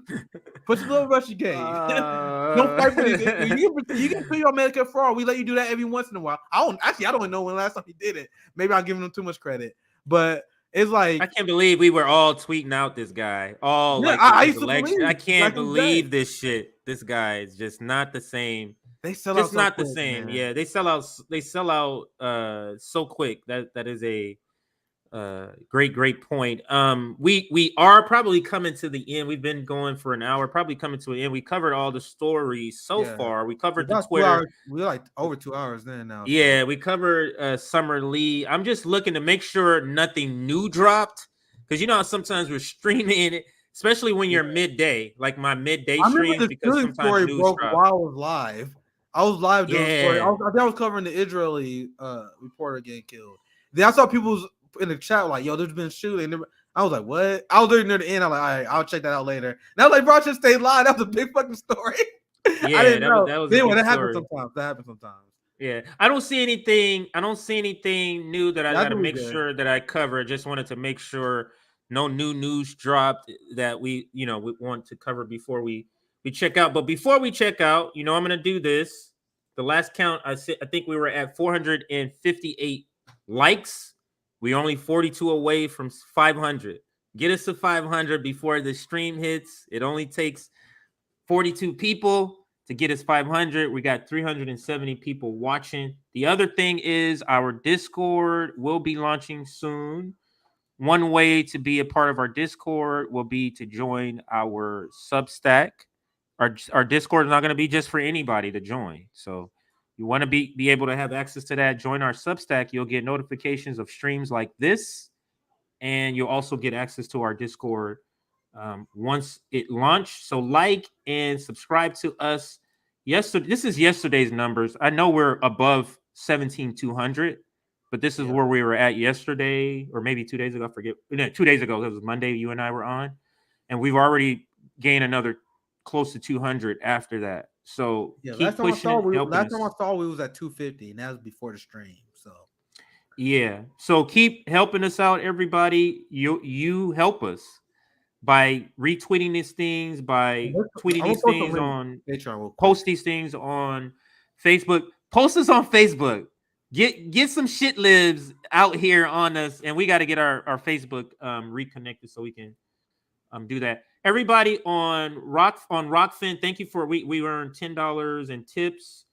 put your little Russiagate. Don't fight for these issues. You can put your Medicare fraud. We let you do that every once in a while. I don't know when last time he did it. Maybe I'm giving him too much credit, but it's like I can't believe we were all tweeting out this guy. I used to believe. I can't believe this shit. This guy is just not the same. They sell just out not so the quick, same. man. Yeah, they sell out so quick. That is a great point. We are probably coming to the end. We've been going for an hour, probably coming to an end. We covered all the stories so far. We covered the Twitter. We're like over 2 hours then now. Yeah, we covered Summer Lee. I'm just looking to make sure nothing new dropped, because you know how sometimes we're streaming it, especially when you're midday, like my midday streams, because sometimes news broke drop. while I was live. I was live doing a story. I think I was covering the Israeli reporter getting killed. Then I saw people in the chat like, yo, there's been shooting. I was like, what? I was there near the end. I'm like, all right, I'll check that out later. And I was like, bro, I just stayed live. That was a big fucking story. Yeah, I didn't know. That was anyway, that happens sometimes. Yeah, I don't see anything new that I got to make sure that I cover. I just wanted to make sure no new news dropped that we want to cover before we check out. But before we check out, I'm going to do this. The last count, I think we were at 458 likes. We only 42 away from 500. Get us to 500 before the stream hits. It only takes 42 people to get us 500. We got 370 people watching. The other thing is our Discord will be launching soon. One way to be a part of our Discord will be to join our Substack. Our Discord is not going to be just for anybody to join. So you want to be able to have access to that. Join our Substack. You'll get notifications of streams like this. And you'll also get access to our Discord once it launched. So like and subscribe to us. Yesterday, this is yesterday's numbers. I know we're above 17,200. But this is where we were at yesterday, or maybe 2 days ago. I forget. No, 2 days ago, it was Monday. You and I were on, and we've already gained another close to 200 after that. So keep last time pushing. last time I saw we was at 250, and that was before the stream. So yeah, so keep helping us out, everybody. You help us by retweeting these things, by tweeting these things on, post these things on Facebook. Post us on Facebook. Get some shit lives out here on us, and we got to get our Facebook reconnected so we can do that. Everybody on Rockfin, thank you for we earned $10 in tips.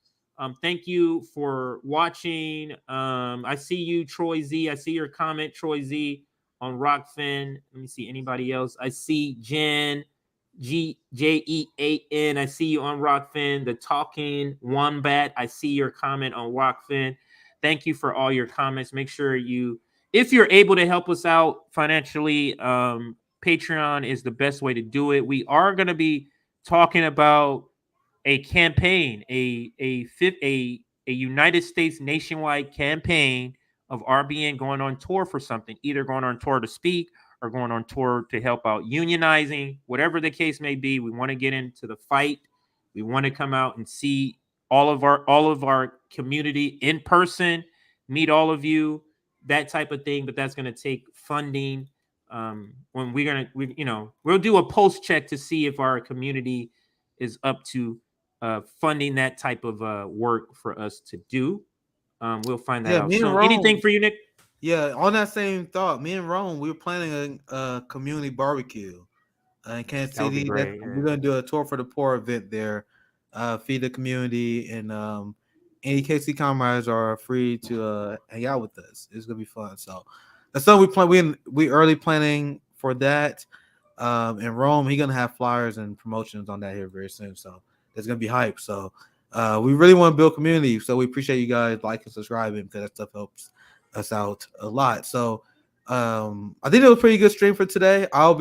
Thank you for watching. I see you, Troy Z. I see your comment, Troy Z, on Rockfin. Let me see anybody else. I see Jen GJEAN. I see you on Rockfin. The Talking Wombat. I see your comment on Rockfin. Thank you for all your comments. Make sure if you're able to help us out financially, Patreon is the best way to do it. We are going to be talking about a campaign, a United States nationwide campaign of RBN going on tour for something, either going on tour to speak or going on tour to help out unionizing, whatever the case may be. We want to get into the fight. We want to come out and see all of our community in person, meet all of you, that type of thing. But that's going to take funding. When we'll do a post check to see if our community is up to funding that type of work for us to do. We'll find that out. So anything for you, Nick? Yeah, on that same thought, me and Rome, we were planning a community barbecue in Kansas City. We're going to do a tour for the poor event there, feed the community, and any KC comrades are free to hang out with us. It's going to be fun. So that's something we plan. We early planning for that. In Rome, he's going to have flyers and promotions on that here very soon. So it's going to be hype. So we really want to build community. So we appreciate you guys liking, subscribing, because that stuff helps us out a lot. So I think it was a pretty good stream for today. I'll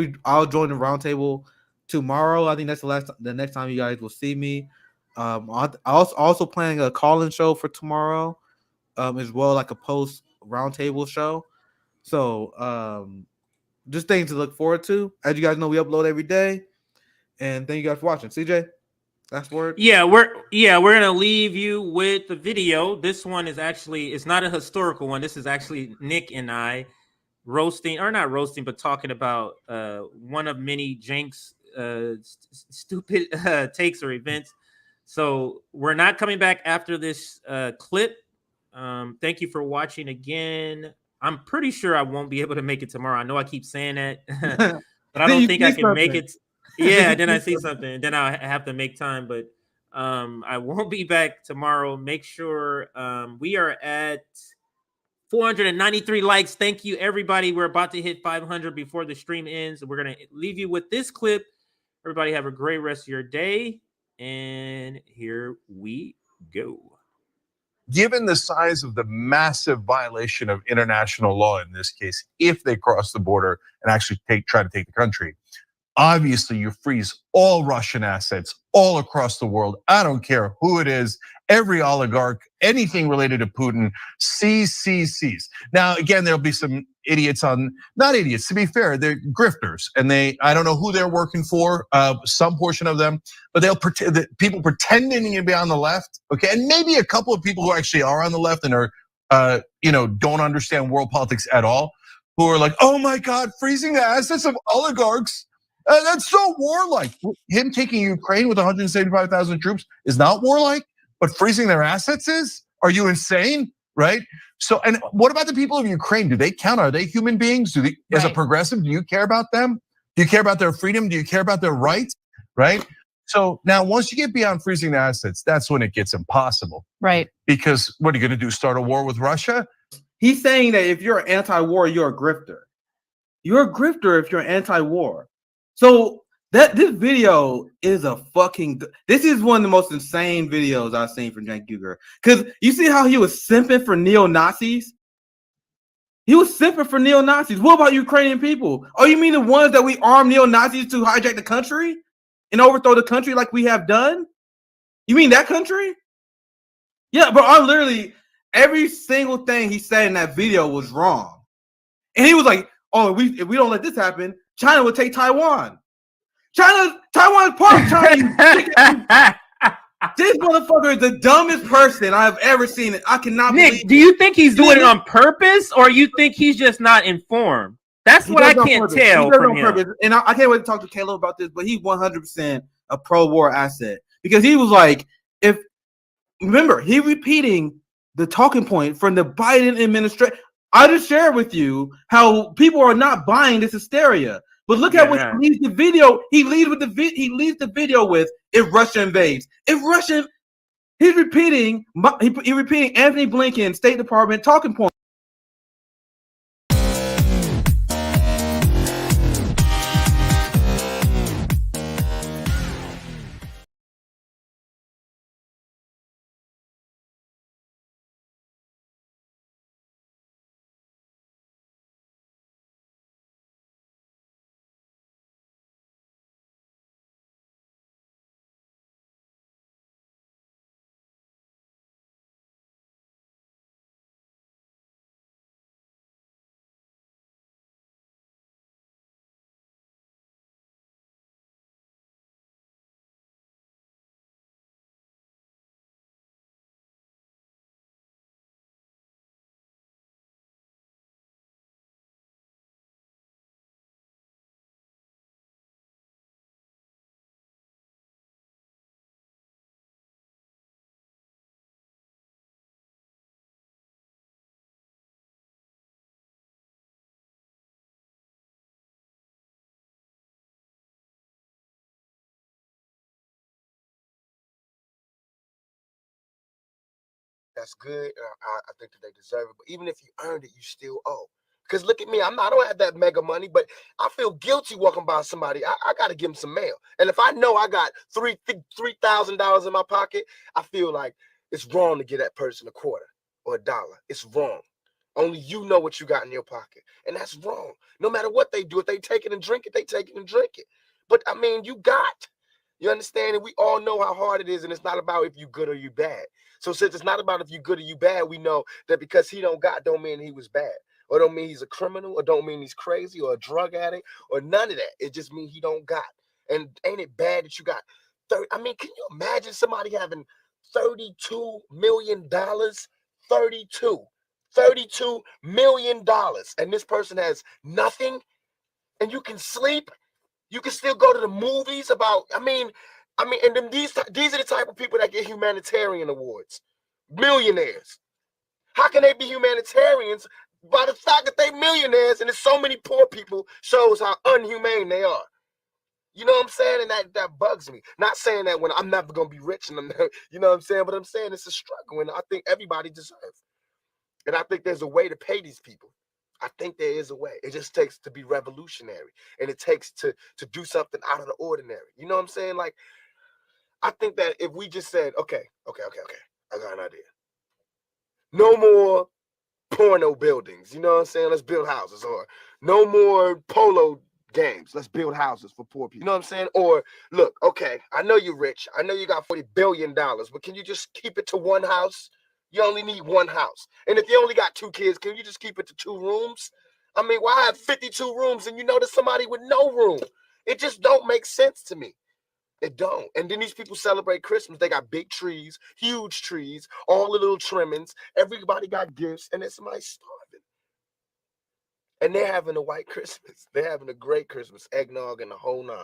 join the roundtable tomorrow. I think that's the next time you guys will see me. I also planning a call-in show for tomorrow, as well, like a post roundtable show. So just things to look forward to. As you guys know, we upload every day. And thank you guys for watching. CJ, last word. Yeah, we're gonna leave you with the video. This one is actually, it's not a historical one. This is actually Nick and I not talking about one of many Jenks stupid takes or events. So we're not coming back after this clip. Thank you for watching again. I'm pretty sure I won't be able to make it tomorrow. I know I keep saying that, but I don't think I can make it. Yeah, then I see something. Then I have to make time, but I won't be back tomorrow. Make sure we are at 493 likes. Thank you, everybody. We're about to hit 500 before the stream ends. We're going to leave you with this clip. Everybody have a great rest of your day. And here we go. Given the size of the massive violation of international law in this case, if they cross the border and actually try to take the country, obviously you freeze all Russian assets all across the world. I don't care who it is, every oligarch, anything related to Putin, seize. Now, again, there'll be some idiots not idiots, to be fair, they're grifters. And I don't know who they're working for, some portion of them, but they'll pretend that people pretending to be on the left, okay? And maybe a couple of people who actually are on the left and are, don't understand world politics at all, who are like, oh my God, freezing the assets of oligarchs. That's so warlike. Him taking Ukraine with 175,000 troops is not warlike, but freezing their assets is? Are you insane? Right? So, and what about the people of Ukraine? Do they count? Are they human beings? As a progressive, do you care about them? Do you care about their freedom? Do you care about their rights? Right? So now once you get beyond freezing the assets, that's when it gets impossible. Right. Because what are you going to do, start a war with Russia? He's saying that if you're anti-war, you're a grifter. You're a grifter if you're anti-war. So this video is a fucking. This is one of the most insane videos I've seen from Cenk Uygur. Because you see how he was simping for neo-Nazis? He was simping for neo-Nazis. What about Ukrainian people? Oh, you mean the ones that we arm neo-Nazis to hijack the country and overthrow the country like we have done? You mean that country? Yeah, but I'm literally every single thing he said in that video was wrong. And he was like, oh, if we don't let this happen, China will take Taiwan. Taiwan is part of China. This motherfucker is the dumbest person I have ever seen. I cannot believe. Nick, do you think he's doing it on purpose, or you think he's just not informed? That's what I can't tell from him. And I can't wait to talk to Caleb about this, but he's 100% a pro-war asset. Because he was like, remember, he repeating the talking point from the Biden administration. I just shared with you how people are not buying this hysteria. But look at what he leaves the video. He leaves the video with if Russia invades. If Russia, he's repeating Anthony Blinken, State Department talking point. That's good. I think that they deserve it. But even if you earned it, you still owe. Because look at me, I don't have that mega money, but I feel guilty walking by somebody. I got to give them some mail. And if I know I got $3,000 in my pocket, I feel like it's wrong to give that person a quarter or $1. It's wrong. Only you know what you got in your pocket. And that's wrong. No matter what they do, if they take it and drink it, they take it and drink it. But I mean, you understand? And we all know how hard it is. And it's not about if you good or you bad. So since it's not about if you good or you bad, we know that because he don't mean he was bad. Or don't mean he's a criminal, or don't mean he's crazy, or a drug addict, or none of that. It just means he don't got. And ain't it bad that you got 30? I mean, can you imagine somebody having $32 million? $32 million. And this person has nothing, and you can sleep. You can still go to the movies and then these are the type of people that get humanitarian awards. Millionaires. How can they be humanitarians? By the fact that they millionaires and there's so many poor people shows how unhumane they are. You know what I'm saying? And that bugs me. Not saying that when I'm never gonna be rich and you know what I'm saying, but I'm saying it's a struggle and I think everybody deserves. And I think there's a way to pay these people. I think there is a way. It just takes to be revolutionary, and it takes to do something out of the ordinary. You know what I'm saying? Like, I think that if we just said, okay, I got an idea. No more porno buildings. You know what I'm saying? Let's build houses. Or no more polo games. Let's build houses for poor people. You know what I'm saying? Or look, okay, I know you're rich. I know you got $40 billion, but can you just keep it to one house? You only need one house. And if you only got 2 kids, can you just keep it to 2 rooms? I mean, why have 52 rooms and you know there's somebody with no room? It just don't make sense to me. It don't. And then these people celebrate Christmas. They got big trees, huge trees, all the little trimmings. Everybody got gifts, and then somebody's starving. And they're having a white Christmas. They're having a great Christmas, eggnog and the whole 9.